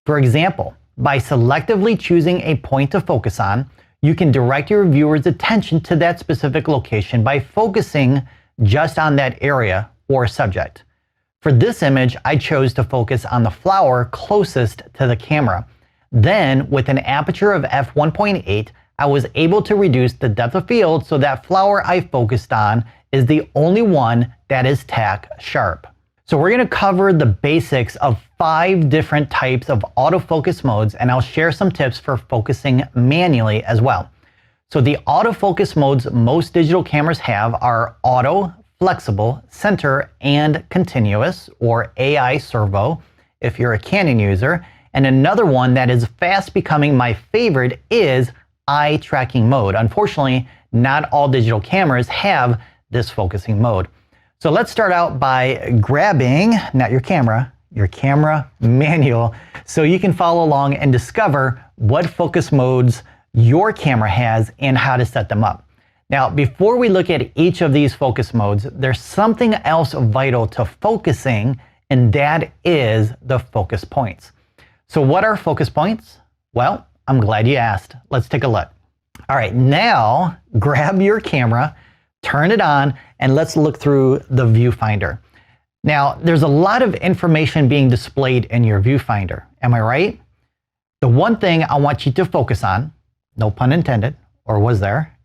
For example, by selectively choosing a point to focus on, you can direct your viewer's attention to that specific location by focusing just on that area or subject. For this image, I chose to focus on the flower closest to the camera. Then, with an aperture of f1.8, I was able to reduce the depth of field so that flower I focused on is the only one that is tack sharp. So we're going to cover the basics of 5 different types of autofocus modes, and I'll share some tips for focusing manually as well. So the autofocus modes most digital cameras have are auto, flexible, center, and continuous, or AI servo if you're a Canon user. And another one that is fast becoming my favorite is eye tracking mode. Unfortunately, not all digital cameras have this focusing mode. So let's start out by grabbing, not your camera manual, so you can follow along and discover what focus modes your camera has and how to set them up. Now, before we look at each of these focus modes, there's something else vital to focusing, and that is the focus points. So what are focus points? Well, I'm glad you asked. Let's take a look. All right, now grab your camera, turn it on, and let's look through the viewfinder. Now, there's a lot of information being displayed in your viewfinder. Am I right? The one thing I want you to focus on, no pun intended, or was there?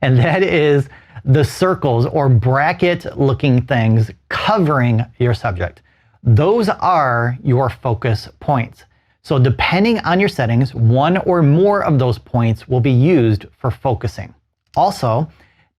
And that is the circles or bracket looking things covering your subject. Those are your focus points. So depending on your settings, one or more of those points will be used for focusing. Also,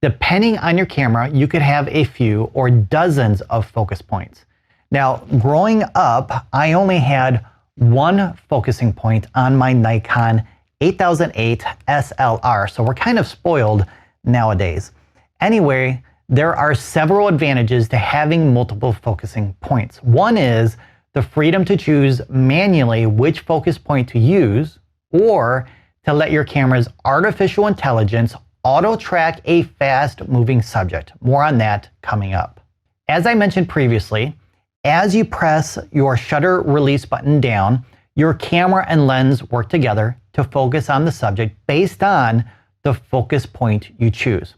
depending on your camera, you could have a few or dozens of focus points. Now, growing up, I only had one focusing point on my Nikon 8008 SLR, so we're kind of spoiled nowadays. Anyway, there are several advantages to having multiple focusing points. One is the freedom to choose manually which focus point to use, or to let your camera's artificial intelligence auto-track a fast-moving subject. More on that coming up. As I mentioned previously, as you press your shutter release button down, your camera and lens work together to focus on the subject based on the focus point you choose.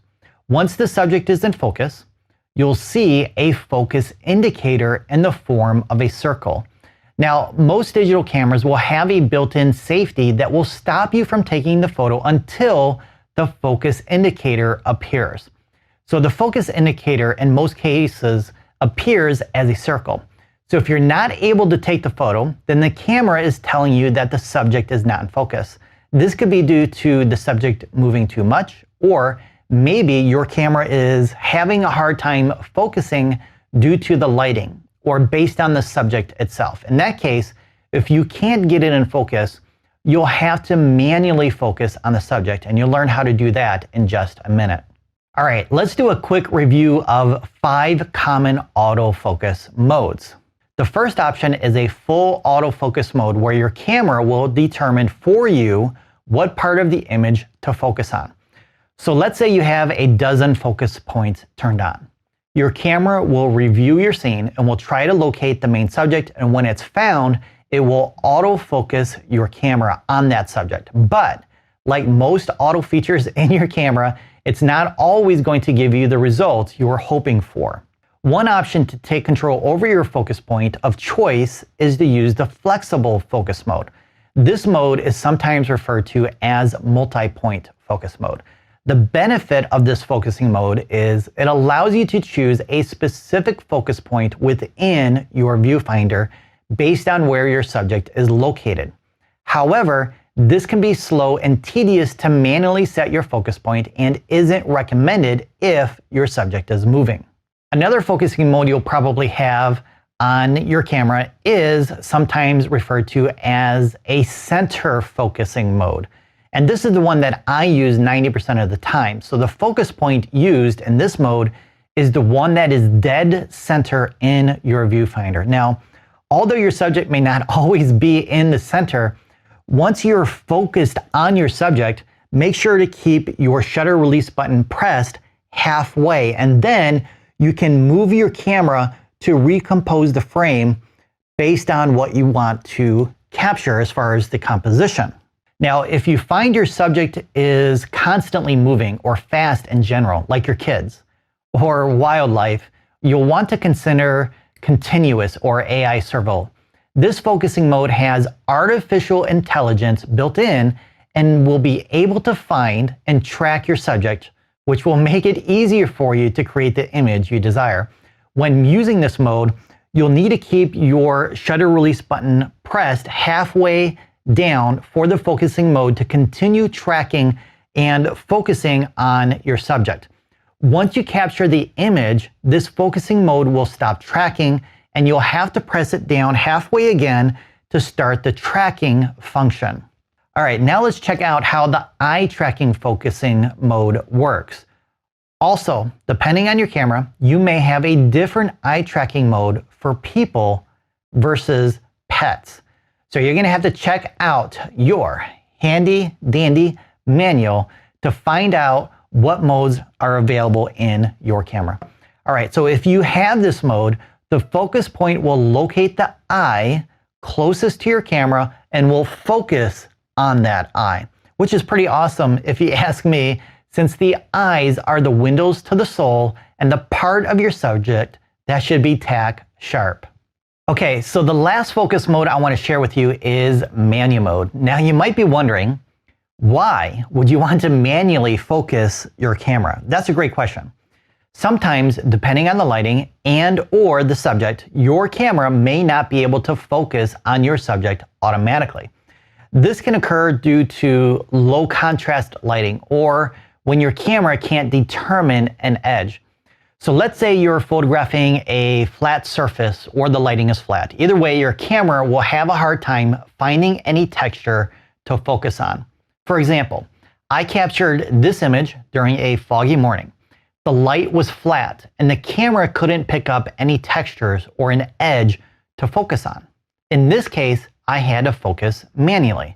Once the subject is in focus, you'll see a focus indicator in the form of a circle. Now, most digital cameras will have a built-in safety that will stop you from taking the photo until the focus indicator appears. So the focus indicator in most cases appears as a circle. So if you're not able to take the photo, then the camera is telling you that the subject is not in focus. This could be due to the subject moving too much, or maybe your camera is having a hard time focusing due to the lighting or based on the subject itself. In that case, if you can't get it in focus, you'll have to manually focus on the subject, and you'll learn how to do that in just a minute. All right, let's do a quick review of 5 common autofocus modes. The first option is a full autofocus mode where your camera will determine for you what part of the image to focus on. So let's say you have a dozen focus points turned on. Your camera will review your scene and will try to locate the main subject, and when it's found, it will autofocus your camera on that subject. But like most auto features in your camera, it's not always going to give you the results you were hoping for. One option to take control over your focus point of choice is to use the flexible focus mode. This mode is sometimes referred to as multi-point focus mode. The benefit of this focusing mode is it allows you to choose a specific focus point within your viewfinder based on where your subject is located. However, this can be slow and tedious to manually set your focus point and isn't recommended if your subject is moving. Another focusing mode you'll probably have on your camera is sometimes referred to as a center focusing mode. And this is the one that I use 90% of the time. So the focus point used in this mode is the one that is dead center in your viewfinder. Now, although your subject may not always be in the center, once you're focused on your subject, make sure to keep your shutter release button pressed halfway, and then you can move your camera to recompose the frame based on what you want to capture as far as the composition. Now, if you find your subject is constantly moving or fast in general, like your kids or wildlife, you'll want to consider continuous or AI servo. This focusing mode has artificial intelligence built in and will be able to find and track your subject, which will make it easier for you to create the image you desire. When using this mode, you'll need to keep your shutter release button pressed halfway down for the focusing mode to continue tracking and focusing on your subject. Once you capture the image, this focusing mode will stop tracking and you'll have to press it down halfway again to start the tracking function. All right, now let's check out how the eye tracking focusing mode works. Also, depending on your camera, you may have a different eye tracking mode for people versus pets. So you're gonna have to check out your handy dandy manual to find out what modes are available in your camera. All right, so if you have this mode, the focus point will locate the eye closest to your camera and will focus on that eye, which is pretty awesome if you ask me, since the eyes are the windows to the soul and the part of your subject that should be tack sharp. Okay, so the last focus mode I want to share with you is manual mode. Now you might be wondering, why would you want to manually focus your camera? That's a great question. Sometimes, depending on the lighting and or the subject, your camera may not be able to focus on your subject automatically. This can occur due to low contrast lighting or when your camera can't determine an edge. So let's say you're photographing a flat surface or the lighting is flat. Either way, your camera will have a hard time finding any texture to focus on. For example, I captured this image during a foggy morning. The light was flat and the camera couldn't pick up any textures or an edge to focus on. In this case, I had to focus manually.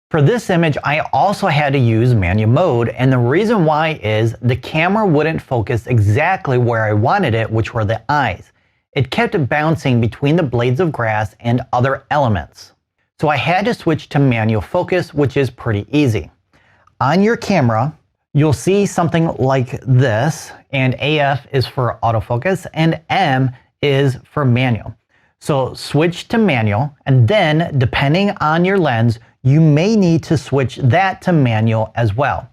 For this image, I also had to use manual mode, and the reason why is the camera wouldn't focus exactly where I wanted it, which were the eyes. It kept bouncing between the blades of grass and other elements. So I had to switch to manual focus, which is pretty easy. On your camera, you'll see something like this, and AF is for autofocus and M is for manual. So switch to manual, and then depending on your lens, you may need to switch that to manual as well.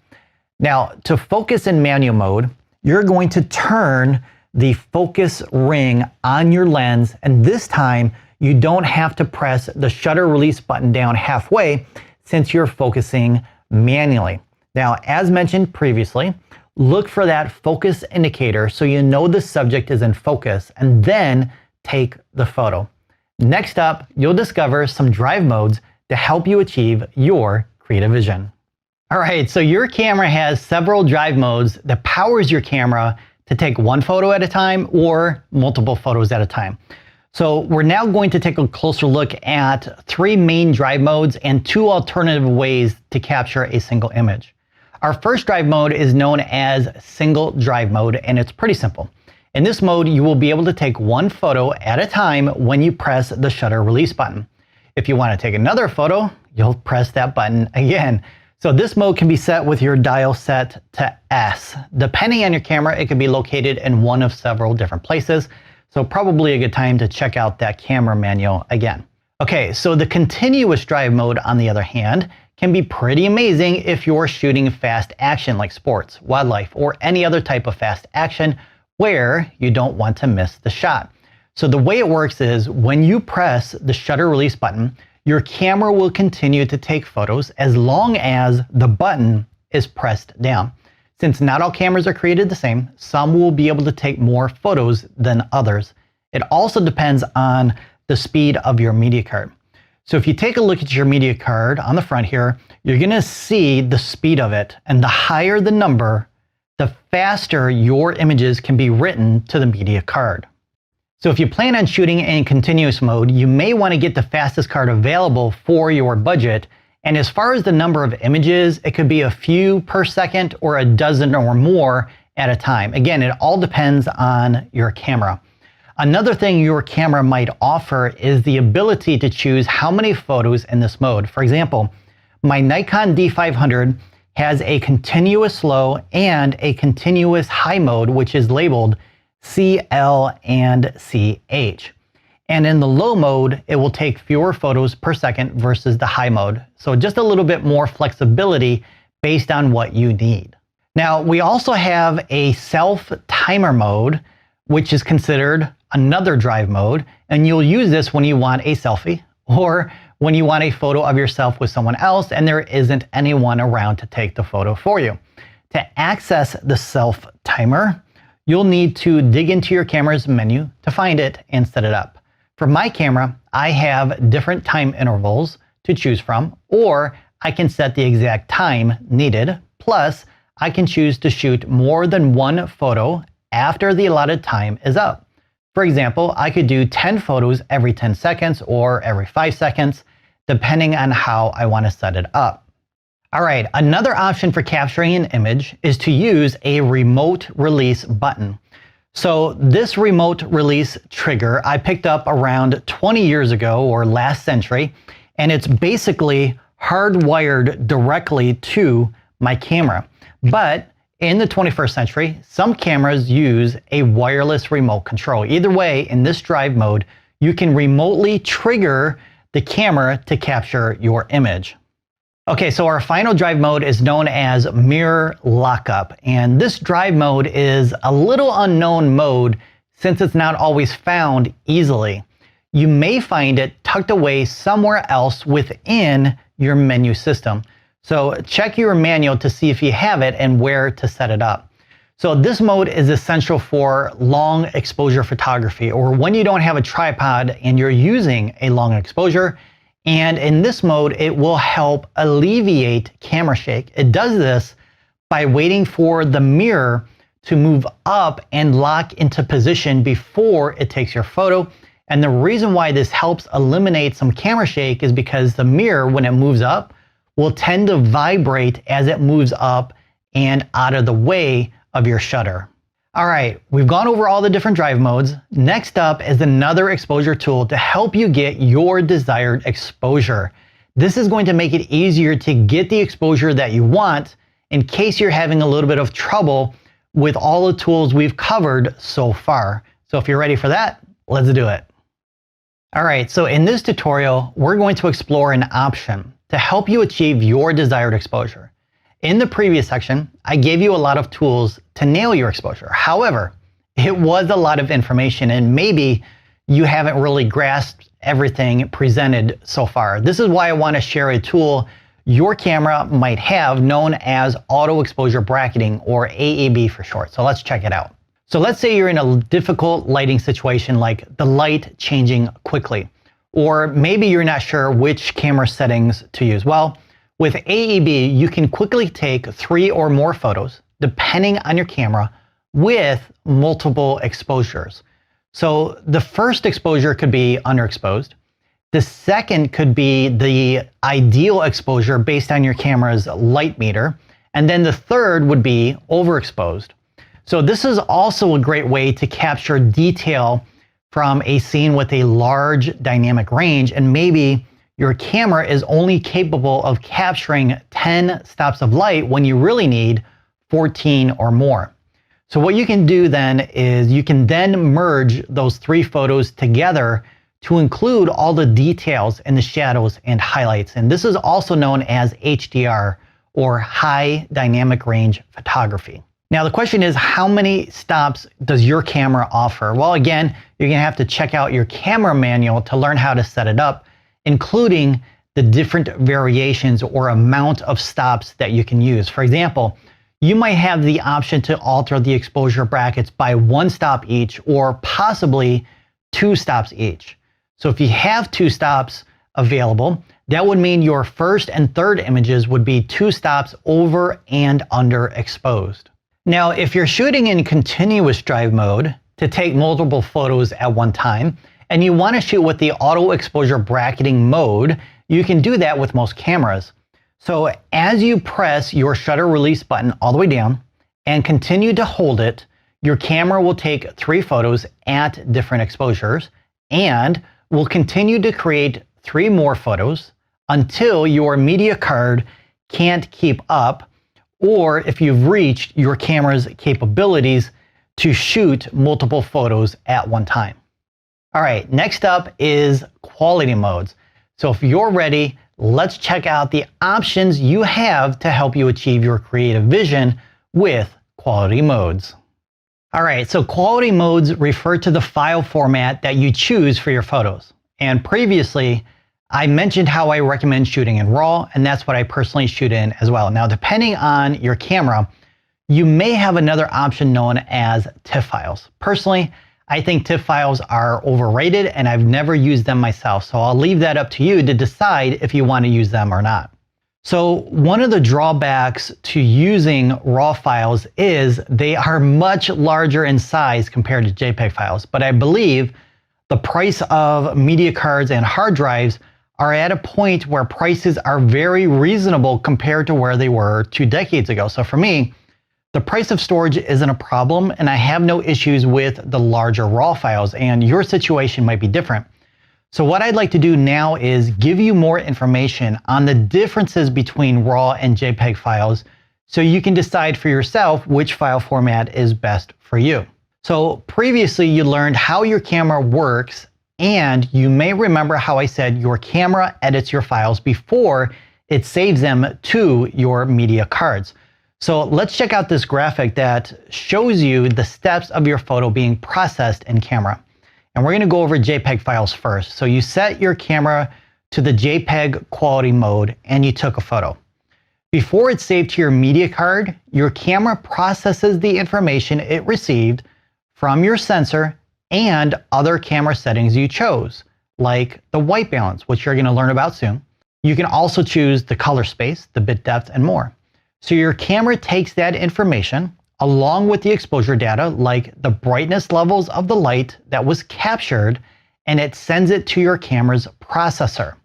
Now, to focus in manual mode, you're going to turn the focus ring on your lens, and this time you don't have to press the shutter release button down halfway since you're focusing manually. Now, as mentioned previously, look for that focus indicator so you know the subject is in focus, and then take the photo. Next up, you'll discover some drive modes to help you achieve your creative vision. All right, so your camera has several drive modes that powers your camera to take one photo at a time or multiple photos at a time. So we're now going to take a closer look at 3 main drive modes and 2 alternative ways to capture a single image. Our first drive mode is known as single drive mode, and it's pretty simple. In this mode, you will be able to take one photo at a time when you press the shutter release button. If you want to take another photo, you'll press that button again. So this mode can be set with your dial set to S. Depending on your camera, it can be located in one of several different places. So probably a good time to check out that camera manual again. Okay, so the continuous drive mode, on the other hand, can be pretty amazing if you're shooting fast action like sports, wildlife, or any other type of fast action where you don't want to miss the shot. So the way it works is when you press the shutter release button, your camera will continue to take photos as long as the button is pressed down. Since not all cameras are created the same, some will be able to take more photos than others. It also depends on the speed of your media card. So if you take a look at your media card on the front here, you're going to see the speed of it. And the higher the number, the faster your images can be written to the media card. So if you plan on shooting in continuous mode, you may want to get the fastest card available for your budget. And as far as the number of images, it could be a few per second or a dozen or more at a time. Again, it all depends on your camera. Another thing your camera might offer is the ability to choose how many photos in this mode. For example, my Nikon D500 has a continuous low and a continuous high mode, which is labeled CL and CH. And in the low mode, it will take fewer photos per second versus the high mode. So just a little bit more flexibility based on what you need. Now, we also have a self timer mode, which is considered another drive mode. And you'll use this when you want a selfie or when you want a photo of yourself with someone else and there isn't anyone around to take the photo for you. To access the self timer, you'll need to dig into your camera's menu to find it and set it up. For my camera, I have different time intervals to choose from, or I can set the exact time needed. Plus, I can choose to shoot more than one photo after the allotted time is up. For example, I could do 10 photos every 10 seconds or every 5 seconds, depending on how I want to set it up. All right, another option for capturing an image is to use a remote release button. So this remote release trigger I picked up around 20 years ago or last century, and it's basically hardwired directly to my camera. But in the 21st century, some cameras use a wireless remote control. Either way, in this drive mode, you can remotely trigger the camera to capture your image. Okay, so our final drive mode is known as mirror lockup. And this drive mode is a little unknown mode since it's not always found easily. You may find it tucked away somewhere else within your menu system. So check your manual to see if you have it and where to set it up. So this mode is essential for long exposure photography or when you don't have a tripod and you're using a long exposure. And in this mode, it will help alleviate camera shake. It does this by waiting for the mirror to move up and lock into position before it takes your photo. And the reason why this helps eliminate some camera shake is because the mirror, when it moves up, will tend to vibrate as it moves up and out of the way of your shutter. All right, we've gone over all the different drive modes. Next up is another exposure tool to help you get your desired exposure. This is going to make it easier to get the exposure that you want in case you're having a little bit of trouble with all the tools we've covered so far. So if you're ready for that, let's do it. All right, so in this tutorial, we're going to explore an option to help you achieve your desired exposure. In the previous section, I gave you a lot of tools to nail your exposure. However, it was a lot of information and maybe you haven't really grasped everything presented so far. This is why I want to share a tool your camera might have known as auto exposure bracketing, or AEB for short. So let's check it out. So let's say you're in a difficult lighting situation like the light changing quickly, or maybe you're not sure which camera settings to use. Well, with AEB, you can quickly take 3 or more photos, depending on your camera, with multiple exposures. So the first exposure could be underexposed. The second could be the ideal exposure based on your camera's light meter. And then the third would be overexposed. So this is also a great way to capture detail from a scene with a large dynamic range, and maybe your camera is only capable of capturing 10 stops of light when you really need 14 or more. So what you can do then is you can then merge those 3 photos together to include all the details in the shadows and highlights. And this is also known as HDR, or high dynamic range photography. Now the question is, how many stops does your camera offer? Well, again, you're gonna have to check out your camera manual to learn how to set it up, including the different variations or amount of stops that you can use. For example, you might have the option to alter the exposure brackets by 1 stop each, or possibly 2 stops each. So if you have 2 stops available, that would mean your first and third images would be 2 stops over and underexposed. Now, if you're shooting in continuous drive mode to take multiple photos at one time, and you want to shoot with the auto exposure bracketing mode, you can do that with most cameras. So as you press your shutter release button all the way down and continue to hold it, your camera will take 3 photos at different exposures and will continue to create 3 more photos until your media card can't keep up, or if you've reached your camera's capabilities to shoot multiple photos at one time. All right, next up is quality modes. So if you're ready, let's check out the options you have to help you achieve your creative vision with quality modes. All right, so quality modes refer to the file format that you choose for your photos. And previously, I mentioned how I recommend shooting in RAW, and that's what I personally shoot in as well. Now, depending on your camera, you may have another option known as TIFF files. Personally, I think TIFF files are overrated and I've never used them myself. So I'll leave that up to you to decide if you want to use them or not. So one of the drawbacks to using RAW files is they are much larger in size compared to JPEG files. But I believe the price of media cards and hard drives are at a point where prices are very reasonable compared to where they were 2 decades ago. So for me, the price of storage isn't a problem, and I have no issues with the larger RAW files, and your situation might be different. So what I'd like to do now is give you more information on the differences between RAW and JPEG files so you can decide for yourself which file format is best for you. So previously you learned how your camera works, and you may remember how I said your camera edits your files before it saves them to your media cards. So let's check out this graphic that shows you the steps of your photo being processed in camera. And we're going to go over JPEG files first. So you set your camera to the JPEG quality mode and you took a photo. Before it's saved to your media card, your camera processes the information it received from your sensor and other camera settings you chose, like the white balance, which you're going to learn about soon. You can also choose the color space, the bit depth, and more. So your camera takes that information along with the exposure data, like the brightness levels of the light that was captured, and it sends it to your camera's processor.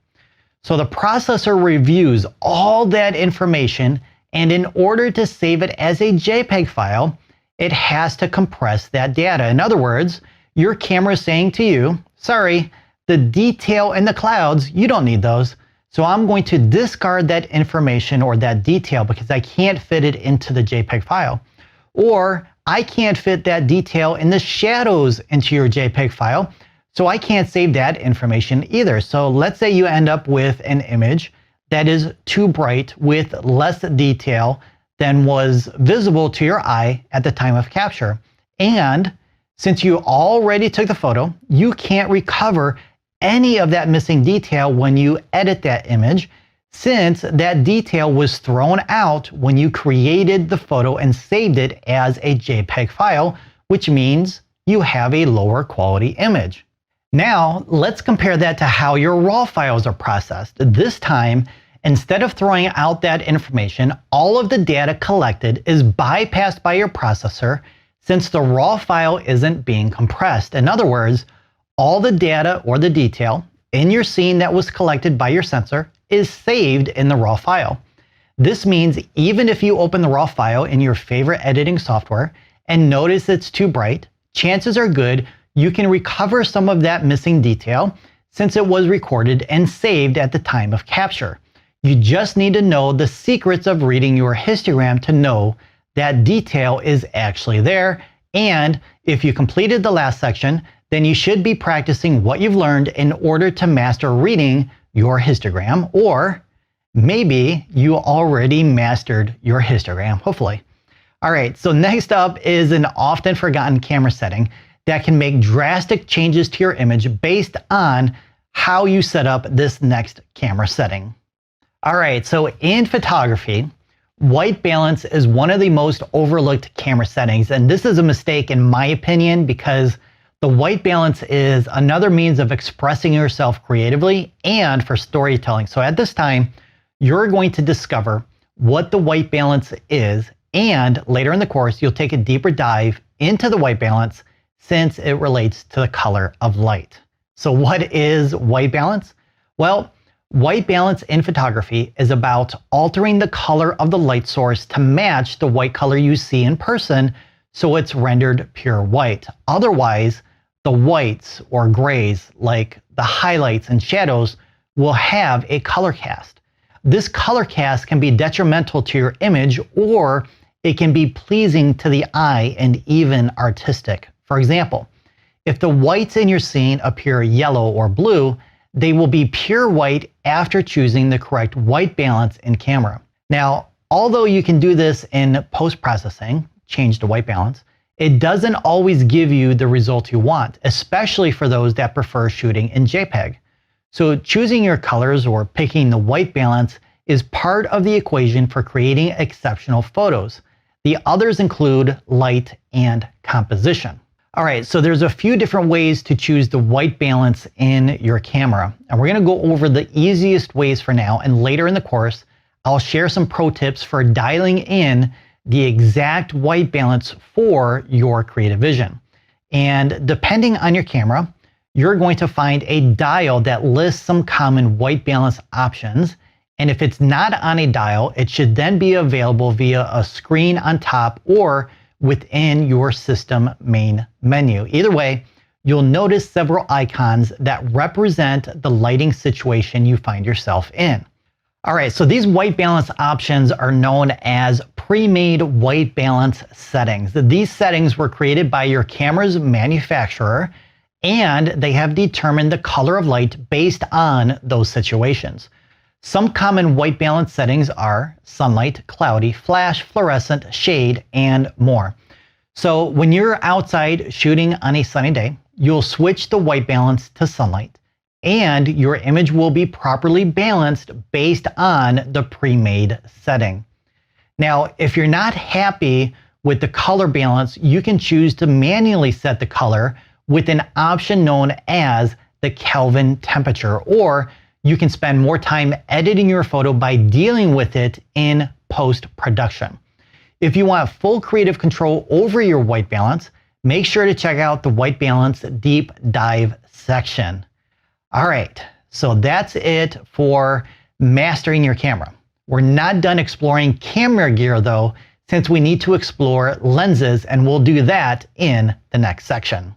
So the processor reviews all that information, and in order to save it as a JPEG file, it has to compress that data. In other words, your camera is saying to you, sorry, the detail in the clouds, you don't need those. So I'm going to discard that information or that detail because I can't fit it into the JPEG file. Or I can't fit that detail in the shadows into your JPEG file, so I can't save that information either. So let's say you end up with an image that is too bright with less detail than was visible to your eye at the time of capture. And since you already took the photo, you can't recover any of that missing detail when you edit that image, since that detail was thrown out when you created the photo and saved it as a JPEG file, which means you have a lower quality image. Now, let's compare that to how your RAW files are processed. This time, instead of throwing out that information, all of the data collected is bypassed by your processor, since the raw file isn't being compressed. In other words, all the data or the detail in your scene that was collected by your sensor is saved in the raw file. This means even if you open the raw file in your favorite editing software and notice it's too bright, chances are good you can recover some of that missing detail since it was recorded and saved at the time of capture. You just need to know the secrets of reading your histogram to know that detail is actually there. And if you completed the last section, then you should be practicing what you've learned in order to master reading your histogram, or maybe you already mastered your histogram, hopefully. All right, so next up is an often forgotten camera setting that can make drastic changes to your image based on how you set up this next camera setting. All right, so in photography, white balance is one of the most overlooked camera settings, and this is a mistake in my opinion because the white balance is another means of expressing yourself creatively and for storytelling. So at this time, you're going to discover what the white balance is, and later in the course, you'll take a deeper dive into the white balance since it relates to the color of light. So what is white balance? Well, white balance in photography is about altering the color of the light source to match the white color you see in person so it's rendered pure white. Otherwise, the whites or grays, like the highlights and shadows, will have a color cast. This color cast can be detrimental to your image, or it can be pleasing to the eye and even artistic. For example, if the whites in your scene appear yellow or blue, they will be pure white after choosing the correct white balance in camera. Now, although you can do this in post-processing, change the white balance, it doesn't always give you the result you want, especially for those that prefer shooting in JPEG. So choosing your colors or picking the white balance is part of the equation for creating exceptional photos. The others include light and composition. All right, so there's a few different ways to choose the white balance in your camera. And we're gonna go over the easiest ways for now, and later in the course, I'll share some pro tips for dialing in the exact white balance for your creative vision. And depending on your camera, you're going to find a dial that lists some common white balance options. And if it's not on a dial, it should then be available via a screen on top or within your system main menu. Either way, you'll notice several icons that represent the lighting situation you find yourself in. All right, so these white balance options are known as pre-made white balance settings. These settings were created by your camera's manufacturer, and they have determined the color of light based on those situations. Some common white balance settings are sunlight, cloudy, flash, fluorescent, shade, and more. So when you're outside shooting on a sunny day, you'll switch the white balance to sunlight, and your image will be properly balanced based on the pre-made setting. Now, if you're not happy with the color balance, you can choose to manually set the color with an option known as the Kelvin temperature, or you can spend more time editing your photo by dealing with it in post-production. If you want full creative control over your white balance, make sure to check out the white balance deep dive section. All right, so that's it for mastering your camera. We're not done exploring camera gear though, since we need to explore lenses, and we'll do that in the next section.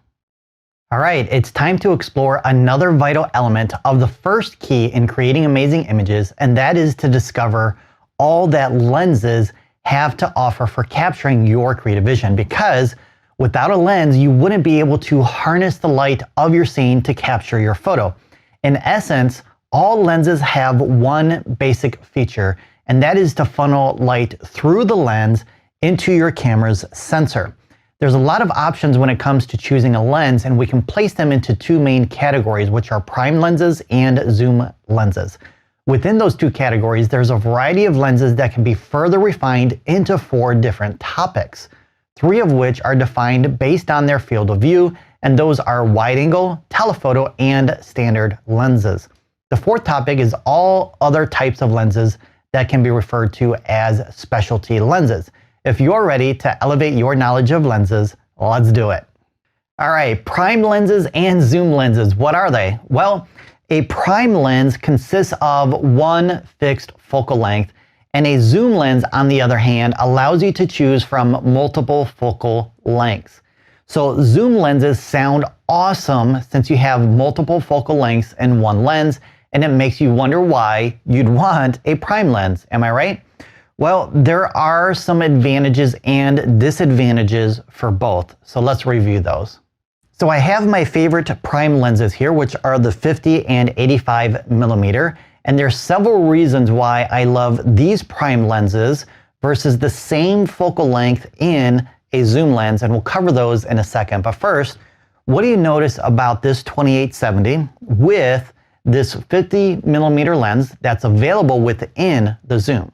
All right, it's time to explore another vital element of the first key in creating amazing images, and that is to discover all that lenses have to offer for capturing your creative vision, because without a lens, you wouldn't be able to harness the light of your scene to capture your photo. In essence, all lenses have one basic feature, and that is to funnel light through the lens into your camera's sensor. There's a lot of options when it comes to choosing a lens, and we can place them into two main categories, which are prime lenses and zoom lenses. Within those two categories, there's a variety of lenses that can be further refined into 4 different topics, 3 of which are defined based on their field of view, and those are wide angle, telephoto, and standard lenses. The 4th topic is all other types of lenses that can be referred to as specialty lenses. If you're ready to elevate your knowledge of lenses, let's do it. All right, prime lenses and zoom lenses, what are they? Well, a prime lens consists of one fixed focal length, and a zoom lens, on the other hand, allows you to choose from multiple focal lengths. So zoom lenses sound awesome since you have multiple focal lengths in one lens, and it makes you wonder why you'd want a prime lens. Am I right? Well, there are some advantages and disadvantages for both. So let's review those. So I have my favorite prime lenses here, which are the 50 and 85 millimeter. And there's several reasons why I love these prime lenses versus the same focal length in a zoom lens. And we'll cover those in a second. But first, what do you notice about this 2870 with this 50 millimeter lens that's available within the zoom?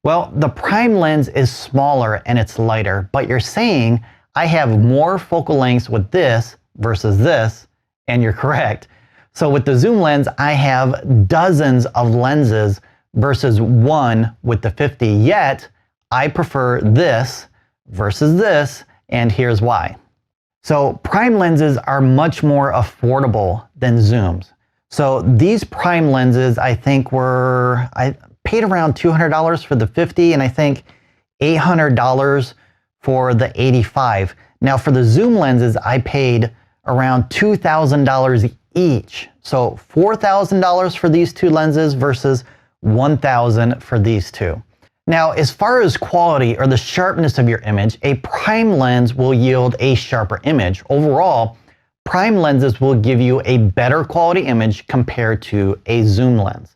Well, the prime lens is smaller and it's lighter, but you're saying I have more focal lengths with this versus this, and you're correct. So with the zoom lens, I have dozens of lenses versus one with the 50, yet I prefer this versus this, and here's why. So prime lenses are much more affordable than zooms. So these prime lenses, I think I paid around $200 for the 50, and I think $800 for the 85. Now for the zoom lenses, I paid around $2,000 each. So $4,000 for these two lenses versus $1,000 for these two. Now, as far as quality or the sharpness of your image, a prime lens will yield a sharper image. Overall, prime lenses will give you a better quality image compared to a zoom lens.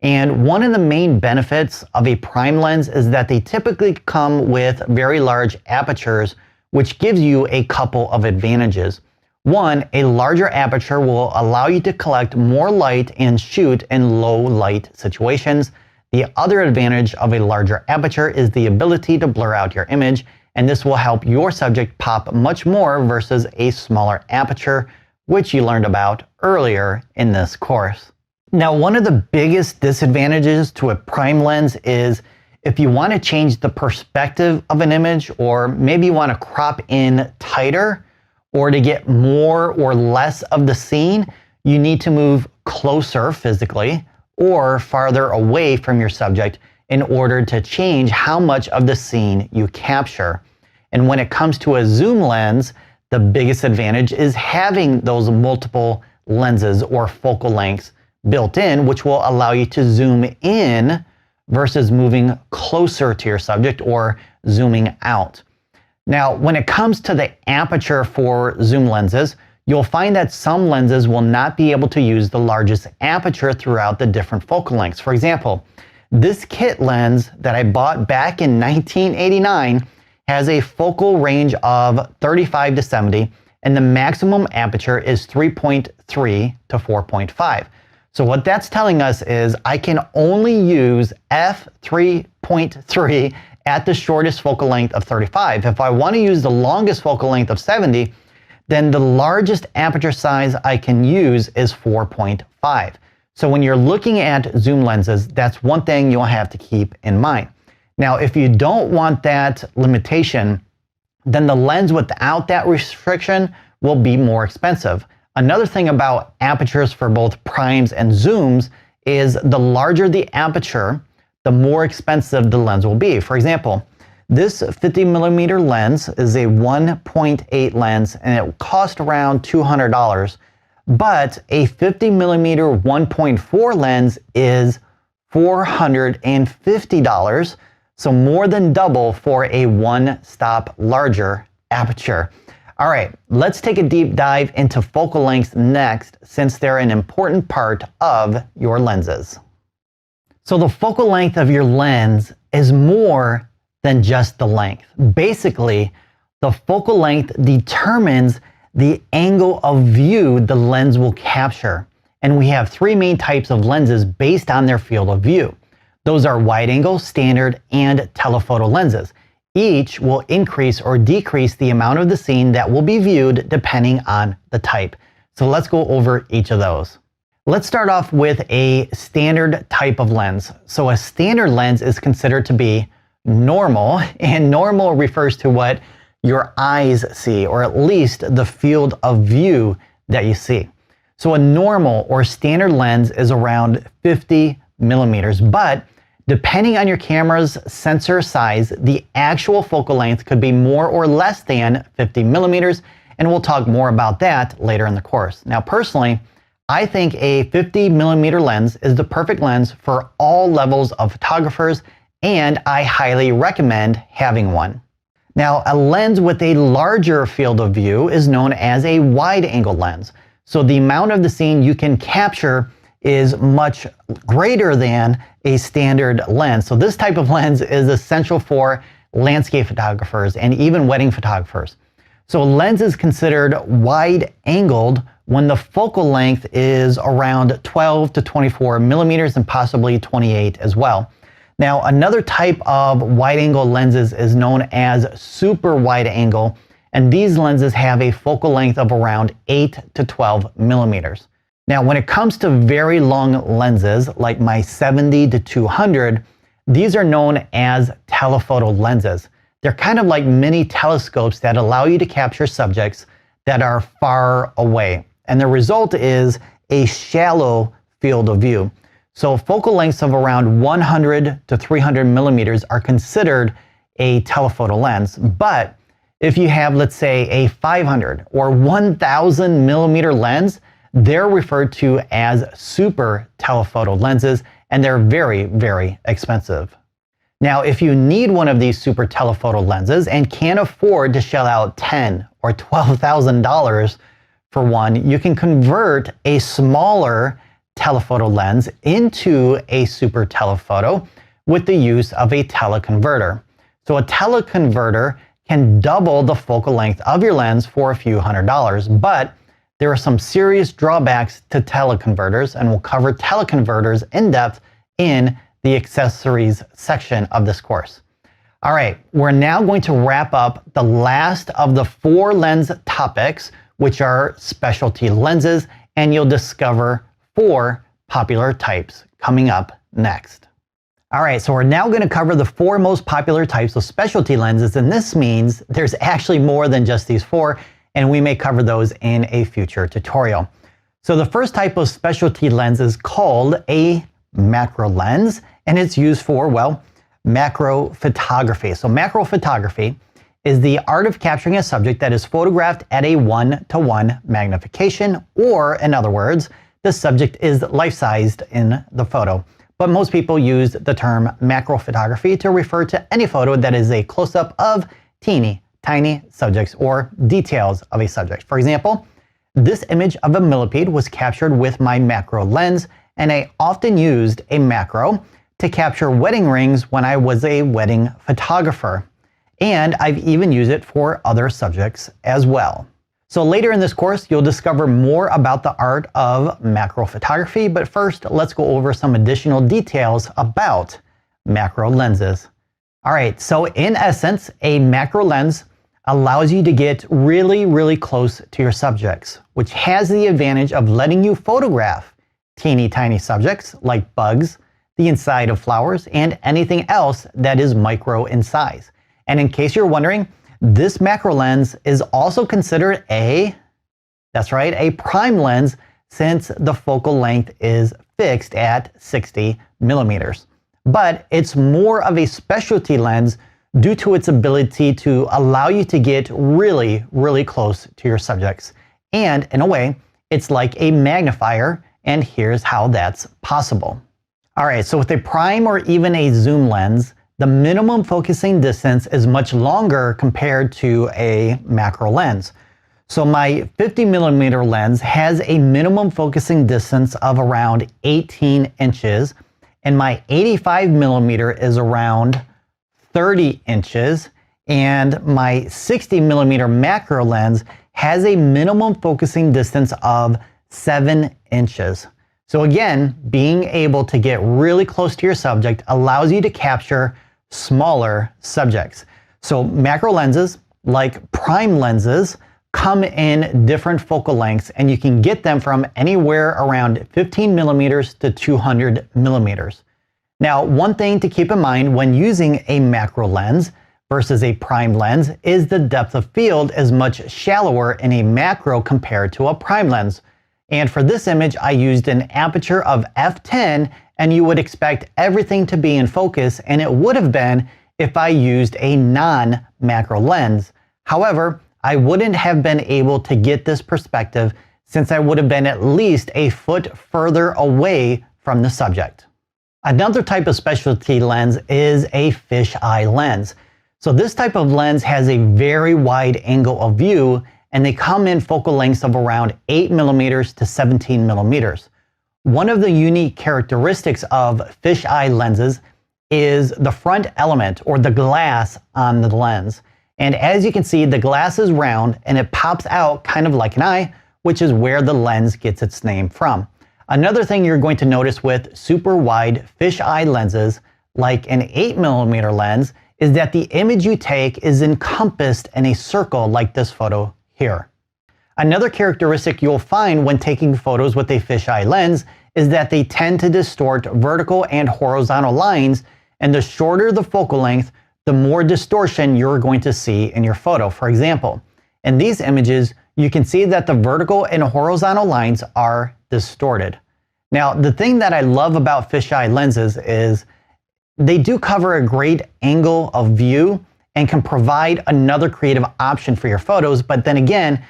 And one of the main benefits of a prime lens is that they typically come with very large apertures, which gives you a couple of advantages. One, a larger aperture will allow you to collect more light and shoot in low light situations. The other advantage of a larger aperture is the ability to blur out your image, and this will help your subject pop much more versus a smaller aperture, which you learned about earlier in this course. Now, one of the biggest disadvantages to a prime lens is if you want to change the perspective of an image, or maybe you want to crop in tighter, or to get more or less of the scene, you need to move closer physically or farther away from your subject in order to change how much of the scene you capture. And when it comes to a zoom lens, the biggest advantage is having those multiple lenses or focal lengths built in, which will allow you to zoom in versus moving closer to your subject or zooming out. Now, when it comes to the aperture for zoom lenses, you'll find that some lenses will not be able to use the largest aperture throughout the different focal lengths. For example, this kit lens that I bought back in 1989 has a focal range of 35 to 70, and the maximum aperture is 3.3 to 4.5. So what that's telling us is I can only use f3.3 at the shortest focal length of 35. If I want to use the longest focal length of 70, then the largest aperture size I can use is 4.5. So when you're looking at zoom lenses, that's one thing you'll have to keep in mind. Now, if you don't want that limitation, then the lens without that restriction will be more expensive. Another thing about apertures for both primes and zooms is the larger the aperture, the more expensive the lens will be. For example, this 50 millimeter lens is a 1.8 lens, and it will cost around $200. But a 50 millimeter 1.4 lens is $450, so more than double for a one-stop larger aperture. All right, let's take a deep dive into focal lengths next, since they're an important part of your lenses. So the focal length of your lens is more than just the length. Basically, the focal length determines the angle of view the lens will capture. And we have three main types of lenses based on their field of view. Those are wide angle, standard, and telephoto lenses. Each will increase or decrease the amount of the scene that will be viewed depending on the type. So let's go over each of those. Let's start off with a standard type of lens. So a standard lens is considered to be normal, and normal refers to what your eyes see, or at least the field of view that you see. So a normal or standard lens is around 50 millimeters, but depending on your camera's sensor size, the actual focal length could be more or less than 50 millimeters, and we'll talk more about that later in the course. Now, personally, I think a 50 millimeter lens is the perfect lens for all levels of photographers, and I highly recommend having one. Now, a lens with a larger field of view is known as a wide-angle lens. So the amount of the scene you can capture is much greater than a standard lens. So this type of lens is essential for landscape photographers and even wedding photographers. So a lens is considered wide-angled when the focal length is around 12 to 24 millimeters and possibly 28 as well. Now, another type of wide-angle lenses is known as super wide-angle, and these lenses have a focal length of around 8 to 12 millimeters. Now, when it comes to very long lenses, like my 70 to 200, these are known as telephoto lenses. They're kind of like mini telescopes that allow you to capture subjects that are far away. And the result is a shallow field of view. So focal lengths of around 100 to 300 millimeters are considered a telephoto lens. But if you have, let's say, a 500 or 1000 millimeter lens, they're referred to as super telephoto lenses, and they're very, very expensive. Now, if you need one of these super telephoto lenses and can't afford to shell out $10,000 or $12,000 for one, you can convert a smaller telephoto lens into a super telephoto with the use of a teleconverter. So a teleconverter can double the focal length of your lens for a few $100s, but there are some serious drawbacks to teleconverters, and we'll cover teleconverters in depth in the accessories section of this course. All right, we're now going to wrap up the last of the 4 lens topics, which are specialty lenses, and you'll discover 4 popular types coming up next. All right, so we're now going to cover the 4 most popular types of specialty lenses, and this means there's actually more than just these 4, and we may cover those in a future tutorial. So the first type of specialty lens is called a macro lens, and it's used for, well, macro photography. So macro photography is the art of capturing a subject that is photographed at a 1:1 magnification, or in other words, the subject is life-sized in the photo. But most people use the term macro photography to refer to any photo that is a close-up of teeny tiny subjects or details of a subject. For example, this image of a millipede was captured with my macro lens, and I often used a macro to capture wedding rings when I was a wedding photographer. And I've even used it for other subjects as well. So later in this course, you'll discover more about the art of macro photography, but first, let's go over some additional details about macro lenses. All right, so in essence, a macro lens allows you to get really, really close to your subjects, which has the advantage of letting you photograph teeny tiny subjects like bugs, the inside of flowers, and anything else that is micro in size. And in case you're wondering, this macro lens is also considered that's right, a prime lens, since the focal length is fixed at 60 millimeters. But it's more of a specialty lens due to its ability to allow you to get really, really close to your subjects. And in a way, it's like a magnifier, and here's how that's possible. All right, so with a prime or even a zoom lens, the minimum focusing distance is much longer compared to a macro lens. So my 50 millimeter lens has a minimum focusing distance of around 18 inches, and my 85 millimeter is around 30 inches, and my 60 millimeter macro lens has a minimum focusing distance of 7 inches. So again, being able to get really close to your subject allows you to capture smaller subjects. So macro lenses, like prime lenses, come in different focal lengths, and you can get them from anywhere around 15 millimeters to 200 millimeters. Now, one thing to keep in mind when using a macro lens versus a prime lens is the depth of field is much shallower in a macro compared to a prime lens. And for this image, I used an aperture of f10, and you would expect everything to be in focus, and it would have been if I used a non-macro lens. However, I wouldn't have been able to get this perspective since I would have been at least a foot further away from the subject. Another type of specialty lens is a fisheye lens. So this type of lens has a very wide angle of view, and they come in focal lengths of around 8mm to 17mm. One of the unique characteristics of fisheye lenses is the front element, or the glass on the lens. And as you can see, the glass is round and it pops out kind of like an eye, which is where the lens gets its name from. Another thing you're going to notice with super wide fisheye lenses, like an 8mm lens, is that the image you take is encompassed in a circle like this photo here. Another characteristic you'll find when taking photos with a fisheye lens is that they tend to distort vertical and horizontal lines, and the shorter the focal length, the more distortion you're going to see in your photo. For example, in these images, you can see that the vertical and horizontal lines are distorted. Now, the thing that I love about fisheye lenses is they do cover a great angle of view and can provide another creative option for your photos, but then again,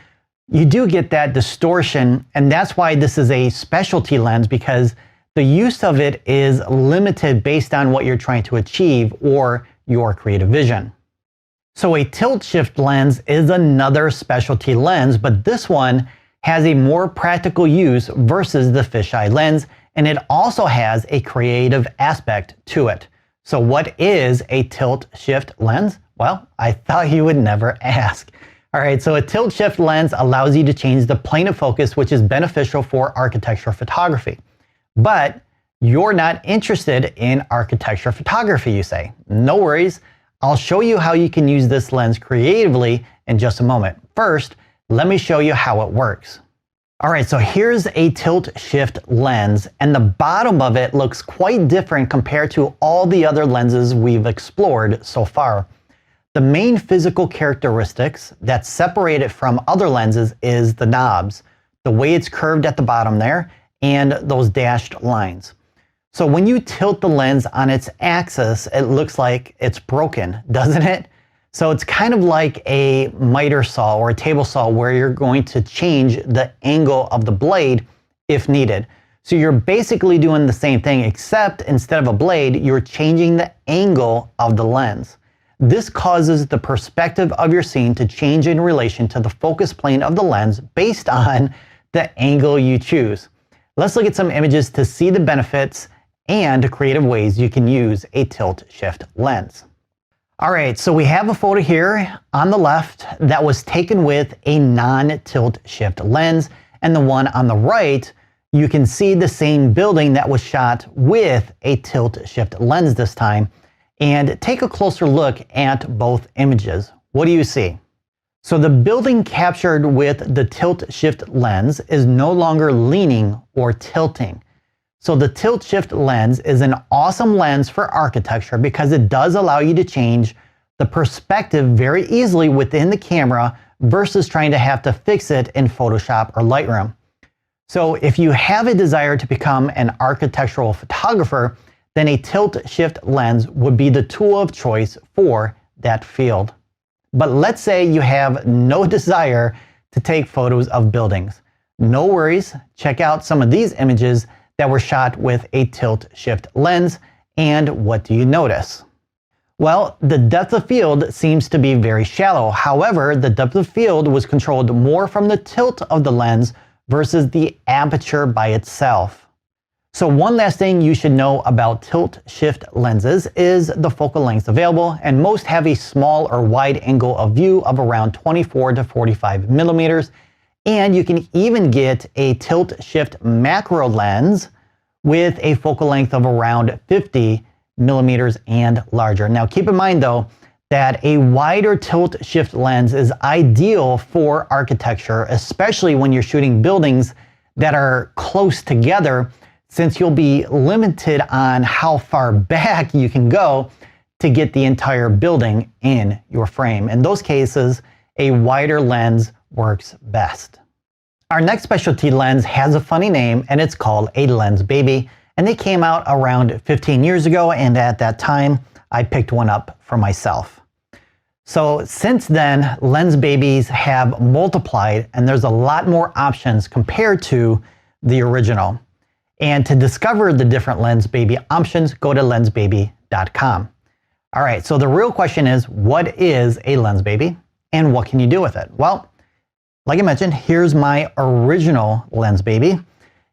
you do get that distortion, and that's why this is a specialty lens, because the use of it is limited based on what you're trying to achieve or your creative vision. So a tilt shift lens is another specialty lens, but this one has a more practical use versus the fisheye lens, and it also has a creative aspect to it. So what is a tilt shift lens? Well, I thought you would never ask. All right, so a tilt shift lens allows you to change the plane of focus, which is beneficial for architecture photography. But you're not interested in architecture photography, you say. No worries. I'll show you how you can use this lens creatively in just a moment. First, let me show you how it works. All right, so here's a tilt shift lens, and the bottom of it looks quite different compared to all the other lenses we've explored so far. The main physical characteristics that separate it from other lenses is the knobs, the way it's curved at the bottom there, and those dashed lines. So when you tilt the lens on its axis, it looks like it's broken, doesn't it? So it's kind of like a miter saw or a table saw where you're going to change the angle of the blade if needed. So you're basically doing the same thing, except instead of a blade, you're changing the angle of the lens. This causes the perspective of your scene to change in relation to the focus plane of the lens based on the angle you choose. Let's look at some images to see the benefits and creative ways you can use a tilt shift lens. All right, so we have a photo here on the left that was taken with a non-tilt shift lens, and the one on the right, you can see the same building that was shot with a tilt shift lens this time. And take a closer look at both images. What do you see? So the building captured with the tilt shift lens is no longer leaning or tilting. So the tilt shift lens is an awesome lens for architecture because it does allow you to change the perspective very easily within the camera versus trying to have to fix it in Photoshop or Lightroom. So if you have a desire to become an architectural photographer, then a tilt shift lens would be the tool of choice for that field. But let's say you have no desire to take photos of buildings. No worries, check out some of these images that were shot with a tilt shift lens, and what do you notice? Well, the depth of field seems to be very shallow. However, the depth of field was controlled more from the tilt of the lens versus the aperture by itself. So one last thing you should know about tilt shift lenses is the focal lengths available, and most have a small or wide angle of view of around 24 to 45 millimeters. And you can even get a tilt shift macro lens with a focal length of around 50 millimeters and larger. Now keep in mind though, that a wider tilt shift lens is ideal for architecture, especially when you're shooting buildings that are close together, since you'll be limited on how far back you can go to get the entire building in your frame. In those cases, a wider lens works best. Our next specialty lens has a funny name, and it's called a Lens Baby, and they came out around 15 years ago, and at that time, I picked one up for myself. So since then, Lens Babies have multiplied, and there's a lot more options compared to the original. And to discover the different Lens Baby options, go to lensbaby.com. All right, so the real question is, what is a Lens Baby and what can you do with it? Well, like I mentioned, here's my original Lens Baby.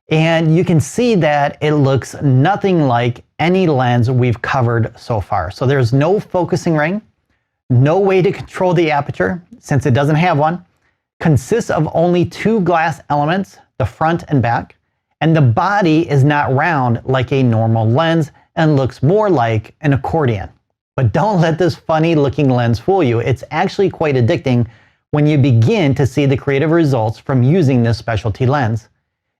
And you can see that it looks nothing like any lens we've covered so far. So there's no focusing ring, no way to control the aperture since it doesn't have one, consists of only two glass elements, the front and back, and the body is not round like a normal lens and looks more like an accordion. But don't let this funny looking lens fool you. It's actually quite addicting when you begin to see the creative results from using this specialty lens.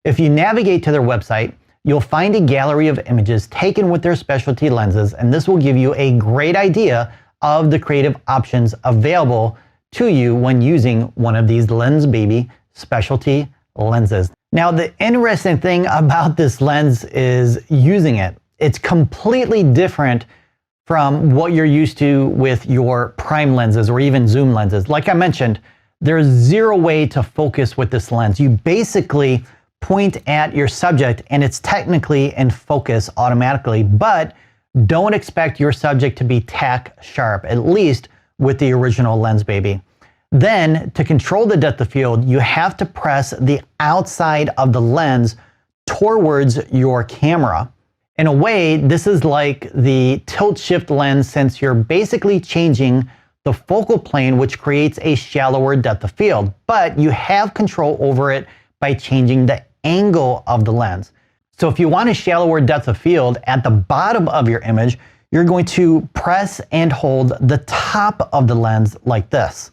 If you navigate to their website, you'll find a gallery of images taken with their specialty lenses, and this will give you a great idea of the creative options available to you when using one of these Lens Baby specialty lenses. Now, the interesting thing about this lens is using it. It's completely different from what you're used to with your prime lenses or even zoom lenses. Like I mentioned, there's zero way to focus with this lens. You basically point at your subject and it's technically in focus automatically, but don't expect your subject to be tack sharp, at least with the original Lens Baby. Then, to control the depth of field, you have to press the outside of the lens towards your camera. In a way, this is like the tilt shift lens, since you're basically changing the focal plane, which creates a shallower depth of field, but you have control over it by changing the angle of the lens. So if you want a shallower depth of field at the bottom of your image, you're going to press and hold the top of the lens like this.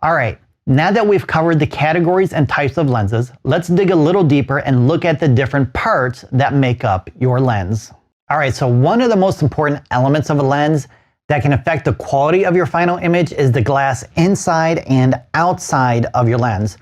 All right, now that we've covered the categories and types of lenses, let's dig a little deeper and look at the different parts that make up your lens. All right, so one of the most important elements of a lens that can affect the quality of your final image is the glass inside and outside of your lens.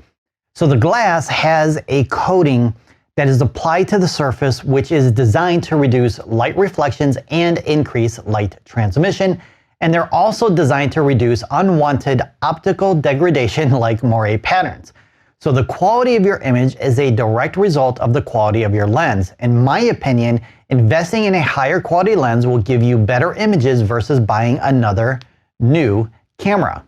So the glass has a coating that is applied to the surface, which is designed to reduce light reflections and increase light transmission. And they're also designed to reduce unwanted optical degradation like moire patterns. So the quality of your image is a direct result of the quality of your lens. In my opinion, investing in a higher quality lens will give you better images versus buying another new camera.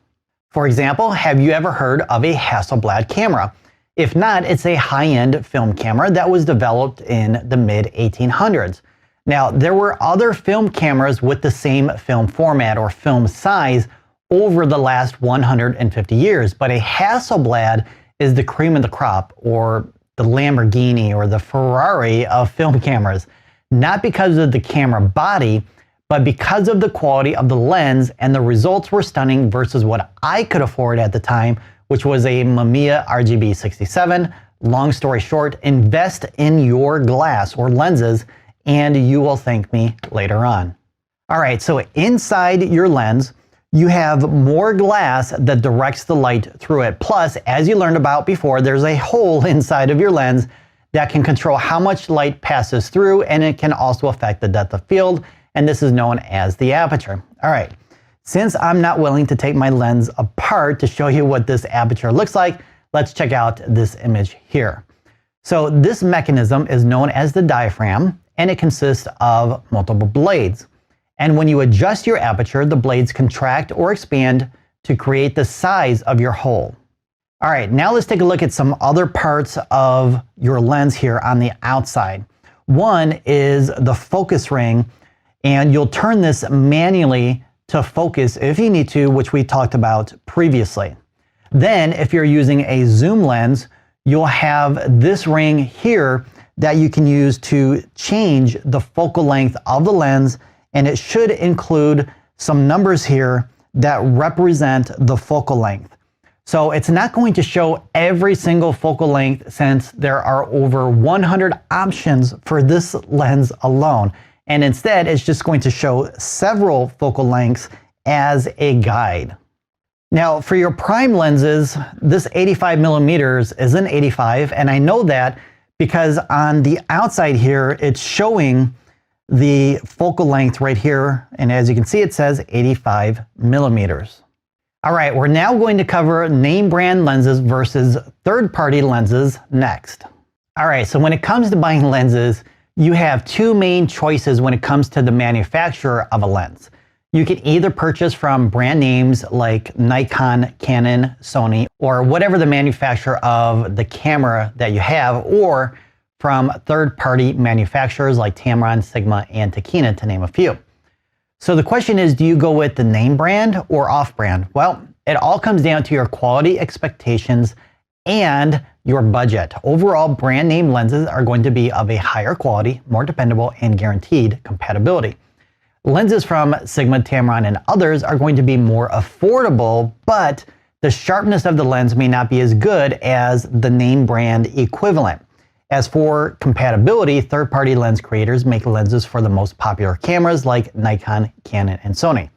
For example, have you ever heard of a Hasselblad camera? If not, it's a high-end film camera that was developed in the mid-1800s. Now, there were other film cameras with the same film format or film size over the last 150 years, but a Hasselblad is the cream of the crop, or the Lamborghini or the Ferrari of film cameras, not because of the camera body, but because of the quality of the lens, and the results were stunning versus what I could afford at the time, which was a Mamiya RGB 67. Long story short, invest in your glass or lenses and you will thank me later on. All right, so inside your lens, you have more glass that directs the light through it. Plus, as you learned about before, there's a hole inside of your lens that can control how much light passes through, and it can also affect the depth of field, and this is known as the aperture. All right, since I'm not willing to take my lens apart to show you what this aperture looks like, let's check out this image here. So this mechanism is known as the diaphragm, and it consists of multiple blades. And when you adjust your aperture, the blades contract or expand to create the size of your hole. All right, now let's take a look at some other parts of your lens here on the outside. One is the focus ring, and you'll turn this manually to focus if you need to, which we talked about previously. Then, if you're using a zoom lens, you'll have this ring here that you can use to change the focal length of the lens, and it should include some numbers here that represent the focal length. So it's not going to show every single focal length since there are over 100 options for this lens alone. And instead, it's just going to show several focal lengths as a guide. Now, for your prime lenses, this 85 millimeters is an 85, and I know that because on the outside here, it's showing the focal length right here, and as you can see, it says 85 millimeters. All right, we're now going to cover name brand lenses versus third-party lenses next. All right, so when it comes to buying lenses, you have two main choices when it comes to the manufacturer of a lens. You can either purchase from brand names like Nikon, Canon, Sony, or whatever the manufacturer of the camera that you have, or from third-party manufacturers like Tamron, Sigma, and Tokina, to name a few. So the question is, do you go with the name brand or off-brand? Well, it all comes down to your quality expectations and your budget. Overall, brand name lenses are going to be of a higher quality, more dependable, and guaranteed compatibility. Lenses from Sigma, Tamron, and others are going to be more affordable, but the sharpness of the lens may not be as good as the name brand equivalent. As for compatibility, third-party lens creators make lenses for the most popular cameras like Nikon, Canon, and Sony.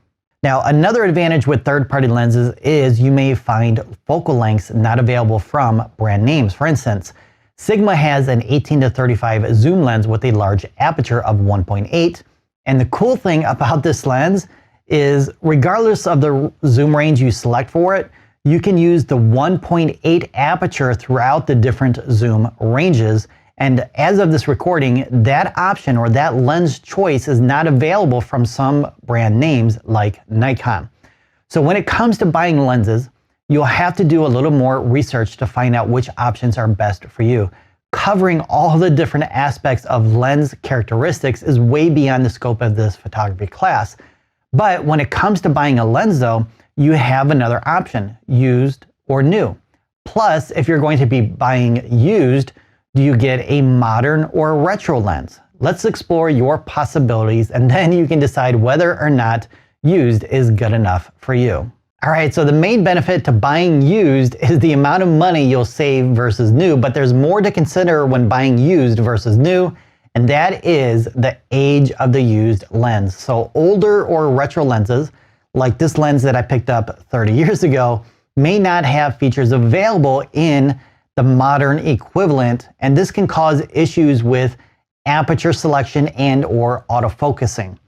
Now, another advantage with third-party lenses is you may find focal lengths not available from brand names. For instance, Sigma has an 18-35 zoom lens with a large aperture of 1.8. And the cool thing about this lens is regardless of the zoom range you select for it, you can use the 1.8 aperture throughout the different zoom ranges. And as of this recording, that option or that lens choice is not available from some brand names like Nikon. So when it comes to buying lenses, you'll have to do a little more research to find out which options are best for you. Covering all the different aspects of lens characteristics is way beyond the scope of this photography class. But when it comes to buying a lens though, you have another option, used or new. Plus, if you're going to be buying used, do you get a modern or retro lens? Let's explore your possibilities and then you can decide whether or not used is good enough for you. All right, so the main benefit to buying used is the amount of money you'll save versus new, but there's more to consider when buying used versus new, and that is the age of the used lens. So older or retro lenses, like this lens that I picked up 30 years ago, may not have features available in the modern equivalent, and this can cause issues with aperture selection and or autofocusing.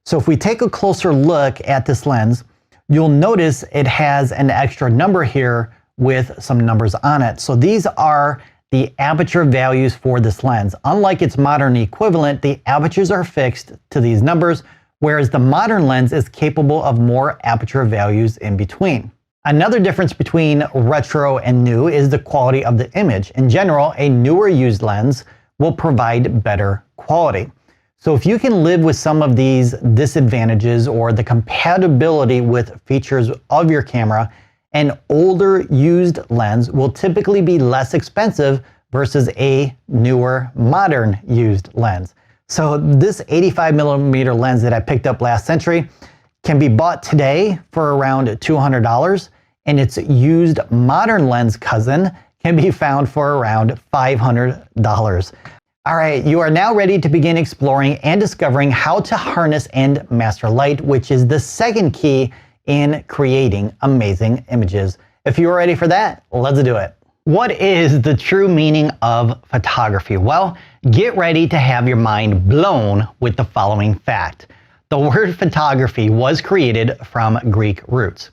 So if we take a closer look at this lens, you'll notice it has an extra number here with some numbers on it. So these are the aperture values for this lens. Unlike its modern equivalent, the apertures are fixed to these numbers, whereas the modern lens is capable of more aperture values in between. Another difference between retro and new is the quality of the image. In general, a newer used lens will provide better quality. So if you can live with some of these disadvantages or the compatibility with features of your camera, an older used lens will typically be less expensive versus a newer modern used lens. So this 85 millimeter lens that I picked up last century can be bought today for around $200, and its used modern lens cousin can be found for around $500. All right, you are now ready to begin exploring and discovering how to harness and master light, which is the second key in creating amazing images. If you're ready for that, let's do it. What is the true meaning of photography? Well, get ready to have your mind blown with the following fact. The word photography was created from Greek roots.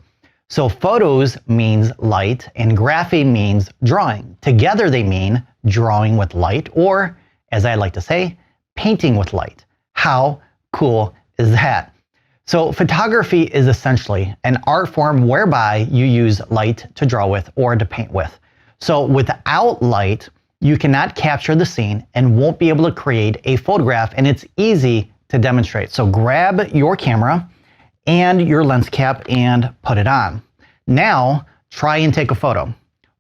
So photos means light and graphy means drawing. Together they mean drawing with light, or as I like to say, painting with light. How cool is that? So photography is essentially an art form whereby you use light to draw with or to paint with. So without light, you cannot capture the scene and won't be able to create a photograph, and it's easy to demonstrate. So grab your camera and your lens cap and put it on. Now try and take a photo.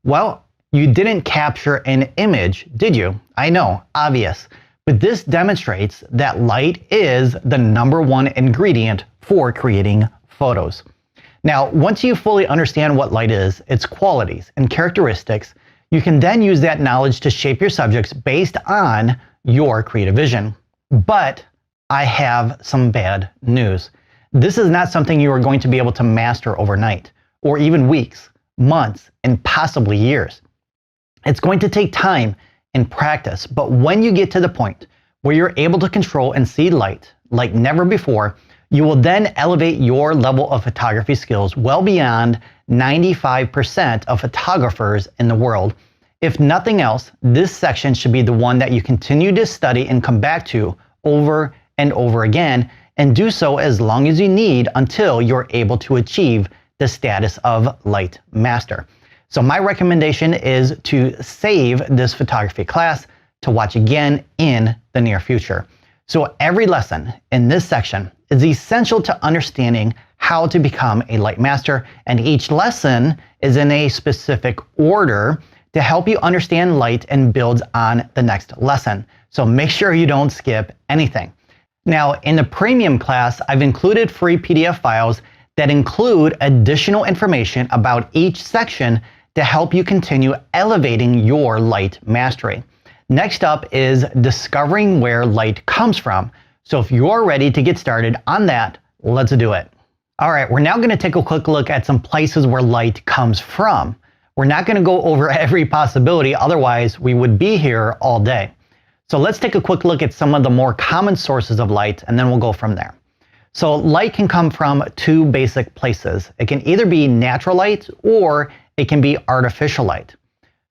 Well, you didn't capture an image, did you? I know, obvious. But this demonstrates that light is the #1 ingredient for creating photos. Now, once you fully understand what light is, its qualities and characteristics, you can then use that knowledge to shape your subjects based on your creative vision. But I have some bad news. This is not something you are going to be able to master overnight, or even weeks, months, and possibly years. It's going to take time and practice, but when you get to the point where you're able to control and see light like never before, you will then elevate your level of photography skills well beyond 95% of photographers in the world. If nothing else, this section should be the one that you continue to study and come back to over and over again, and do so as long as you need until you're able to achieve the status of Light Master. So my recommendation is to save this photography class to watch again in the near future. So every lesson in this section is essential to understanding how to become a Light Master, and each lesson is in a specific order to help you understand light and builds on the next lesson. So make sure you don't skip anything. Now, in the premium class, I've included free PDF files that include additional information about each section to help you continue elevating your light mastery. Next up is discovering where light comes from. So if you're ready to get started on that, let's do it. All right, we're now going to take a quick look at some places where light comes from. We're not going to go over every possibility, otherwise we would be here all day. So let's take a quick look at some of the more common sources of light, and then we'll go from there. So light can come from two basic places. It can either be natural light or it can be artificial light.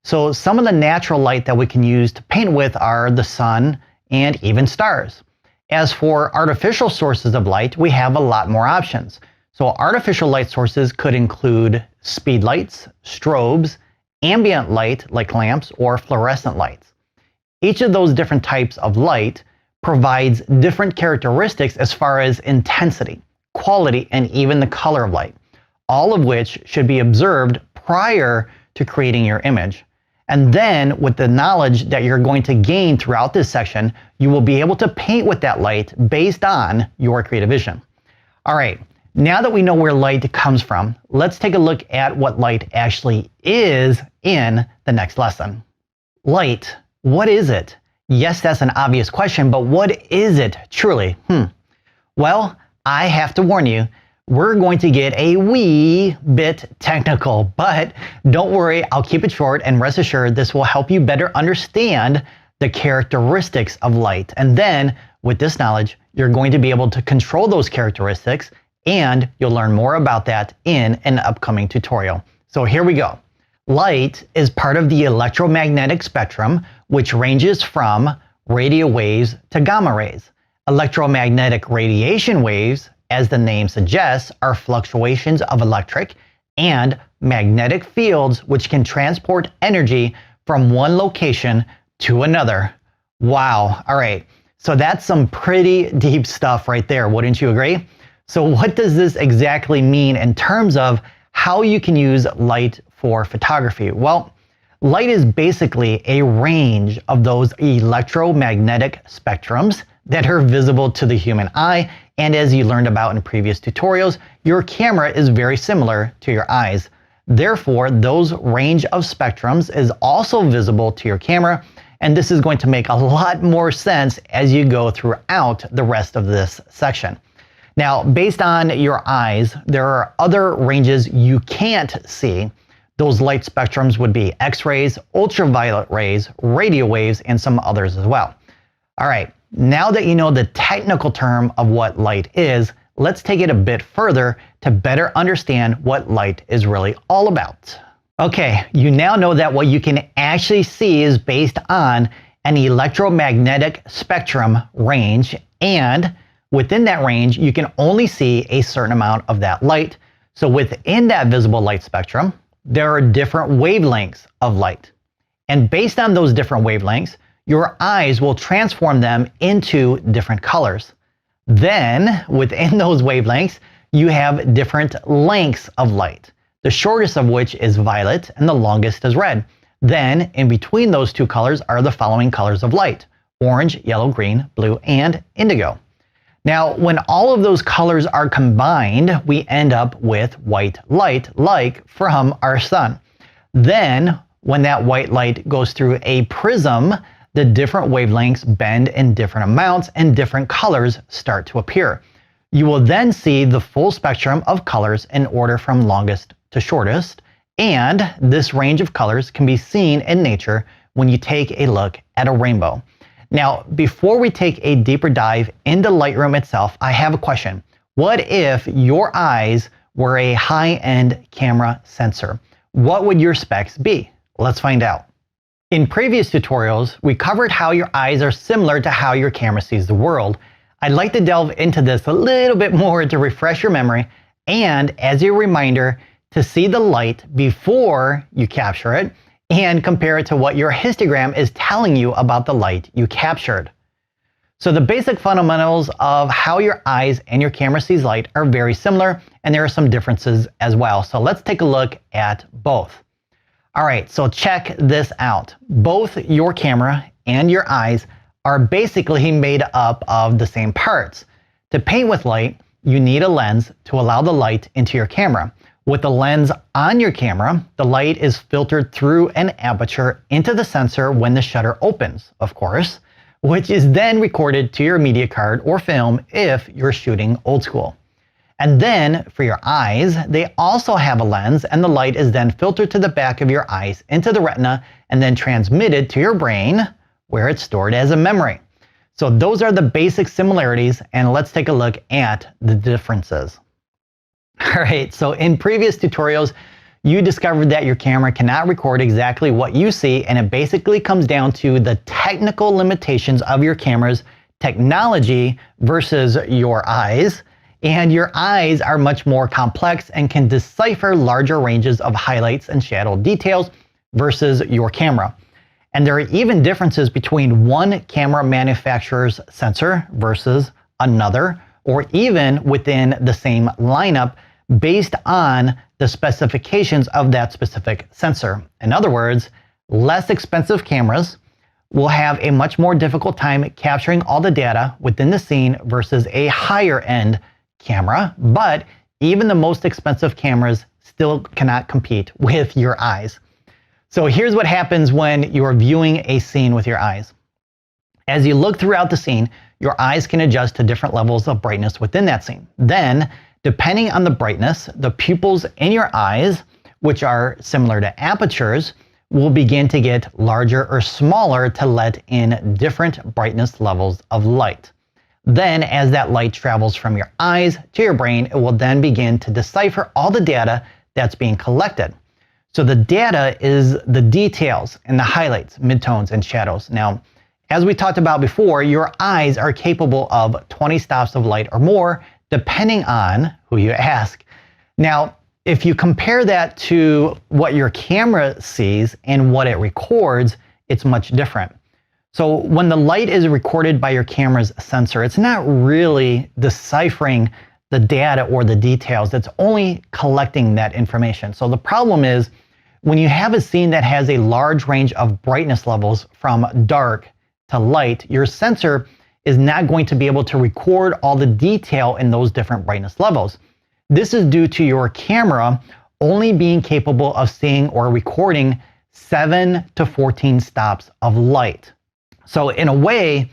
So some of the natural light that we can use to paint with are the sun and even stars. As for artificial sources of light, we have a lot more options. So artificial light sources could include speed lights, strobes, ambient light like lamps, or fluorescent lights. Each of those different types of light provides different characteristics as far as intensity, quality, and even the color of light, all of which should be observed prior to creating your image. And then with the knowledge that you're going to gain throughout this section, you will be able to paint with that light based on your creative vision. All right, now that we know where light comes from, let's take a look at what light actually is in the next lesson. Light. What is it? Yes, that's an obvious question, but what is it truly? Well, I have to warn you, we're going to get a wee bit technical, but don't worry, I'll keep it short, and rest assured this will help you better understand the characteristics of light. And then with this knowledge, you're going to be able to control those characteristics, and you'll learn more about that in an upcoming tutorial. So here we go. Light is part of the electromagnetic spectrum, which ranges from radio waves to gamma rays. Electromagnetic radiation waves, as the name suggests, are fluctuations of electric and magnetic fields which can transport energy from one location to another. Wow. All right. So that's some pretty deep stuff right there. Wouldn't you agree? So what does this exactly mean in terms of how you can use light for photography? Well, light is basically a range of those electromagnetic spectrums that are visible to the human eye. And as you learned about in previous tutorials, your camera is very similar to your eyes. Therefore, those range of spectrums is also visible to your camera. And this is going to make a lot more sense as you go throughout the rest of this section. Now, based on your eyes, there are other ranges you can't see. Those light spectrums would be X-rays, ultraviolet rays, radio waves, and some others as well. All right, now that you know the technical term of what light is, let's take it a bit further to better understand what light is really all about. Okay, you now know that what you can actually see is based on an electromagnetic spectrum range, and within that range, you can only see a certain amount of that light. So within that visible light spectrum, there are different wavelengths of light. And based on those different wavelengths, your eyes will transform them into different colors. Then, within those wavelengths, you have different lengths of light, the shortest of which is violet and the longest is red. Then, in between those two colors are the following colors of light: orange, yellow, green, blue, and indigo. Now, when all of those colors are combined, we end up with white light, like from our sun. Then, when that white light goes through a prism, the different wavelengths bend in different amounts and different colors start to appear. You will then see the full spectrum of colors in order from longest to shortest, and this range of colors can be seen in nature when you take a look at a rainbow. Now, before we take a deeper dive into Lightroom itself, I have a question. What if your eyes were a high-end camera sensor? What would your specs be? Let's find out. In previous tutorials, we covered how your eyes are similar to how your camera sees the world. I'd like to delve into this a little bit more to refresh your memory and, as a reminder, to see the light before you capture it and compare it to what your histogram is telling you about the light you captured. So the basic fundamentals of how your eyes and your camera sees light are very similar, and there are some differences as well. So let's take a look at both. All right, so check this out. Both your camera and your eyes are basically made up of the same parts. To paint with light, you need a lens to allow the light into your camera. With the lens on your camera, the light is filtered through an aperture into the sensor when the shutter opens, of course, which is then recorded to your media card or film if you're shooting old school. And then for your eyes, they also have a lens, and the light is then filtered to the back of your eyes into the retina and then transmitted to your brain where it's stored as a memory. So those are the basic similarities, and let's take a look at the differences. All right, so in previous tutorials, you discovered that your camera cannot record exactly what you see, and it basically comes down to the technical limitations of your camera's technology versus your eyes. And your eyes are much more complex and can decipher larger ranges of highlights and shadow details versus your camera. And there are even differences between one camera manufacturer's sensor versus another, or even within the same lineup based on the specifications of that specific sensor. In other words, less expensive cameras will have a much more difficult time capturing all the data within the scene versus a higher end camera, but even the most expensive cameras still cannot compete with your eyes. So here's what happens when you're viewing a scene with your eyes. As you look throughout the scene, your eyes can adjust to different levels of brightness within that scene. Then, depending on the brightness, the pupils in your eyes, which are similar to apertures, will begin to get larger or smaller to let in different brightness levels of light. Then, as that light travels from your eyes to your brain, it will then begin to decipher all the data that's being collected. So the data is the details and the highlights, midtones, and shadows. Now, as we talked about before, your eyes are capable of 20 stops of light or more, depending on who you ask. Now, if you compare that to what your camera sees and what it records, it's much different. So when the light is recorded by your camera's sensor, it's not really deciphering the data or the details. It's only collecting that information. So the problem is when you have a scene that has a large range of brightness levels from dark to light, your sensor is not going to be able to record all the detail in those different brightness levels. This is due to your camera only being capable of seeing or recording 7 to 14 stops of light. So in a way,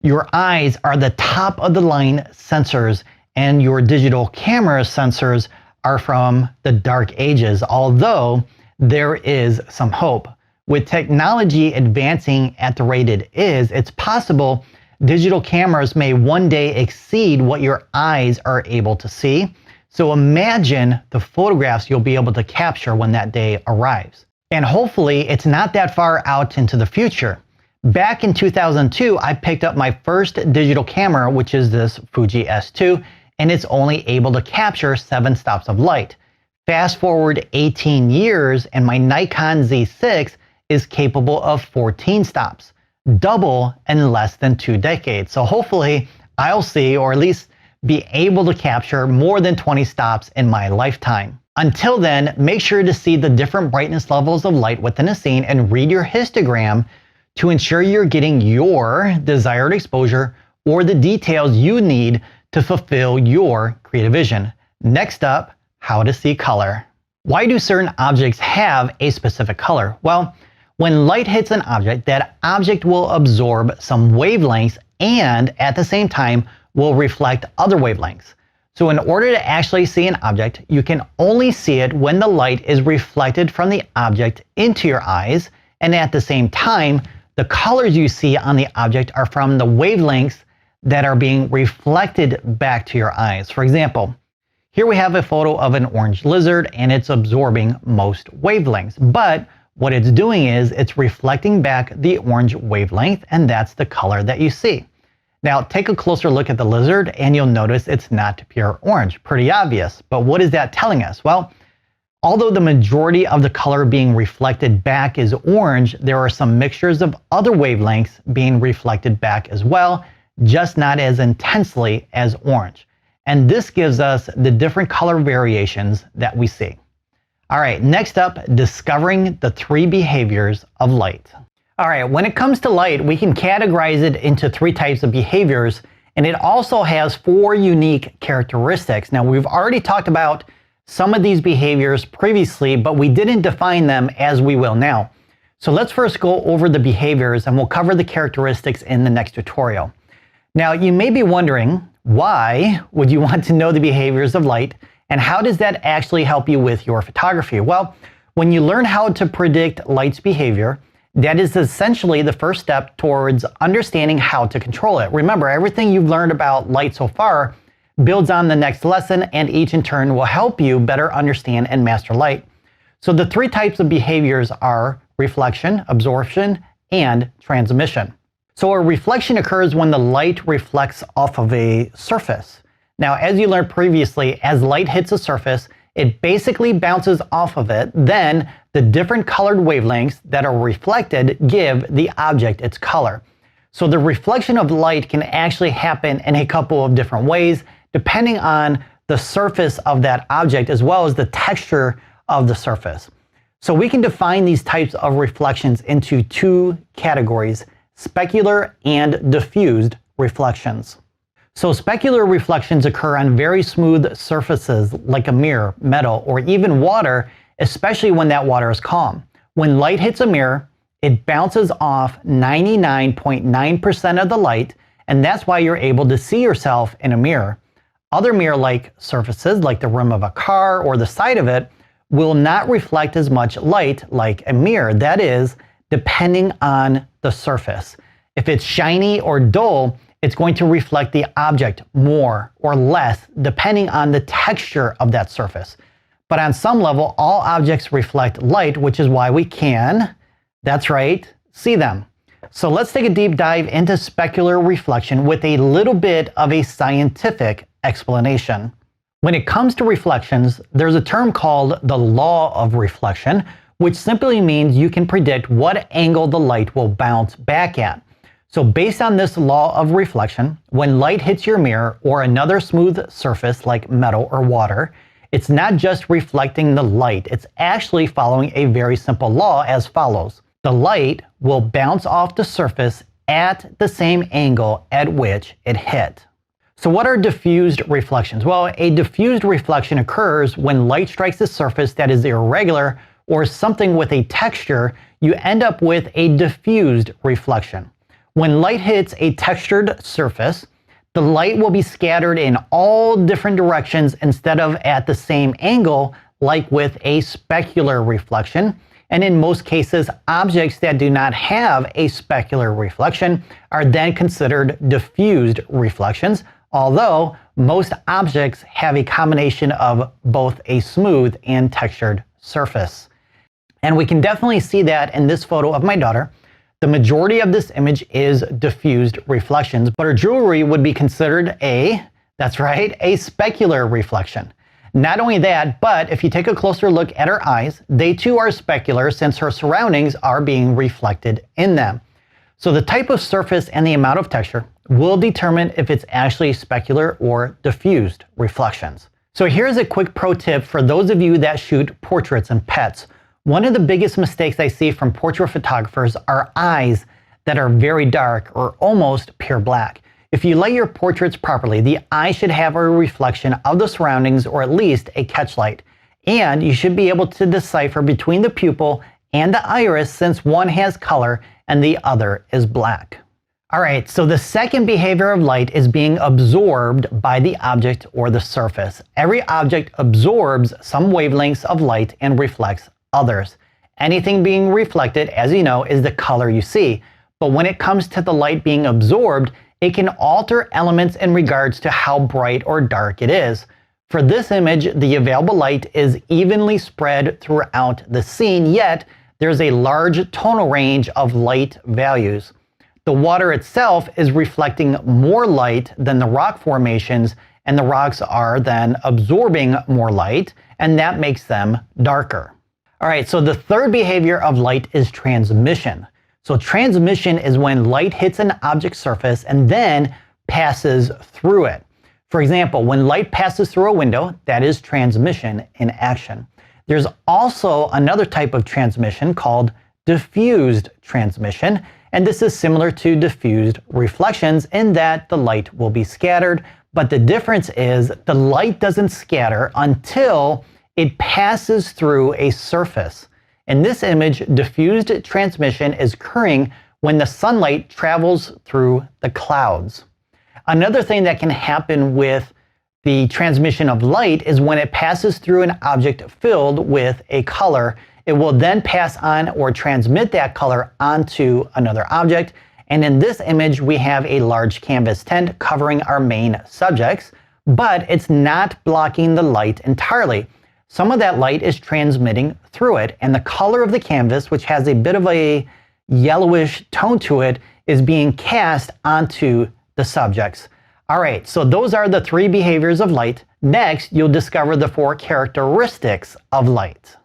your eyes are the top of the line sensors, and your digital camera sensors are from the dark ages, although there is some hope. With technology advancing at the rate it is, it's possible digital cameras may one day exceed what your eyes are able to see. So imagine the photographs you'll be able to capture when that day arrives. And hopefully it's not that far out into the future. Back in 2002, I picked up my first digital camera, which is this Fuji S2, and it's only able to capture 7 stops of light. Fast forward 18 years, and my Nikon Z6 is capable of 14 stops, double in less than 2 decades. So hopefully I'll see, or at least be able to capture more than 20 stops in my lifetime. Until then, make sure to see the different brightness levels of light within a scene and read your histogram to ensure you're getting your desired exposure or the details you need to fulfill your creative vision. Next up, how to see color. Why do certain objects have a specific color? Well, when light hits an object, that object will absorb some wavelengths and at the same time will reflect other wavelengths. So in order to actually see an object, you can only see it when the light is reflected from the object into your eyes, and at the same time, the colors you see on the object are from the wavelengths that are being reflected back to your eyes. For example, here we have a photo of an orange lizard and it's absorbing most wavelengths, but what it's doing is it's reflecting back the orange wavelength, and that's the color that you see. Now take a closer look at the lizard and you'll notice it's not pure orange. Pretty obvious, but what is that telling us? Well, although the majority of the color being reflected back is orange, there are some mixtures of other wavelengths being reflected back as well, just not as intensely as orange. And this gives us the different color variations that we see. All right, next up, discovering the 3 behaviors of light. All right, when it comes to light, we can categorize it into 3 types of behaviors, and it also has 4 unique characteristics. Now, we've already talked about some of these behaviors previously, but we didn't define them as we will now. So let's first go over the behaviors, and we'll cover the characteristics in the next tutorial. Now, you may be wondering, why would you want to know the behaviors of light, and how does that actually help you with your photography? Well, when you learn how to predict light's behavior, that is essentially the first step towards understanding how to control it. Remember, everything you've learned about light so far builds on the next lesson, and each in turn will help you better understand and master light. So the 3 types of behaviors are reflection, absorption, and transmission. So a reflection occurs when the light reflects off of a surface. Now, as you learned previously, as light hits a surface, it basically bounces off of it. Then the different colored wavelengths that are reflected give the object its color. So the reflection of light can actually happen in a couple of different ways, depending on the surface of that object as well as the texture of the surface. So we can define these types of reflections into 2 categories: specular and diffused reflections. So specular reflections occur on very smooth surfaces like a mirror, metal, or even water, especially when that water is calm. When light hits a mirror, it bounces off 99.9% of the light, and that's why you're able to see yourself in a mirror. Other mirror-like surfaces, like the rim of a car or the side of it, will not reflect as much light like a mirror. That is, depending on the surface. If it's shiny or dull, it's going to reflect the object more or less depending on the texture of that surface. But on some level, all objects reflect light, which is why we can, that's right, see them. So let's take a deep dive into specular reflection with a little bit of a scientific explanation. When it comes to reflections, there's a term called the law of reflection, which simply means you can predict what angle the light will bounce back at. So based on this law of reflection, when light hits your mirror or another smooth surface like metal or water, it's not just reflecting the light, it's actually following a very simple law as follows. The light will bounce off the surface at the same angle at which it hit. So what are diffused reflections? Well, a diffused reflection occurs when light strikes a surface that is irregular or something with a texture. You end up with a diffused reflection. When light hits a textured surface, the light will be scattered in all different directions instead of at the same angle like with a specular reflection. And in most cases, objects that do not have a specular reflection are then considered diffused reflections, although most objects have a combination of both a smooth and textured surface. And we can definitely see that in this photo of my daughter. The majority of this image is diffused reflections, but her jewelry would be considered that's right, a specular reflection. Not only that, but if you take a closer look at her eyes, they too are specular since her surroundings are being reflected in them. So the type of surface and the amount of texture will determine if it's actually specular or diffused reflections. So here's a quick pro tip for those of you that shoot portraits and pets. One of the biggest mistakes I see from portrait photographers are eyes that are very dark or almost pure black. If you light your portraits properly, the eye should have a reflection of the surroundings or at least a catch light. And you should be able to decipher between the pupil and the iris since one has color and the other is black. Alright, so the second behavior of light is being absorbed by the object or the surface. Every object absorbs some wavelengths of light and reflects others. Anything being reflected, as you know, is the color you see. But when it comes to the light being absorbed, it can alter elements in regards to how bright or dark it is. For this image, the available light is evenly spread throughout the scene, yet there's a large tonal range of light values. The water itself is reflecting more light than the rock formations, and the rocks are then absorbing more light, and that makes them darker. All right, so the third behavior of light is transmission. So transmission is when light hits an object surface and then passes through it. For example, when light passes through a window, that is transmission in action. There's also another type of transmission called diffused transmission, and this is similar to diffused reflections in that the light will be scattered, but the difference is the light doesn't scatter until it passes through a surface. In this image, diffused transmission is occurring when the sunlight travels through the clouds. Another thing that can happen with the transmission of light is when it passes through an object filled with a color, it will then pass on or transmit that color onto another object. And in this image, we have a large canvas tent covering our main subjects, but it's not blocking the light entirely. Some of that light is transmitting through it, and the color of the canvas, which has a bit of a yellowish tone to it, is being cast onto the subjects. All right, so those are the three behaviors of light. Next, you'll discover the four characteristics of light.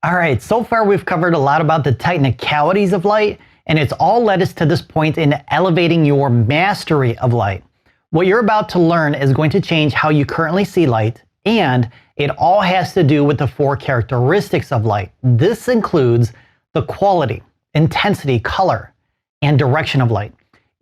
All right, so far we've covered a lot about the technicalities of light, and it's all led us to this point in elevating your mastery of light. What you're about to learn is going to change how you currently see light, and it all has to do with the four characteristics of light. This includes the quality, intensity, color, and direction of light.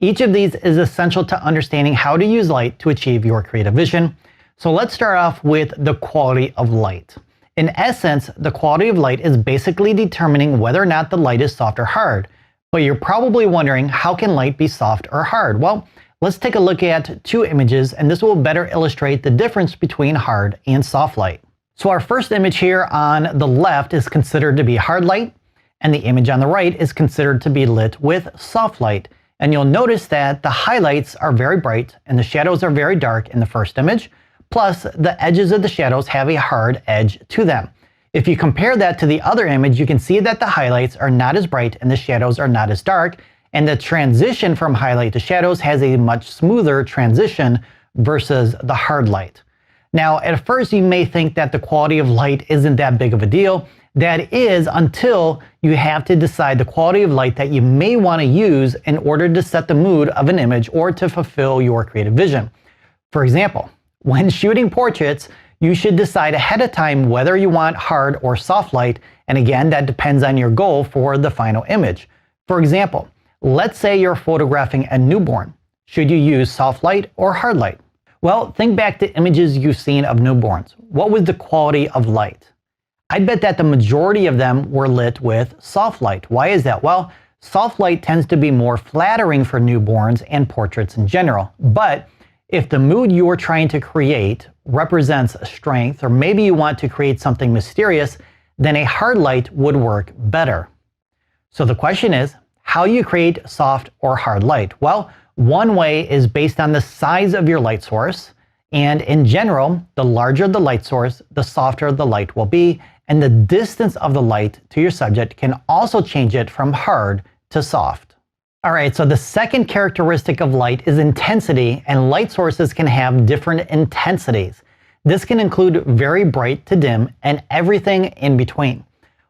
Each of these is essential to understanding how to use light to achieve your creative vision. So let's start off with the quality of light. In essence, the quality of light is basically determining whether or not the light is soft or hard. But you're probably wondering, how can light be soft or hard? Well, let's take a look at two images, and this will better illustrate the difference between hard and soft light. So our first image here on the left is considered to be hard light, and the image on the right is considered to be lit with soft light. And you'll notice that the highlights are very bright and the shadows are very dark in the first image. Plus, the edges of the shadows have a hard edge to them. If you compare that to the other image, you can see that the highlights are not as bright and the shadows are not as dark. And the transition from highlight to shadows has a much smoother transition versus the hard light. Now, at first you may think that the quality of light isn't that big of a deal. That is until you have to decide the quality of light that you may want to use in order to set the mood of an image or to fulfill your creative vision. For example, when shooting portraits, you should decide ahead of time whether you want hard or soft light, and again, that depends on your goal for the final image. For example, let's say you're photographing a newborn. Should you use soft light or hard light? Well, think back to images you've seen of newborns. What was the quality of light? I bet that the majority of them were lit with soft light. Why is that? Well, soft light tends to be more flattering for newborns and portraits in general. But if the mood you're trying to create represents strength, or maybe you want to create something mysterious, then a hard light would work better. So the question is, how do you create soft or hard light? Well, one way is based on the size of your light source. And in general, the larger the light source, the softer the light will be. And the distance of the light to your subject can also change it from hard to soft. All right, so the second characteristic of light is intensity, and light sources can have different intensities. This can include very bright to dim and everything in between.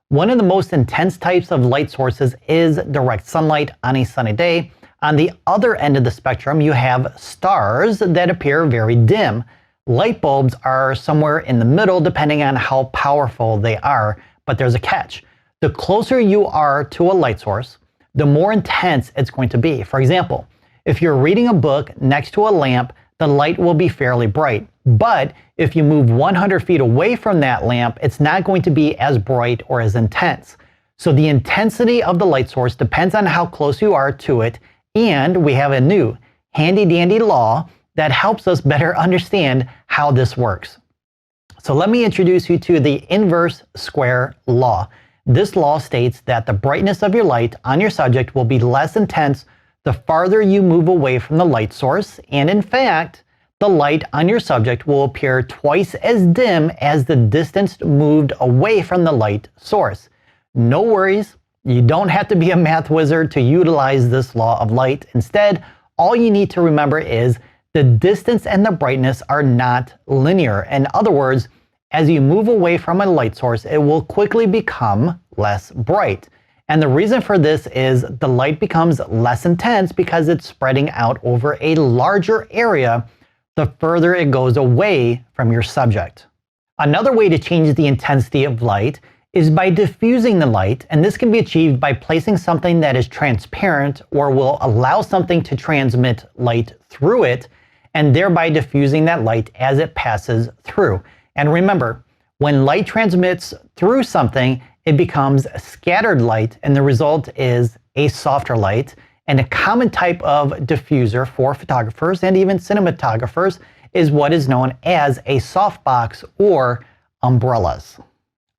One of the most intense types of light sources is direct sunlight on a sunny day. On the other end of the spectrum, you have stars that appear very dim. Light bulbs are somewhere in the middle depending on how powerful they are, but there's a catch. The closer you are to a light source, the more intense it's going to be. For example, If you're reading a book next to a lamp, the light will be fairly bright. But if you move 100 feet away from that lamp, it's not going to be as bright or as intense. So the intensity of the light source depends on how close you are to it, and we have a new handy-dandy law that helps us better understand how this works. So let me introduce you to the inverse square law. This law states that the brightness of your light on your subject will be less intense the farther you move away from the light source, and in fact, the light on your subject will appear twice as dim as the distance moved away from the light source. No worries, you don't have to be a math wizard to utilize this law of light. Instead, all you need to remember is the distance and the brightness are not linear. In other words, as you move away from a light source, it will quickly become less bright. And the reason for this is the light becomes less intense because it's spreading out over a larger area the further it goes away from your subject. Another way to change the intensity of light is by diffusing the light, and this can be achieved by placing something that is transparent or will allow something to transmit light through it, and thereby diffusing that light as it passes through. And remember, when light transmits through something, it becomes scattered light, and the result is a softer light. And a common type of diffuser for photographers and even cinematographers is what is known as a softbox or umbrellas.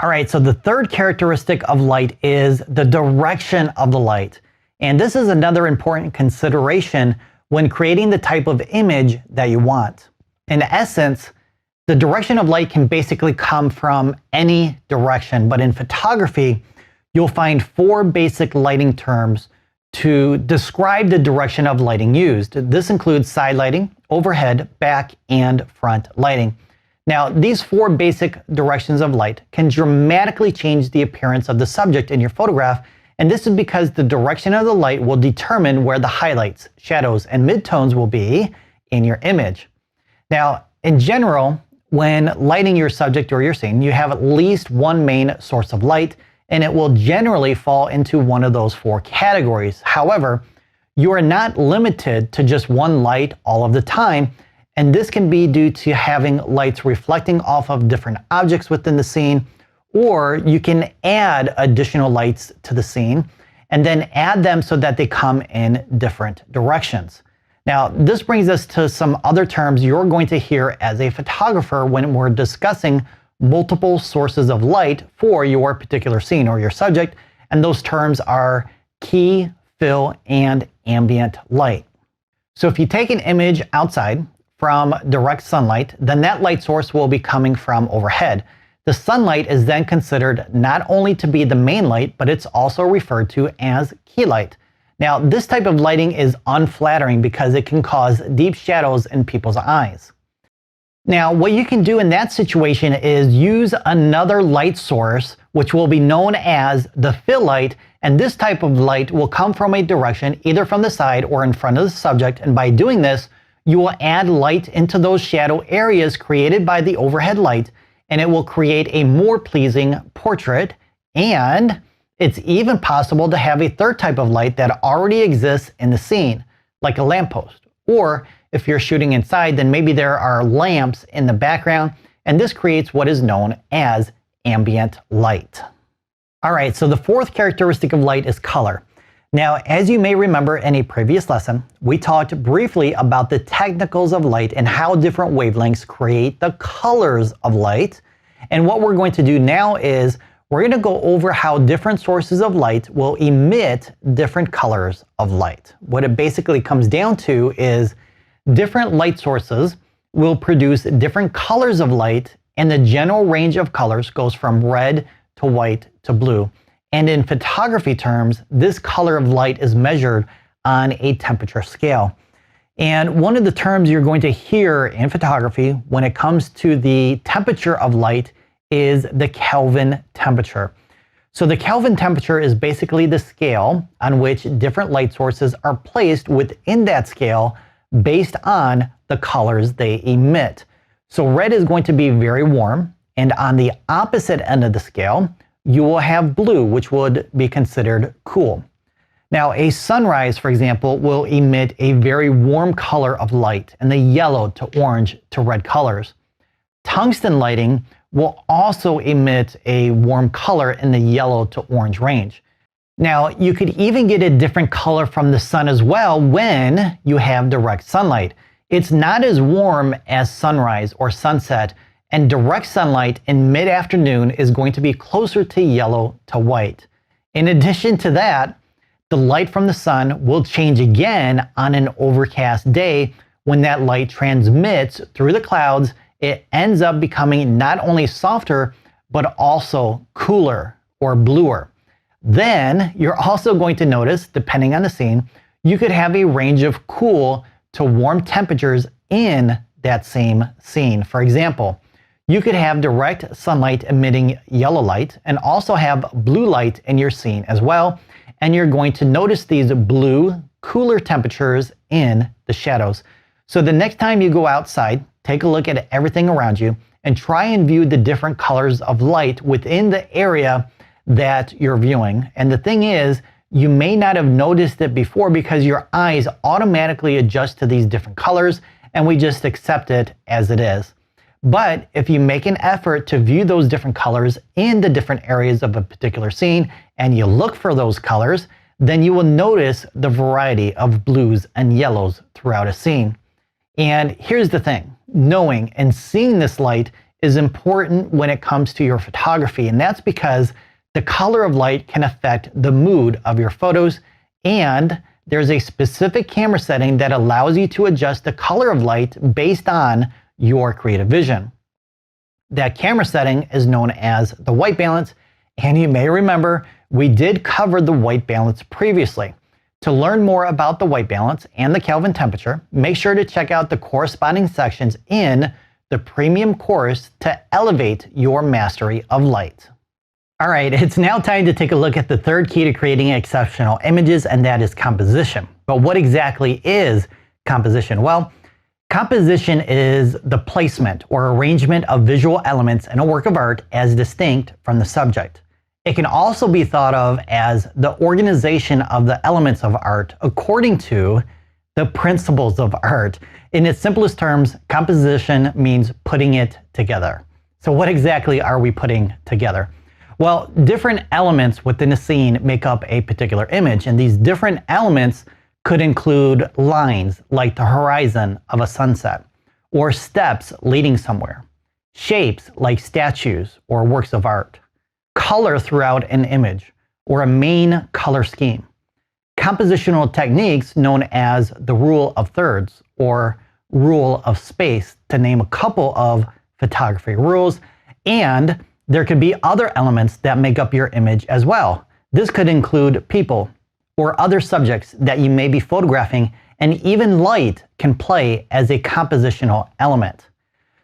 All right, so the third characteristic of light is the direction of the light. And this is another important consideration when creating the type of image that you want. In essence, the direction of light can basically come from any direction, but in photography, you'll find 4 basic lighting terms to describe the direction of lighting used. This includes side lighting, overhead, back, and front lighting. Now, these 4 basic directions of light can dramatically change the appearance of the subject in your photograph, and this is because the direction of the light will determine where the highlights, shadows, and midtones will be in your image. Now, in general, when lighting your subject or your scene, you have at least one main source of light, and it will generally fall into one of those 4 categories. However, you are not limited to just one light all of the time, and this can be due to having lights reflecting off of different objects within the scene, or you can add additional lights to the scene and then add them so that they come in different directions. Now, this brings us to some other terms you're going to hear as a photographer when we're discussing multiple sources of light for your particular scene or your subject, and those terms are key, fill, and ambient light. So if you take an image outside from direct sunlight, then that light source will be coming from overhead. The sunlight is then considered not only to be the main light, but it's also referred to as key light. Now, this type of lighting is unflattering because it can cause deep shadows in people's eyes. Now, what you can do in that situation is use another light source, which will be known as the fill light, and this type of light will come from a direction either from the side or in front of the subject, and by doing this, you will add light into those shadow areas created by the overhead light, and it will create a more pleasing portrait. And it's even possible to have a third type of light that already exists in the scene, like a lamppost. Or if you're shooting inside, then maybe there are lamps in the background, and this creates what is known as ambient light. All right, so the 4th characteristic of light is color. Now, as you may remember in a previous lesson, we talked briefly about the technicals of light and how different wavelengths create the colors of light. And what we're going to do now is we're going to go over how different sources of light will emit different colors of light. What it basically comes down to is different light sources will produce different colors of light, and the general range of colors goes from red to white to blue. And in photography terms, this color of light is measured on a temperature scale. And one of the terms you're going to hear in photography when it comes to the temperature of light is the Kelvin temperature. So the Kelvin temperature is basically the scale on which different light sources are placed within that scale based on the colors they emit. So red is going to be very warm, and on the opposite end of the scale, you will have blue, which would be considered cool. Now, a sunrise, for example, will emit a very warm color of light in the yellow to orange to red colors. Tungsten lighting will also emit a warm color in the yellow to orange range. Now, you could even get a different color from the sun as well when you have direct sunlight. It's not as warm as sunrise or sunset, and direct sunlight in mid-afternoon is going to be closer to yellow to white. In addition to that, the light from the sun will change again on an overcast day. When that light transmits through the clouds, it ends up becoming not only softer, but also cooler or bluer. Then you're also going to notice, depending on the scene, you could have a range of cool to warm temperatures in that same scene. For example, you could have direct sunlight emitting yellow light and also have blue light in your scene as well. And you're going to notice these blue, cooler temperatures in the shadows. So the next time you go outside, take a look at everything around you and try and view the different colors of light within the area that you're viewing. And the thing is, you may not have noticed it before because your eyes automatically adjust to these different colors and we just accept it as it is. But if you make an effort to view those different colors in the different areas of a particular scene and you look for those colors, then you will notice the variety of blues and yellows throughout a scene. And here's the thing, knowing and seeing this light is important when it comes to your photography, and that's because the color of light can affect the mood of your photos, and there's a specific camera setting that allows you to adjust the color of light based on your creative vision. That camera setting is known as the white balance, and you may remember we did cover the white balance previously. To learn more about the white balance and the Kelvin temperature, make sure to check out the corresponding sections in the premium course to elevate your mastery of light. All right, it's now time to take a look at the third key to creating exceptional images, and that is composition. But what exactly is composition? Well, composition is the placement or arrangement of visual elements in a work of art as distinct from the subject. It can also be thought of as the organization of the elements of art according to the principles of art. In its simplest terms, composition means putting it together. So what exactly are we putting together? Well, different elements within a scene make up a particular image, and these different elements could include lines like the horizon of a sunset, or steps leading somewhere, shapes like statues or works of art, color throughout an image, or a main color scheme. Compositional techniques known as the rule of thirds or rule of space, to name a couple of photography rules, and there could be other elements that make up your image as well. This could include people or other subjects that you may be photographing, and even light can play as a compositional element.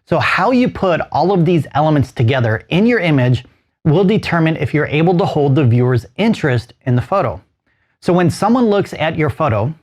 So how you put all of these elements together in your image will determine if you're able to hold the viewer's interest in the photo. So when someone looks at your photo,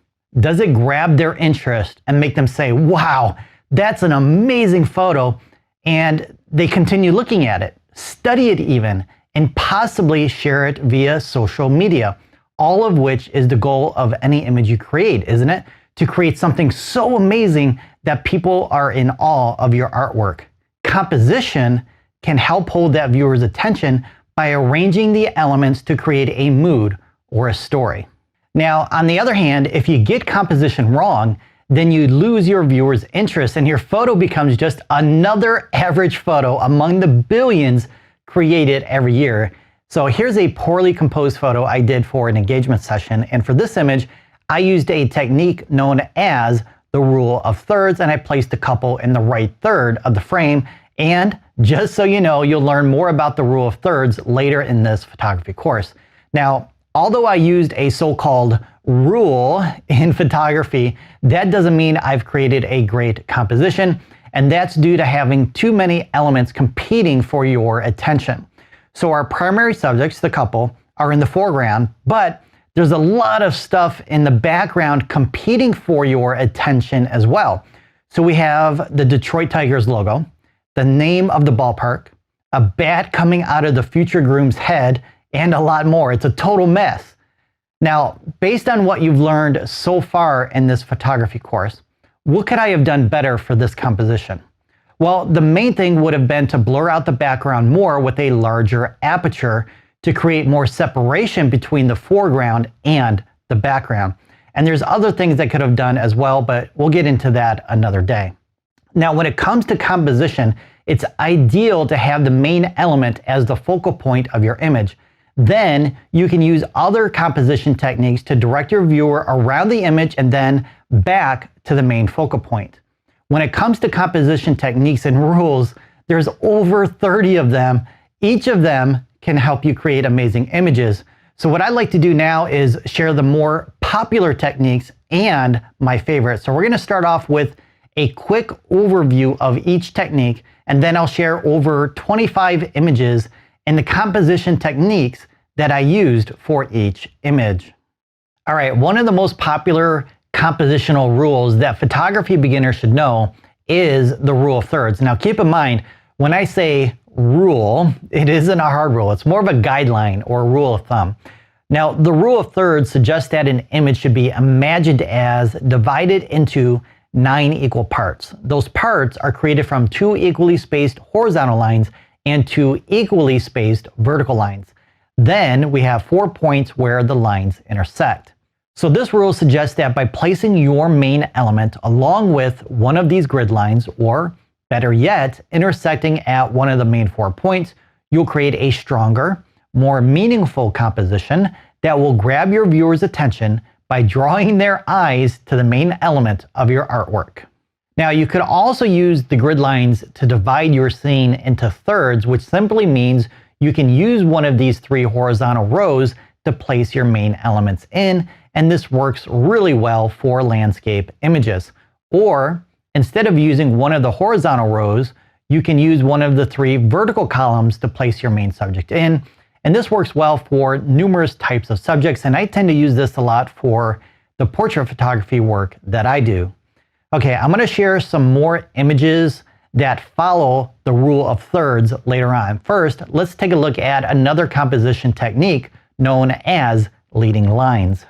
does it grab their interest and make them say, wow, that's an amazing photo, and they continue looking at it, study it even, and possibly share it via social media, all of which is the goal of any image you create, isn't it? To create something so amazing that people are in awe of your artwork. Composition can help hold that viewer's attention by arranging the elements to create a mood or a story. Now, on the other hand, if you get composition wrong, then you lose your viewer's interest and your photo becomes just another average photo among the billions created every year. So here's a poorly composed photo I did for an engagement session, and for this image, I used a technique known as the rule of thirds, and I placed the couple in the right third of the frame. And just so you know, you'll learn more about the rule of thirds later in this photography course. Now, although I used a so-called rule in photography, that doesn't mean I've created a great composition, and that's due to having too many elements competing for your attention. So our primary subjects, the couple, are in the foreground, but there's a lot of stuff in the background competing for your attention as well. So we have the Detroit Tigers logo, the name of the ballpark, a bat coming out of the future groom's head, and a lot more. It's a total mess. Now, based on what you've learned so far in this photography course, what could I have done better for this composition? Well, the main thing would have been to blur out the background more with a larger aperture to create more separation between the foreground and the background. And there's other things that could have done as well, but we'll get into that another day. Now, when it comes to composition, it's ideal to have the main element as the focal point of your image. Then you can use other composition techniques to direct your viewer around the image and then back to the main focal point. When it comes to composition techniques and rules, there's over 30 of them. Each of them can help you create amazing images. So what I'd like to do now is share the more popular techniques and my favorite. So we're going to start off with a quick overview of each technique, and then I'll share over 25 images and the composition techniques that I used for each image. All right, one of the most popular compositional rules that photography beginners should know is the rule of thirds. Now keep in mind, when I say rule, it isn't a hard rule. It's more of a guideline or a rule of thumb. Now, the rule of thirds suggests that an image should be imagined as divided into 9 equal parts. Those parts are created from 2 equally spaced horizontal lines and 2 equally spaced vertical lines. Then we have 4 points where the lines intersect. So this rule suggests that by placing your main element along with one of these grid lines, or better yet, intersecting at one of the main 4 points, you'll create a stronger, more meaningful composition that will grab your viewer's attention by drawing their eyes to the main element of your artwork. Now, you could also use the grid lines to divide your scene into thirds, which simply means you can use one of these 3 horizontal rows to place your main elements in, and this works really well for landscape images. Or instead of using one of the horizontal rows, you can use one of the 3 vertical columns to place your main subject in. And this works well for numerous types of subjects, and I tend to use this a lot for the portrait photography work that I do. Okay, I'm going to share some more images that follow the rule of thirds later on. First, let's take a look at another composition technique known as leading lines.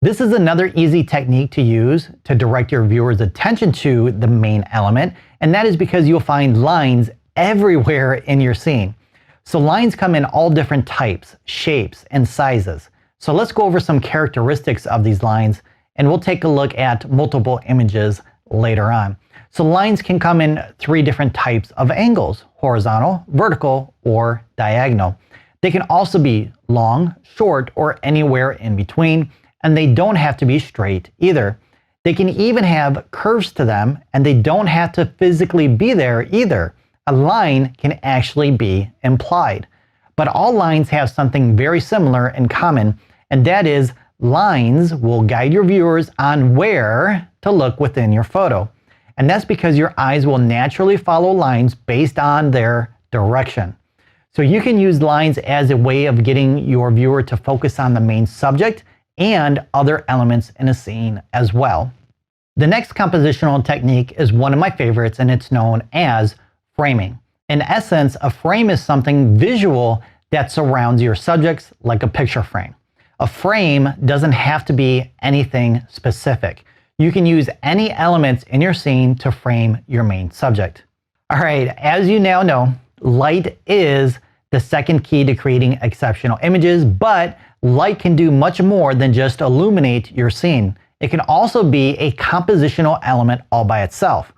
This is another easy technique to use to direct your viewer's attention to the main element, and that is because you'll find lines everywhere in your scene. So lines come in all different types, shapes, and sizes. So let's go over some characteristics of these lines, and we'll take a look at multiple images later on. So lines can come in 3 different types of angles: horizontal, vertical, or diagonal. They can also be long, short, or anywhere in between, and they don't have to be straight either. They can even have curves to them, and they don't have to physically be there either. A line can actually be implied. But all lines have something very similar in common, and that is lines will guide your viewers on where to look within your photo. And that's because your eyes will naturally follow lines based on their direction. So you can use lines as a way of getting your viewer to focus on the main subject and other elements in a scene as well. The next compositional technique is one of my favorites, and it's known as framing. In essence, a frame is something visual that surrounds your subjects, like a picture frame. A frame doesn't have to be anything specific. You can use any elements in your scene to frame your main subject. All right, as you now know, light is the second key to creating exceptional images, but light can do much more than just illuminate your scene. It can also be a compositional element all by itself.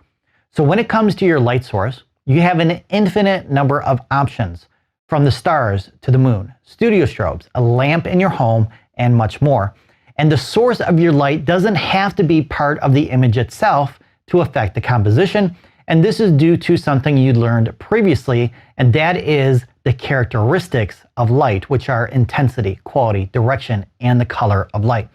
So when it comes to your light source, you have an infinite number of options, from the stars to the moon, studio strobes, a lamp in your home, and much more. And the source of your light doesn't have to be part of the image itself to affect the composition. And this is due to something you learned previously, and that is the characteristics of light, which are intensity, quality, direction, and the color of light.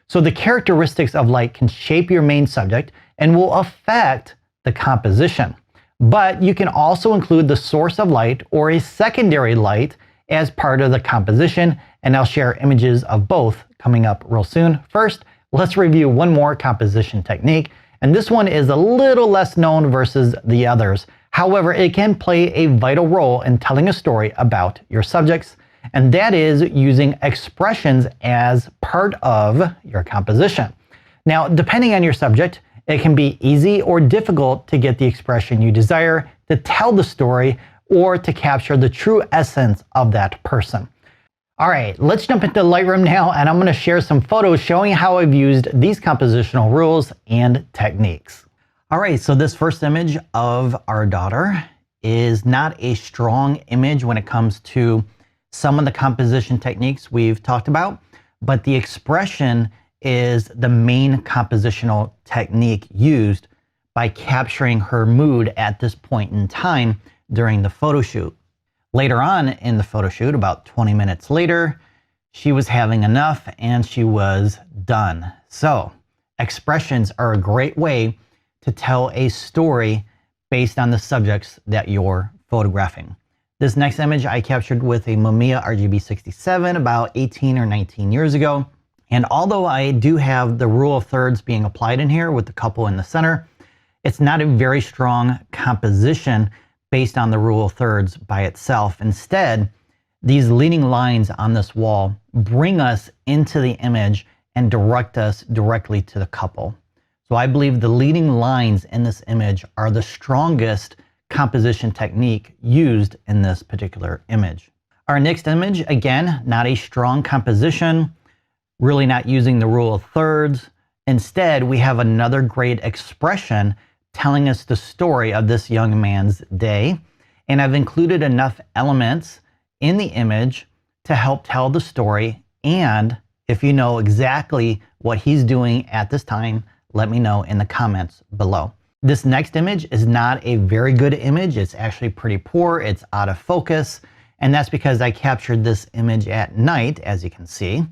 So the characteristics of light can shape your main subject and will affect the composition. But you can also include the source of light or a secondary light as part of the composition, and I'll share images of both coming up real soon. First, let's review one more composition technique, and this one is a little less known versus the others. However, it can play a vital role in telling a story about your subjects. and that is using expressions as part of your composition. Now, depending on your subject, it can be easy or difficult to get the expression you desire to tell the story or to capture the true essence of that person. All right, let's jump into Lightroom now, and I'm going to share some photos showing how I've used these compositional rules and techniques. All right, so this first image of our daughter is not a strong image when it comes to some of the composition techniques we've talked about, but the expression is the main compositional technique used by capturing her mood at this point in time during the photo shoot. Later on in the photo shoot, about 20 minutes later, she was having enough and she was done. So expressions are a great way to tell a story based on the subjects that you're photographing. This next image I captured with a Mamiya RGB67 about 18 or 19 years ago. And although I do have the rule of thirds being applied in here with the couple in the center, it's not a very strong composition based on the rule of thirds by itself. Instead, these leading lines on this wall bring us into the image and direct us directly to the couple. So I believe the leading lines in this image are the strongest composition technique used in this particular image. Our next image, again, not a strong composition, really not using the rule of thirds. Instead, we have another great expression telling us the story of this young man's day. And I've included enough elements in the image to help tell the story. And if you know exactly what he's doing at this time, let me know in the comments below. This next image is not a very good image. It's actually pretty poor. It's out of focus. And that's because I captured this image at night, as you can see,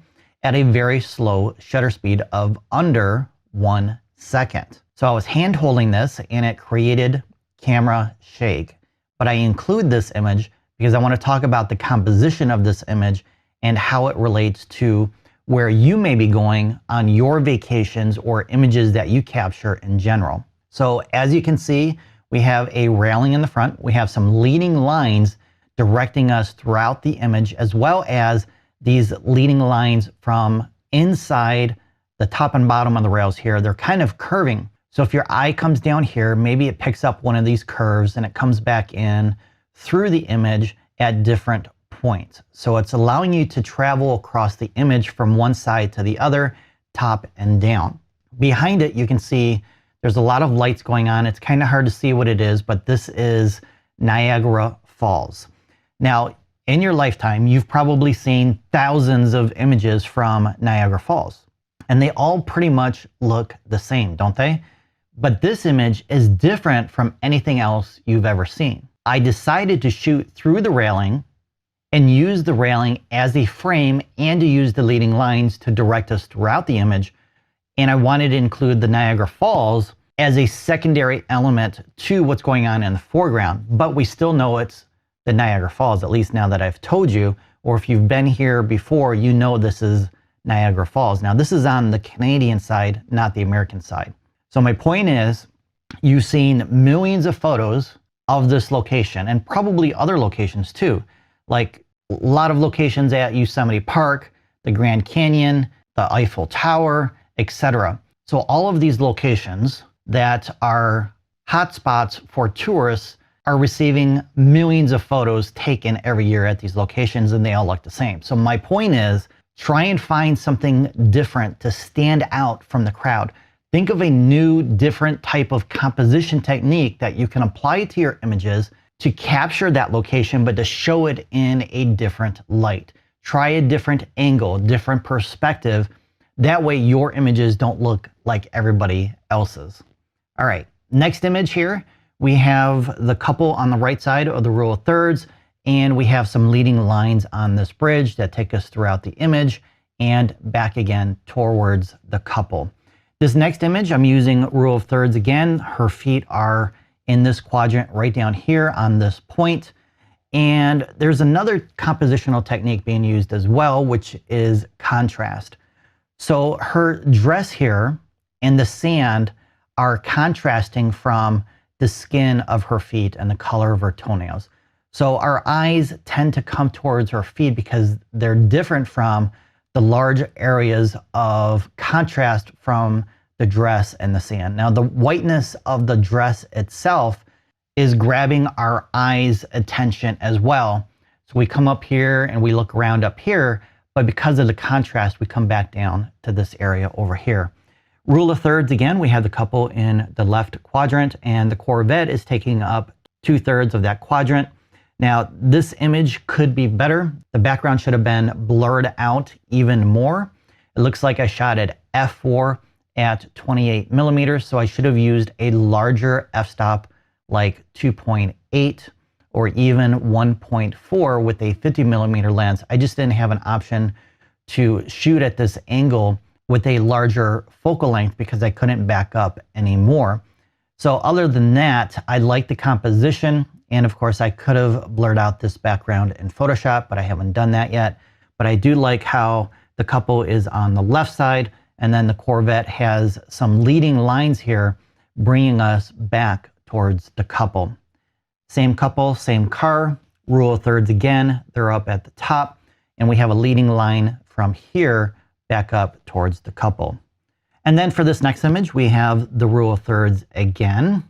at a very slow shutter speed of under 1 second. So I was hand holding this and it created camera shake. But I include this image because I want to talk about the composition of this image and how it relates to where you may be going on your vacations or images that you capture in general. So as you can see, we have a railing in the front. We have some leading lines directing us throughout the image, as well as these leading lines from inside the top and bottom of the rails here. They're kind of curving. So if your eye comes down here, maybe it picks up one of these curves and it comes back in through the image at different points. So it's allowing you to travel across the image from one side to the other, top and down. Behind it, you can see there's a lot of lights going on. It's kind of hard to see what it is, but this is Niagara Falls. Now, in your lifetime, you've probably seen thousands of images from Niagara Falls, and they all pretty much look the same, don't they? But this image is different from anything else you've ever seen. I decided to shoot through the railing and use the railing as a frame and to use the leading lines to direct us throughout the image. And I wanted to include the Niagara Falls as a secondary element to what's going on in the foreground. But we still know it's the Niagara Falls, at least now that I've told you, or if you've been here before, you know this is Niagara Falls. Now this is on the Canadian side, not the American side. So my point is, you've seen millions of photos of this location and probably other locations too, like a lot of locations at Yosemite Park, the Grand Canyon, the Eiffel Tower, etc. So all of these locations that are hotspots for tourists are receiving millions of photos taken every year at these locations, and they all look the same. So my point is, try and find something different to stand out from the crowd. Think of a new, different type of composition technique that you can apply to your images to capture that location, but to show it in a different light. Try a different angle, different perspective. That way your images don't look like everybody else's. All right, next image here, we have the couple on the right side of the rule of thirds, and we have some leading lines on this bridge that take us throughout the image and back again towards the couple. This next image, I'm using rule of thirds again. Her feet are in this quadrant right down here on this point. And there's another compositional technique being used as well, which is contrast. So her dress here and the sand are contrasting from the skin of her feet and the color of her toenails. So our eyes tend to come towards our feet because they're different from the large areas of contrast from the dress and the sand. Now, the whiteness of the dress itself is grabbing our eyes' attention as well. So we come up here and we look around up here, but because of the contrast, we come back down to this area over here. Rule of thirds, again, we have the couple in the left quadrant, and the Corvette is taking up 2/3 of that quadrant. Now, this image could be better. The background should have been blurred out even more. It looks like I shot at f4 at 28 millimeters, so I should have used a larger f-stop like 2.8 or even 1.4 with a 50 millimeter lens. I just didn't have an option to shoot at this angle with a larger focal length because I couldn't back up anymore. So other than that, I like the composition. And of course, I could have blurred out this background in Photoshop, but I haven't done that yet. But I do like how the couple is on the left side, and then the Corvette has some leading lines here, bringing us back towards the couple. Same couple, same car. Rule of thirds again, they're up at the top, and we have a leading line from here back up towards the couple. And then for this next image, we have the rule of thirds again,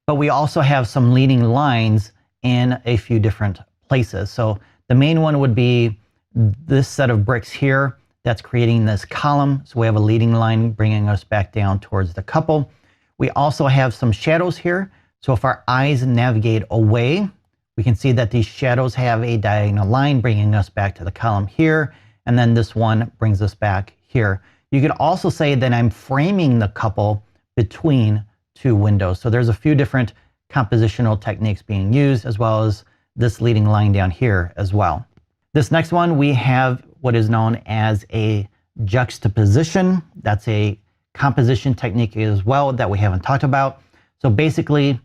but we also have some leading lines in a few different places. So the main one would be this set of bricks here that's creating this column. So we have a leading line bringing us back down towards the couple. We also have some shadows here. So if our eyes navigate away, we can see that these shadows have a diagonal line bringing us back to the column here. And then this one brings us back here. You could also say that I'm framing the couple between two windows. So there's a few different compositional techniques being used, as well as this leading line down here as well. This next one, we have what is known as a juxtaposition. That's a composition technique as well that we haven't talked about. So basically,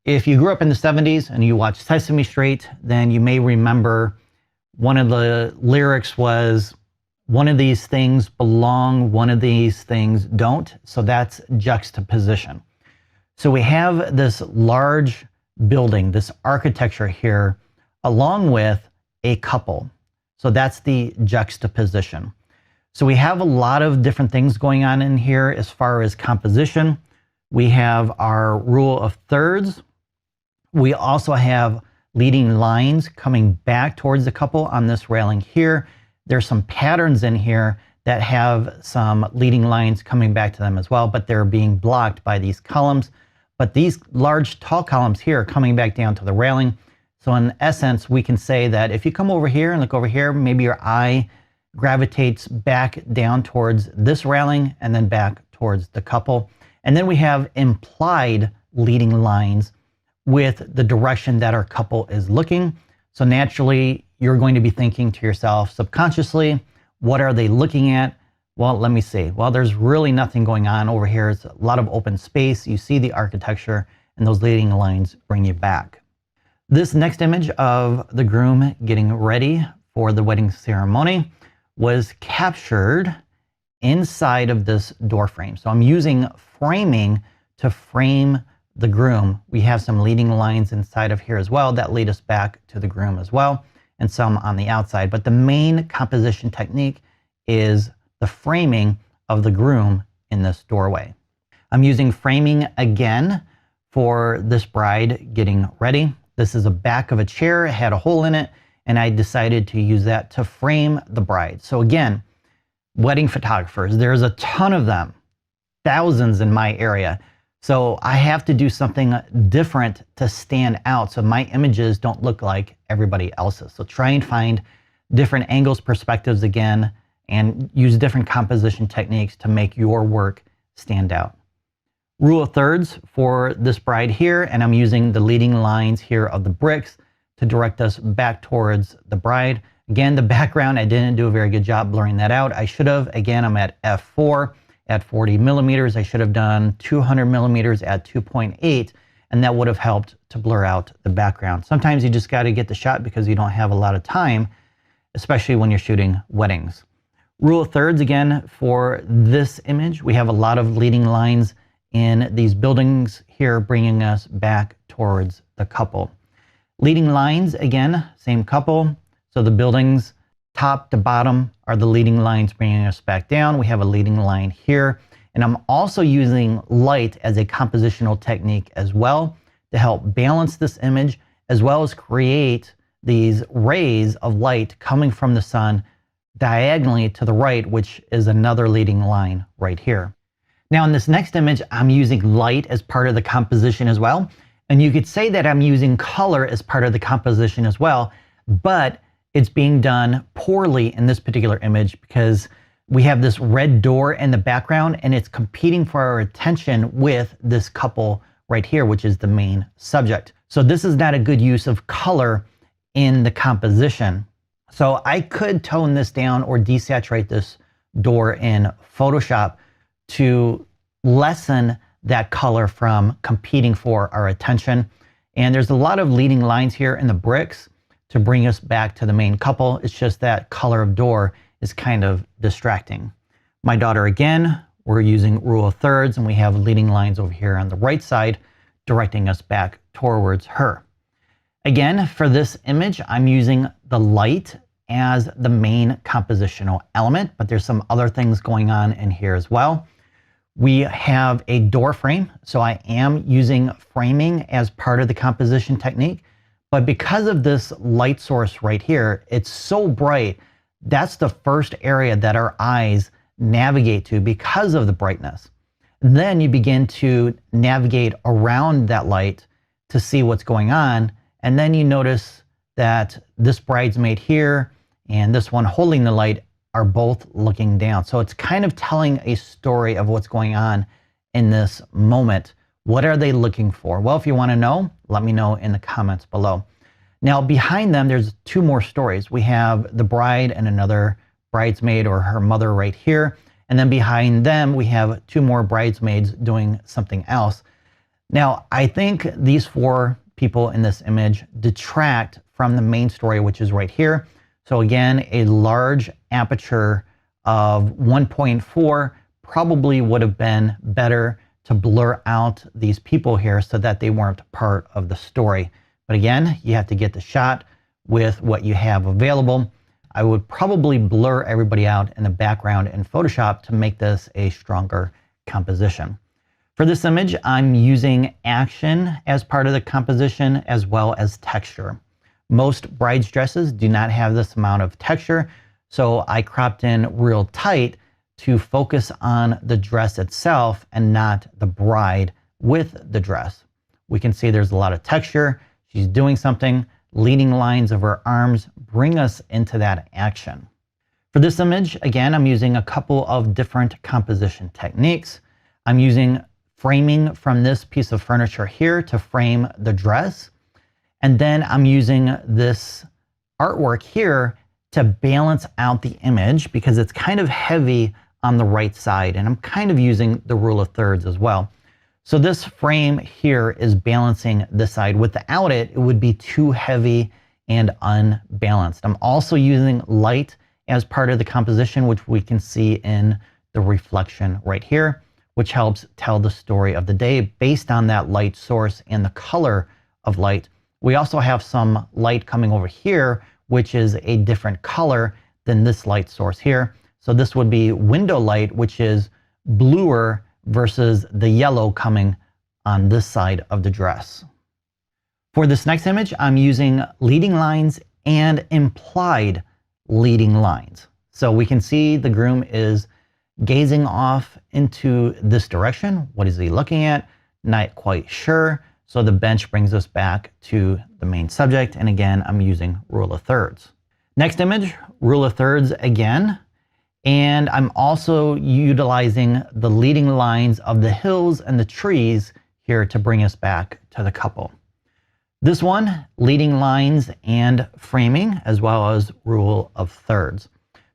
if you grew up in the 70s and you watched Sesame Street, then you may remember one of the lyrics was, one of these things belong, one of these things don't. So that's juxtaposition. So we have this large building, this architecture here, along with a couple. So that's the juxtaposition. So we have a lot of different things going on in here as far as composition. We have our rule of thirds. We also have leading lines coming back towards the couple on this railing here. There's some patterns in here that have some leading lines coming back to them as well, but they're being blocked by these columns. But these large tall columns here are coming back down to the railing. So in essence, we can say that if you come over here and look over here, maybe your eye gravitates back down towards this railing and then back towards the couple. And then we have implied leading lines with the direction that our couple is looking. So naturally, you're going to be thinking to yourself subconsciously, what are they looking at? Well, let me see. Well, there's really nothing going on over here. It's a lot of open space. You see the architecture, and those leading lines bring you back. This next image of the groom getting ready for the wedding ceremony was captured inside of this door frame. So I'm using framing to frame the groom. We have some leading lines inside of here as well that lead us back to the groom as well, and some on the outside. But the main composition technique is the framing of the groom in this doorway. I'm using framing again for this bride getting ready. This is a back of a chair, it had a hole in it, and I decided to use that to frame the bride. So again, wedding photographers, there's a ton of them, thousands in my area. So I have to do something different to stand out so my images don't look like everybody else's. So try and find different angles, perspectives again, and use different composition techniques to make your work stand out. Rule of thirds for this bride here, and I'm using the leading lines here of the bricks to direct us back towards the bride. Again, the background, I didn't do a very good job blurring that out. I should have. Again, I'm at f4 at 40 millimeters. I should have done 200 millimeters at 2.8, and that would have helped to blur out the background. Sometimes you just got to get the shot because you don't have a lot of time, especially when you're shooting weddings. Rule of thirds again for this image. We have a lot of leading lines in these buildings here, bringing us back towards the couple. Leading lines, again, same couple. So the buildings, top to bottom, are the leading lines bringing us back down. We have a leading line here. And I'm also using light as a compositional technique as well to help balance this image, as well as create these rays of light coming from the sun diagonally to the right, which is another leading line right here. Now in this next image, I'm using light as part of the composition as well. And you could say that I'm using color as part of the composition as well, but it's being done poorly in this particular image because we have this red door in the background and it's competing for our attention with this couple right here, which is the main subject. So this is not a good use of color in the composition. So I could tone this down or desaturate this door in Photoshop to lessen that color from competing for our attention. And there's a lot of leading lines here in the bricks to bring us back to the main couple. It's just that color of door is kind of distracting. My daughter, again, we're using rule of thirds and we have leading lines over here on the right side directing us back towards her. Again, for this image, I'm using the light as the main compositional element, but there's some other things going on in here as well. We have a door frame, so I am using framing as part of the composition technique, but because of this light source right here, it's so bright, that's the first area that our eyes navigate to because of the brightness. Then you begin to navigate around that light to see what's going on, and then you notice that this bridesmaid here and this one holding the light are both looking down. So it's kind of telling a story of what's going on in this moment. What are they looking for? Well, if you want to know, let me know in the comments below. Now behind them, there's two more stories. We have the bride and another bridesmaid or her mother right here. And then behind them, we have two more bridesmaids doing something else. Now, I think these four people in this image detract from the main story, which is right here. So again, a large aperture of 1.4 probably would have been better to blur out these people here so that they weren't part of the story. But again, you have to get the shot with what you have available. I would probably blur everybody out in the background in Photoshop to make this a stronger composition. For this image, I'm using action as part of the composition as well as texture. Most brides' dresses do not have this amount of texture, so I cropped in real tight to focus on the dress itself and not the bride with the dress. We can see there's a lot of texture. She's doing something. Leading lines of her arms bring us into that action. For this image, again, I'm using a couple of different composition techniques. I'm using framing from this piece of furniture here to frame the dress. And then I'm using this artwork here to balance out the image because it's kind of heavy on the right side. And I'm kind of using the rule of thirds as well. So this frame here is balancing this side. Without it, it would be too heavy and unbalanced. I'm also using light as part of the composition, which we can see in the reflection right here, which helps tell the story of the day based on that light source and the color of light. We also have some light coming over here, which is a different color than this light source here. So this would be window light, which is bluer versus the yellow coming on this side of the dress. For this next image, I'm using leading lines and implied leading lines. So we can see the groom is gazing off into this direction. What is he looking at? Not quite sure. So the bench brings us back to the main subject. And again, I'm using rule of thirds. Next image, rule of thirds again. And I'm also utilizing the leading lines of the hills and the trees here to bring us back to the couple. This one, leading lines and framing, as well as rule of thirds.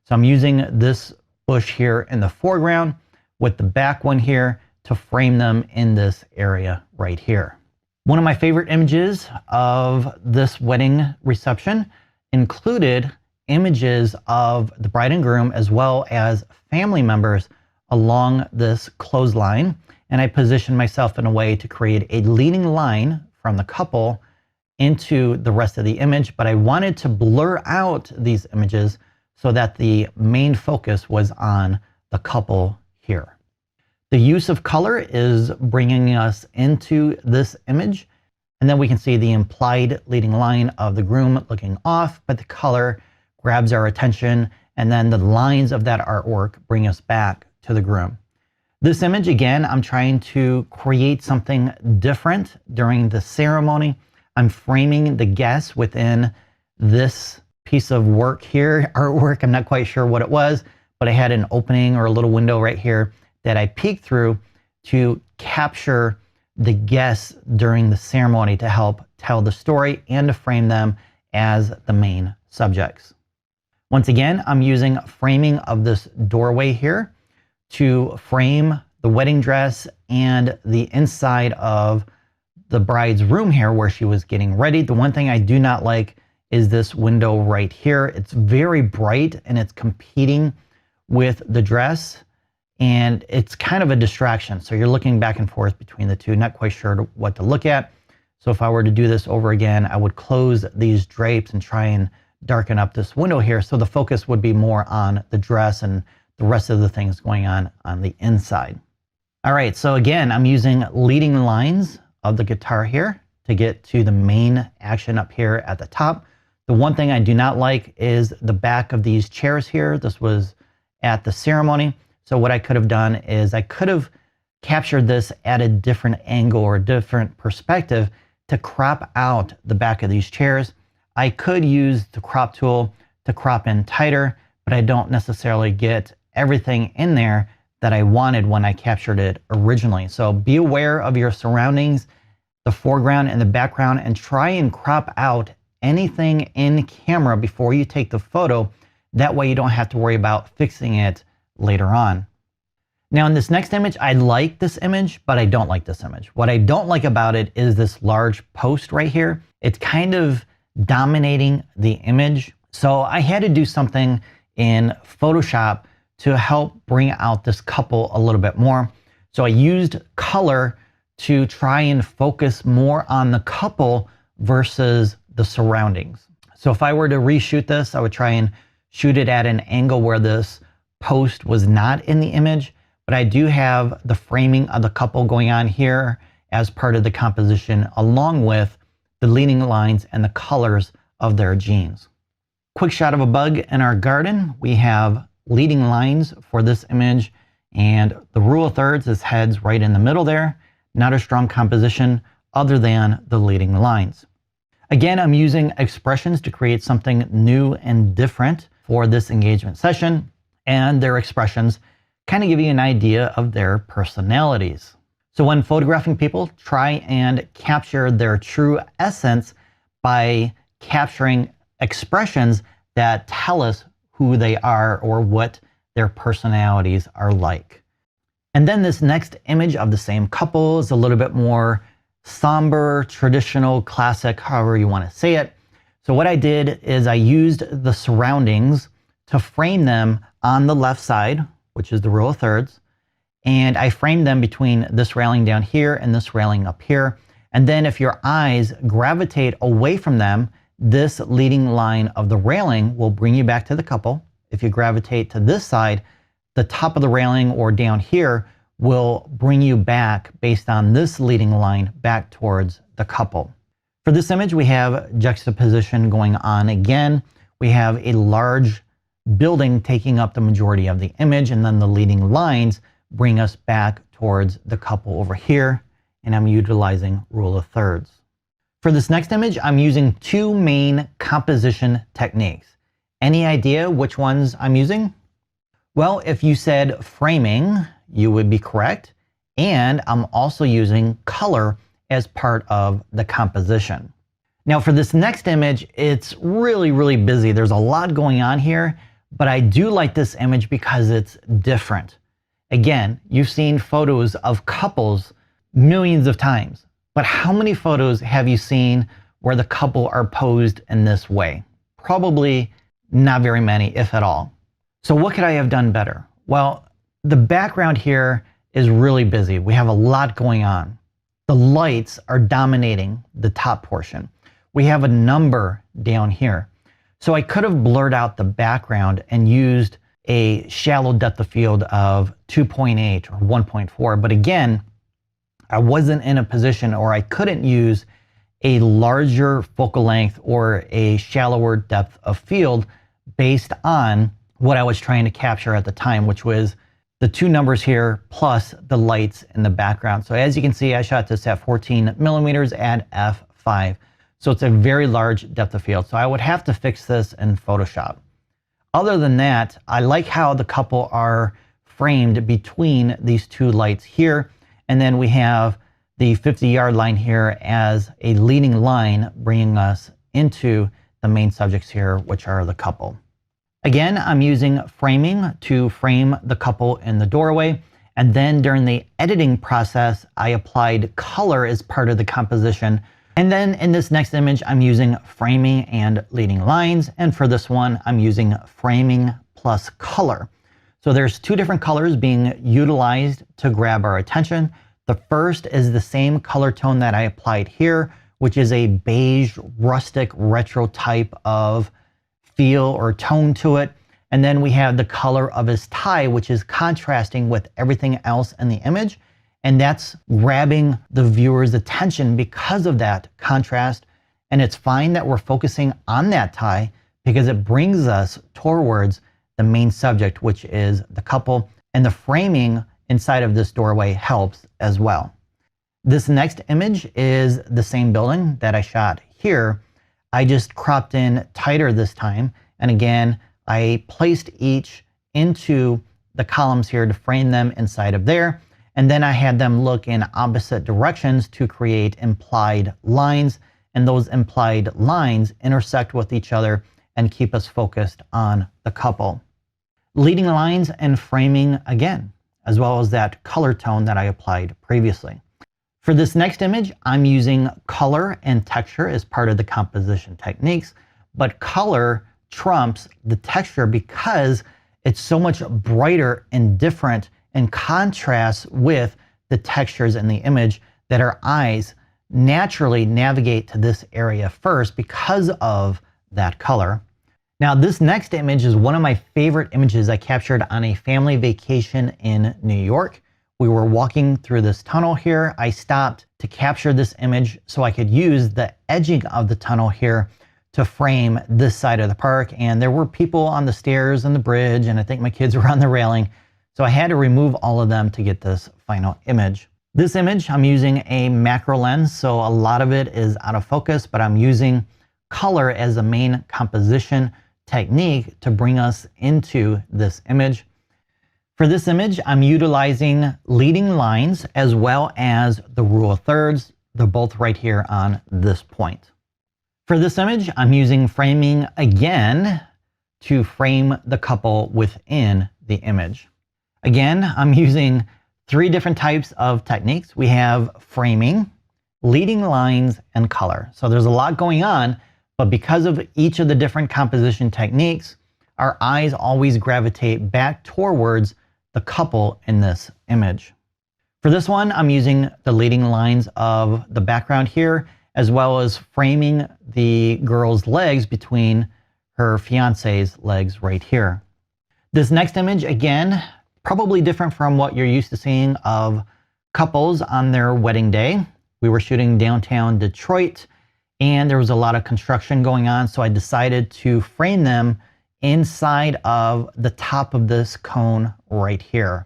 So I'm using this bush here in the foreground with the back one here to frame them in this area right here. One of my favorite images of this wedding reception included images of the bride and groom as well as family members along this clothesline. And I positioned myself in a way to create a leading line from the couple into the rest of the image, but I wanted to blur out these images so that the main focus was on the couple here. The use of color is bringing us into this image, and then we can see the implied leading line of the groom looking off, but the color grabs our attention, and then the lines of that artwork bring us back to the groom. This image, again, I'm trying to create something different during the ceremony. I'm framing the guests within this piece of work here, artwork. I'm not quite sure what it was, but I had an opening or a little window right here that I peeked through to capture the guests during the ceremony to help tell the story and to frame them as the main subjects. Once again, I'm using framing of this doorway here to frame the wedding dress and the inside of the bride's room here where she was getting ready. The one thing I do not like is this window right here. It's very bright and it's competing with the dress, and it's kind of a distraction. So you're looking back and forth between the two, not quite sure what to look at. So if I were to do this over again, I would close these drapes and try and darken up this window here so the focus would be more on the dress and the rest of the things going on the inside. All right, so again, I'm using leading lines of the guitar here to get to the main action up here at the top. The one thing I do not like is the back of these chairs here. This was at the ceremony. So what I could have done is I could have captured this at a different angle or a different perspective to crop out the back of these chairs. I could use the crop tool to crop in tighter, but I don't necessarily get everything in there that I wanted when I captured it originally. So be aware of your surroundings, the foreground and the background, and try and crop out anything in camera before you take the photo. That way you don't have to worry about fixing it later on. Now in this next image, I like this image, but I don't like this image. What I don't like about it is this large post right here. It's kind of dominating the image. So I had to do something in Photoshop to help bring out this couple a little bit more. So I used color to try and focus more on the couple versus the surroundings. So if I were to reshoot this, I would try and shoot it at an angle where this post was not in the image, but I do have the framing of the couple going on here as part of the composition, along with the leading lines and the colors of their jeans. Quick shot of a bug in our garden. We have leading lines for this image, and the rule of thirds is heads right in the middle there. Not a strong composition other than the leading lines. Again, I'm using expressions to create something new and different for this engagement session, and their expressions kind of give you an idea of their personalities. So when photographing people, try and capture their true essence by capturing expressions that tell us who they are or what their personalities are like. And then this next image of the same couple is a little bit more somber, traditional, classic, however you want to say it. So what I did is I used the surroundings to frame them on the left side, which is the rule of thirds, and I framed them between this railing down here and this railing up here. And then if your eyes gravitate away from them, this leading line of the railing will bring you back to the couple. If you gravitate to this side, the top of the railing or down here will bring you back based on this leading line back towards the couple. For this image, we have juxtaposition going on again. We have a large building taking up the majority of the image, and then the leading lines bring us back towards the couple over here, and I'm utilizing rule of thirds. For this next image, I'm using two main composition techniques. Any idea which ones I'm using? Well, if you said framing, you would be correct. And I'm also using color as part of the composition. Now for this next image, it's really, really busy. There's a lot going on here, but I do like this image because it's different. Again, you've seen photos of couples millions of times, but how many photos have you seen where the couple are posed in this way? Probably not very many, if at all. So what could I have done better? Well, the background here is really busy. We have a lot going on. The lights are dominating the top portion. we have a number down here. So I could have blurred out the background and used a shallow depth of field of 2.8 or 1.4. But again, I wasn't in a position, or I couldn't use a larger focal length or a shallower depth of field based on what I was trying to capture at the time, which was the two numbers here plus the lights in the background. So as you can see, I shot this at 14 millimeters at f5. So it's a very large depth of field. So I would have to fix this in Photoshop. Other than that, I like how the couple are framed between these two lights here. And then we have the 50-yard line here as a leading line, bringing us into the main subjects here, which are the couple. Again, I'm using framing to frame the couple in the doorway. And then during the editing process, I applied color as part of the composition. And then in this next image, I'm using framing and leading lines. And for this one, I'm using framing plus color. So there's two different colors being utilized to grab our attention. The first is the same color tone that I applied here, which is a beige, rustic, retro type of feel or tone to it. And then we have the color of his tie, which is contrasting with everything else in the image. And that's grabbing the viewer's attention because of that contrast. And it's fine that we're focusing on that tie because it brings us towards the main subject, which is the couple. And the framing inside of this doorway helps as well. This next image is the same building that I shot here. I just cropped in tighter this time. And again, I placed each into the columns here to frame them inside of there. And then I had them look in opposite directions to create implied lines. And those implied lines intersect with each other and keep us focused on the couple. Leading lines and framing again, as well as that color tone that I applied previously. For this next image, I'm using color and texture as part of the composition techniques, but color trumps the texture because it's so much brighter and different and contrasts with the textures in the image that our eyes naturally navigate to this area first because of that color. Now, this next image is one of my favorite images I captured on a family vacation in New York. We were walking through this tunnel here. I stopped to capture this image so I could use the edging of the tunnel here to frame this side of the park. And there were people on the stairs and the bridge, and I think my kids were on the railing. So I had to remove all of them to get this final image. This image, I'm using a macro lens, so a lot of it is out of focus, but I'm using color as a main composition technique to bring us into this image. For this image, I'm utilizing leading lines as well as the rule of thirds. They're both right here on this point. For this image, I'm using framing again to frame the couple within the image. Again, I'm using three different types of techniques. We have framing, leading lines, and color. So there's a lot going on, but because of each of the different composition techniques, our eyes always gravitate back towards the couple in this image. For this one, I'm using the leading lines of the background here, as well as framing the girl's legs between her fiance's legs right here. This next image, again, probably different from what you're used to seeing of couples on their wedding day. We were shooting downtown Detroit, and there was a lot of construction going on, so I decided to frame them inside of the top of this cone right here.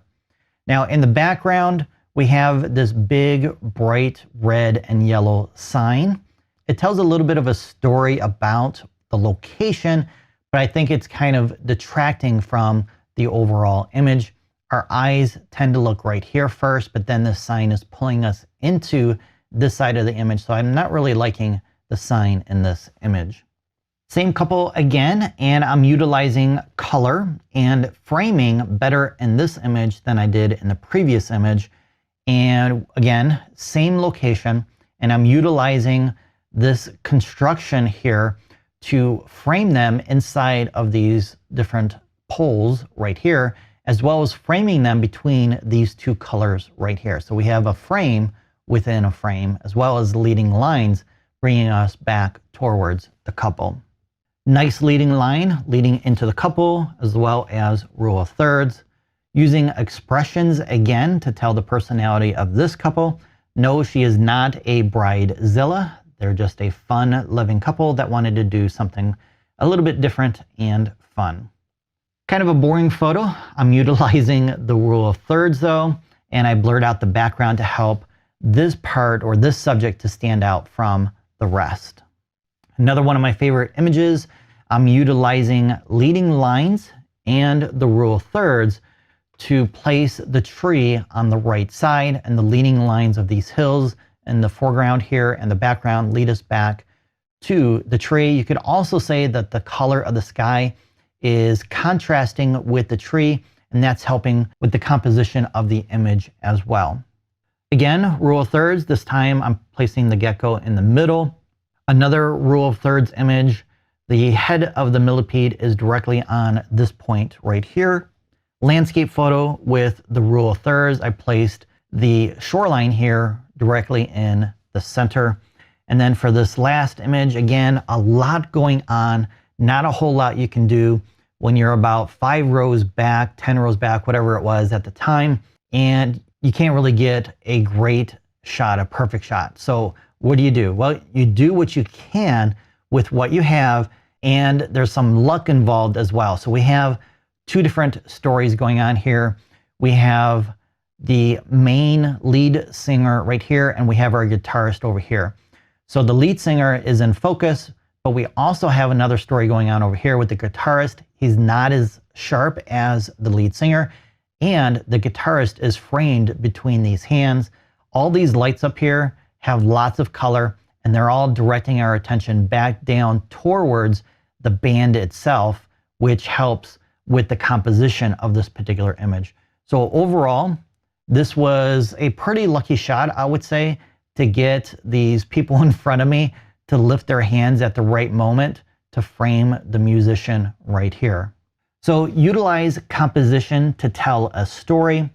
Now in the background, we have this big, bright red and yellow sign. It tells a little bit of a story about the location, but I think it's kind of detracting from the overall image. Our eyes tend to look right here first, but then the sign is pulling us into this side of the image. So I'm not really liking the sign in this image. Same couple again, and I'm utilizing color and framing better in this image than I did in the previous image. And again, same location, and I'm utilizing this construction here to frame them inside of these different poles right here, as well as framing them between these two colors right here. So we have a frame within a frame, as well as leading lines bringing us back towards the couple. Nice leading line leading into the couple, as well as rule of thirds. Using expressions again to tell the personality of this couple. No, she is not a bridezilla. They're just a fun, living couple that wanted to do something a little bit different and fun. Kind of a boring photo. I'm utilizing the rule of thirds though, and I blurred out the background to help this part or this subject to stand out from the rest. Another one of my favorite images, I'm utilizing leading lines and the rule of thirds to place the tree on the right side, and the leading lines of these hills in the foreground here and the background lead us back to the tree. You could also say that the color of the sky is contrasting with the tree, and that's helping with the composition of the image as well. Again, rule of thirds, this time I'm placing the gecko in the middle. Another rule of thirds image, the head of the millipede is directly on this point right here. Landscape photo with the rule of thirds, I placed the shoreline here directly in the center. And then for this last image, again, a lot going on, not a whole lot you can do when you're about 5 rows back, 10 rows back, whatever it was at the time, and you can't really get a great shot, a perfect shot. So what do? Well, you do what you can with what you have, and there's some luck involved as well. So we have 2 different stories going on here. We have the main lead singer right here, and we have our guitarist over here. So the lead singer is in focus, but we also have another story going on over here with the guitarist. He's not as sharp as the lead singer, and the guitarist is framed between these hands. All these lights up here have lots of color, and they're all directing our attention back down towards the band itself, which helps with the composition of this particular image. So overall, this was a pretty lucky shot, I would say, to get these people in front of me to lift their hands at the right moment to frame the musician right here. So utilize composition to tell a story,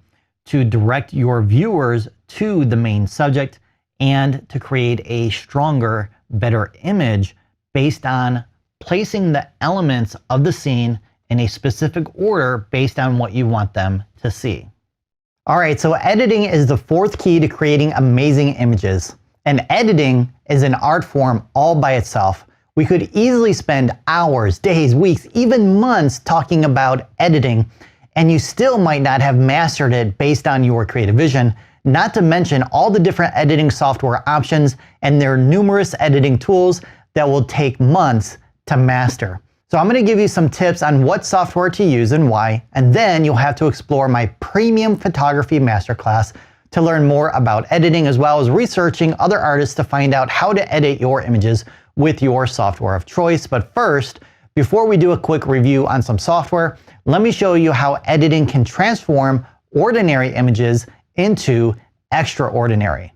to direct your viewers to the main subject, and to create a stronger, better image based on placing the elements of the scene in a specific order based on what you want them to see. All right, so editing is the 4th key to creating amazing images. And editing is an art form all by itself. We could easily spend hours, days, weeks, even months talking about editing, and you still might not have mastered it based on your creative vision, not to mention all the different editing software options and their numerous editing tools that will take months to master. So I'm going to give you some tips on what software to use and why, and then you'll have to explore my premium photography masterclass to learn more about editing, as well as researching other artists to find out how to edit your images with your software of choice. But first, before we do a quick review on some software, let me show you how editing can transform ordinary images into extraordinary.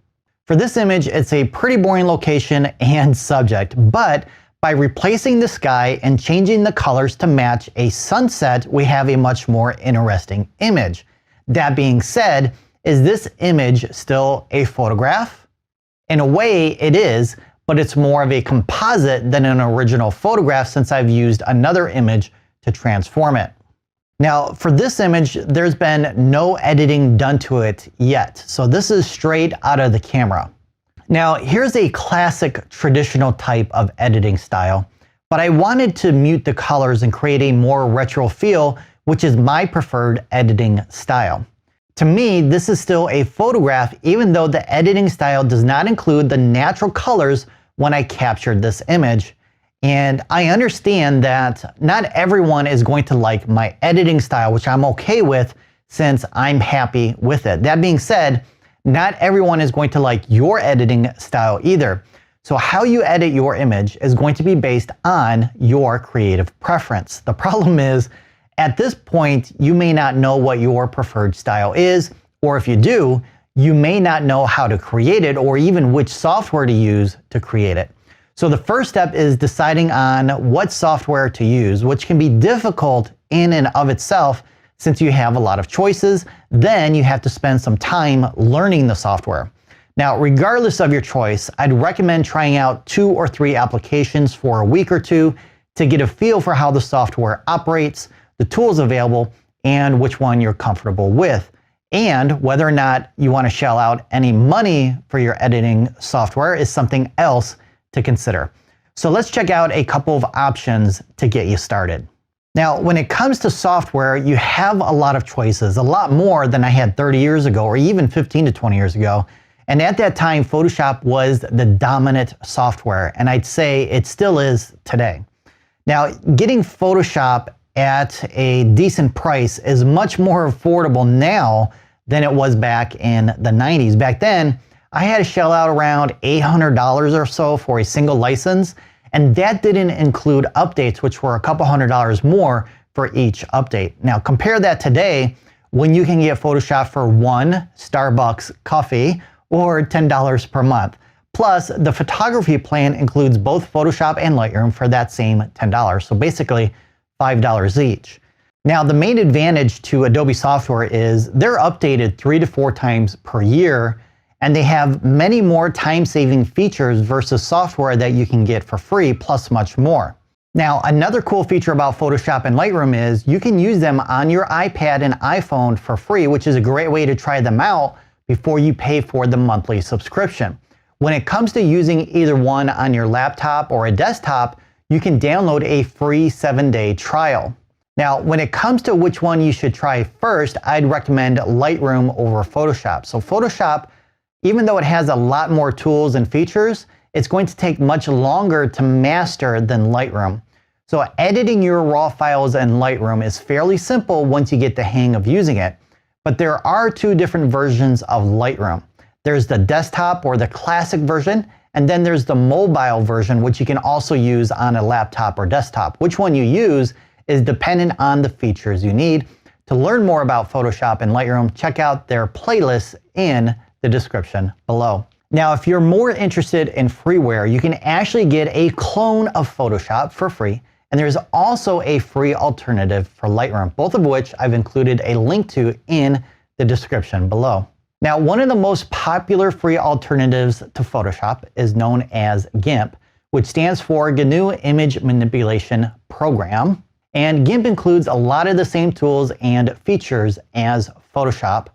For this image, it's a pretty boring location and subject, but by replacing the sky and changing the colors to match a sunset, we have a much more interesting image. That being said, is this image still a photograph? In a way it is, but it's more of a composite than an original photograph since I've used another image to transform it. Now for this image, there's been no editing done to it yet. So this is straight out of the camera. Now here's a classic traditional type of editing style, but I wanted to mute the colors and create a more retro feel, which is my preferred editing style. To me, this is still a photograph, even though the editing style does not include the natural colors when I captured this image. And I understand that not everyone is going to like my editing style, which I'm okay with since I'm happy with it. That being said, not everyone is going to like your editing style either. So how you edit your image is going to be based on your creative preference. The problem is, at this point, you may not know what your preferred style is, or if you do, you may not know how to create it or even which software to use to create it. So the first step is deciding on what software to use, which can be difficult in and of itself since you have a lot of choices. Then you have to spend some time learning the software. Now, regardless of your choice, I'd recommend trying out 2 or 3 applications for a week or two to get a feel for how the software operates, the tools available, and which one you're comfortable with, and whether or not you want to shell out any money for your editing software is something else to consider. So let's check out a couple of options to get you started. Now, when it comes to software, you have a lot of choices, a lot more than I had 30 years ago or even 15 to 20 years ago. And at that time, Photoshop was the dominant software, and I'd say it still is today. Now, getting Photoshop at a decent price is much more affordable now than it was back in the 90s. Back then, I had to shell out around $800 or so for a single license, and that didn't include updates, which were a couple $100 more for each update. Now, compare that today when you can get Photoshop for 1 Starbucks coffee or $10 per month. Plus, the photography plan includes both Photoshop and Lightroom for that same $10. So basically, $5 each. Now, the main advantage to Adobe software is they're updated 3 to 4 times per year, and they have many more time-saving features versus software that you can get for free, plus much more. Now, another cool feature about Photoshop and Lightroom is you can use them on your iPad and iPhone for free, which is a great way to try them out before you pay for the monthly subscription. When it comes to using either one on your laptop or a desktop, you can download a free 7-day trial. Now, when it comes to which one you should try first, I'd recommend Lightroom over Photoshop. So Photoshop, even though it has a lot more tools and features, it's going to take much longer to master than Lightroom. So editing your raw files in Lightroom is fairly simple once you get the hang of using it. But there are 2 different versions of Lightroom. There's the desktop or the classic version, and then there's the mobile version, which you can also use on a laptop or desktop. Which one you use is dependent on the features you need. To learn more about Photoshop and Lightroom, check out their playlists in the description below. Now, if you're more interested in freeware, you can actually get a clone of Photoshop for free. And there's also a free alternative for Lightroom, both of which I've included a link to in the description below. Now, one of the most popular free alternatives to Photoshop is known as GIMP, which stands for GNU Image Manipulation Program. And GIMP includes a lot of the same tools and features as Photoshop,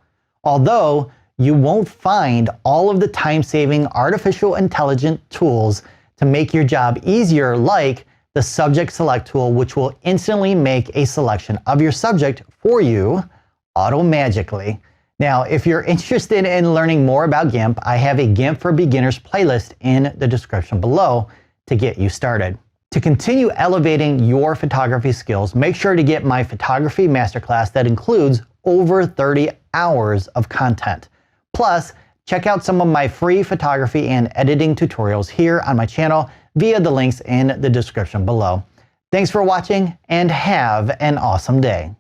although you won't find all of the time-saving artificial intelligence tools to make your job easier, like the subject select tool, which will instantly make a selection of your subject for you auto-magically. Now, if you're interested in learning more about GIMP, I have a GIMP for Beginners playlist in the description below to get you started. To continue elevating your photography skills, make sure to get my photography masterclass that includes over 30 hours of content. Plus, check out some of my free photography and editing tutorials here on my channel via the links in the description below. Thanks for watching and have an awesome day.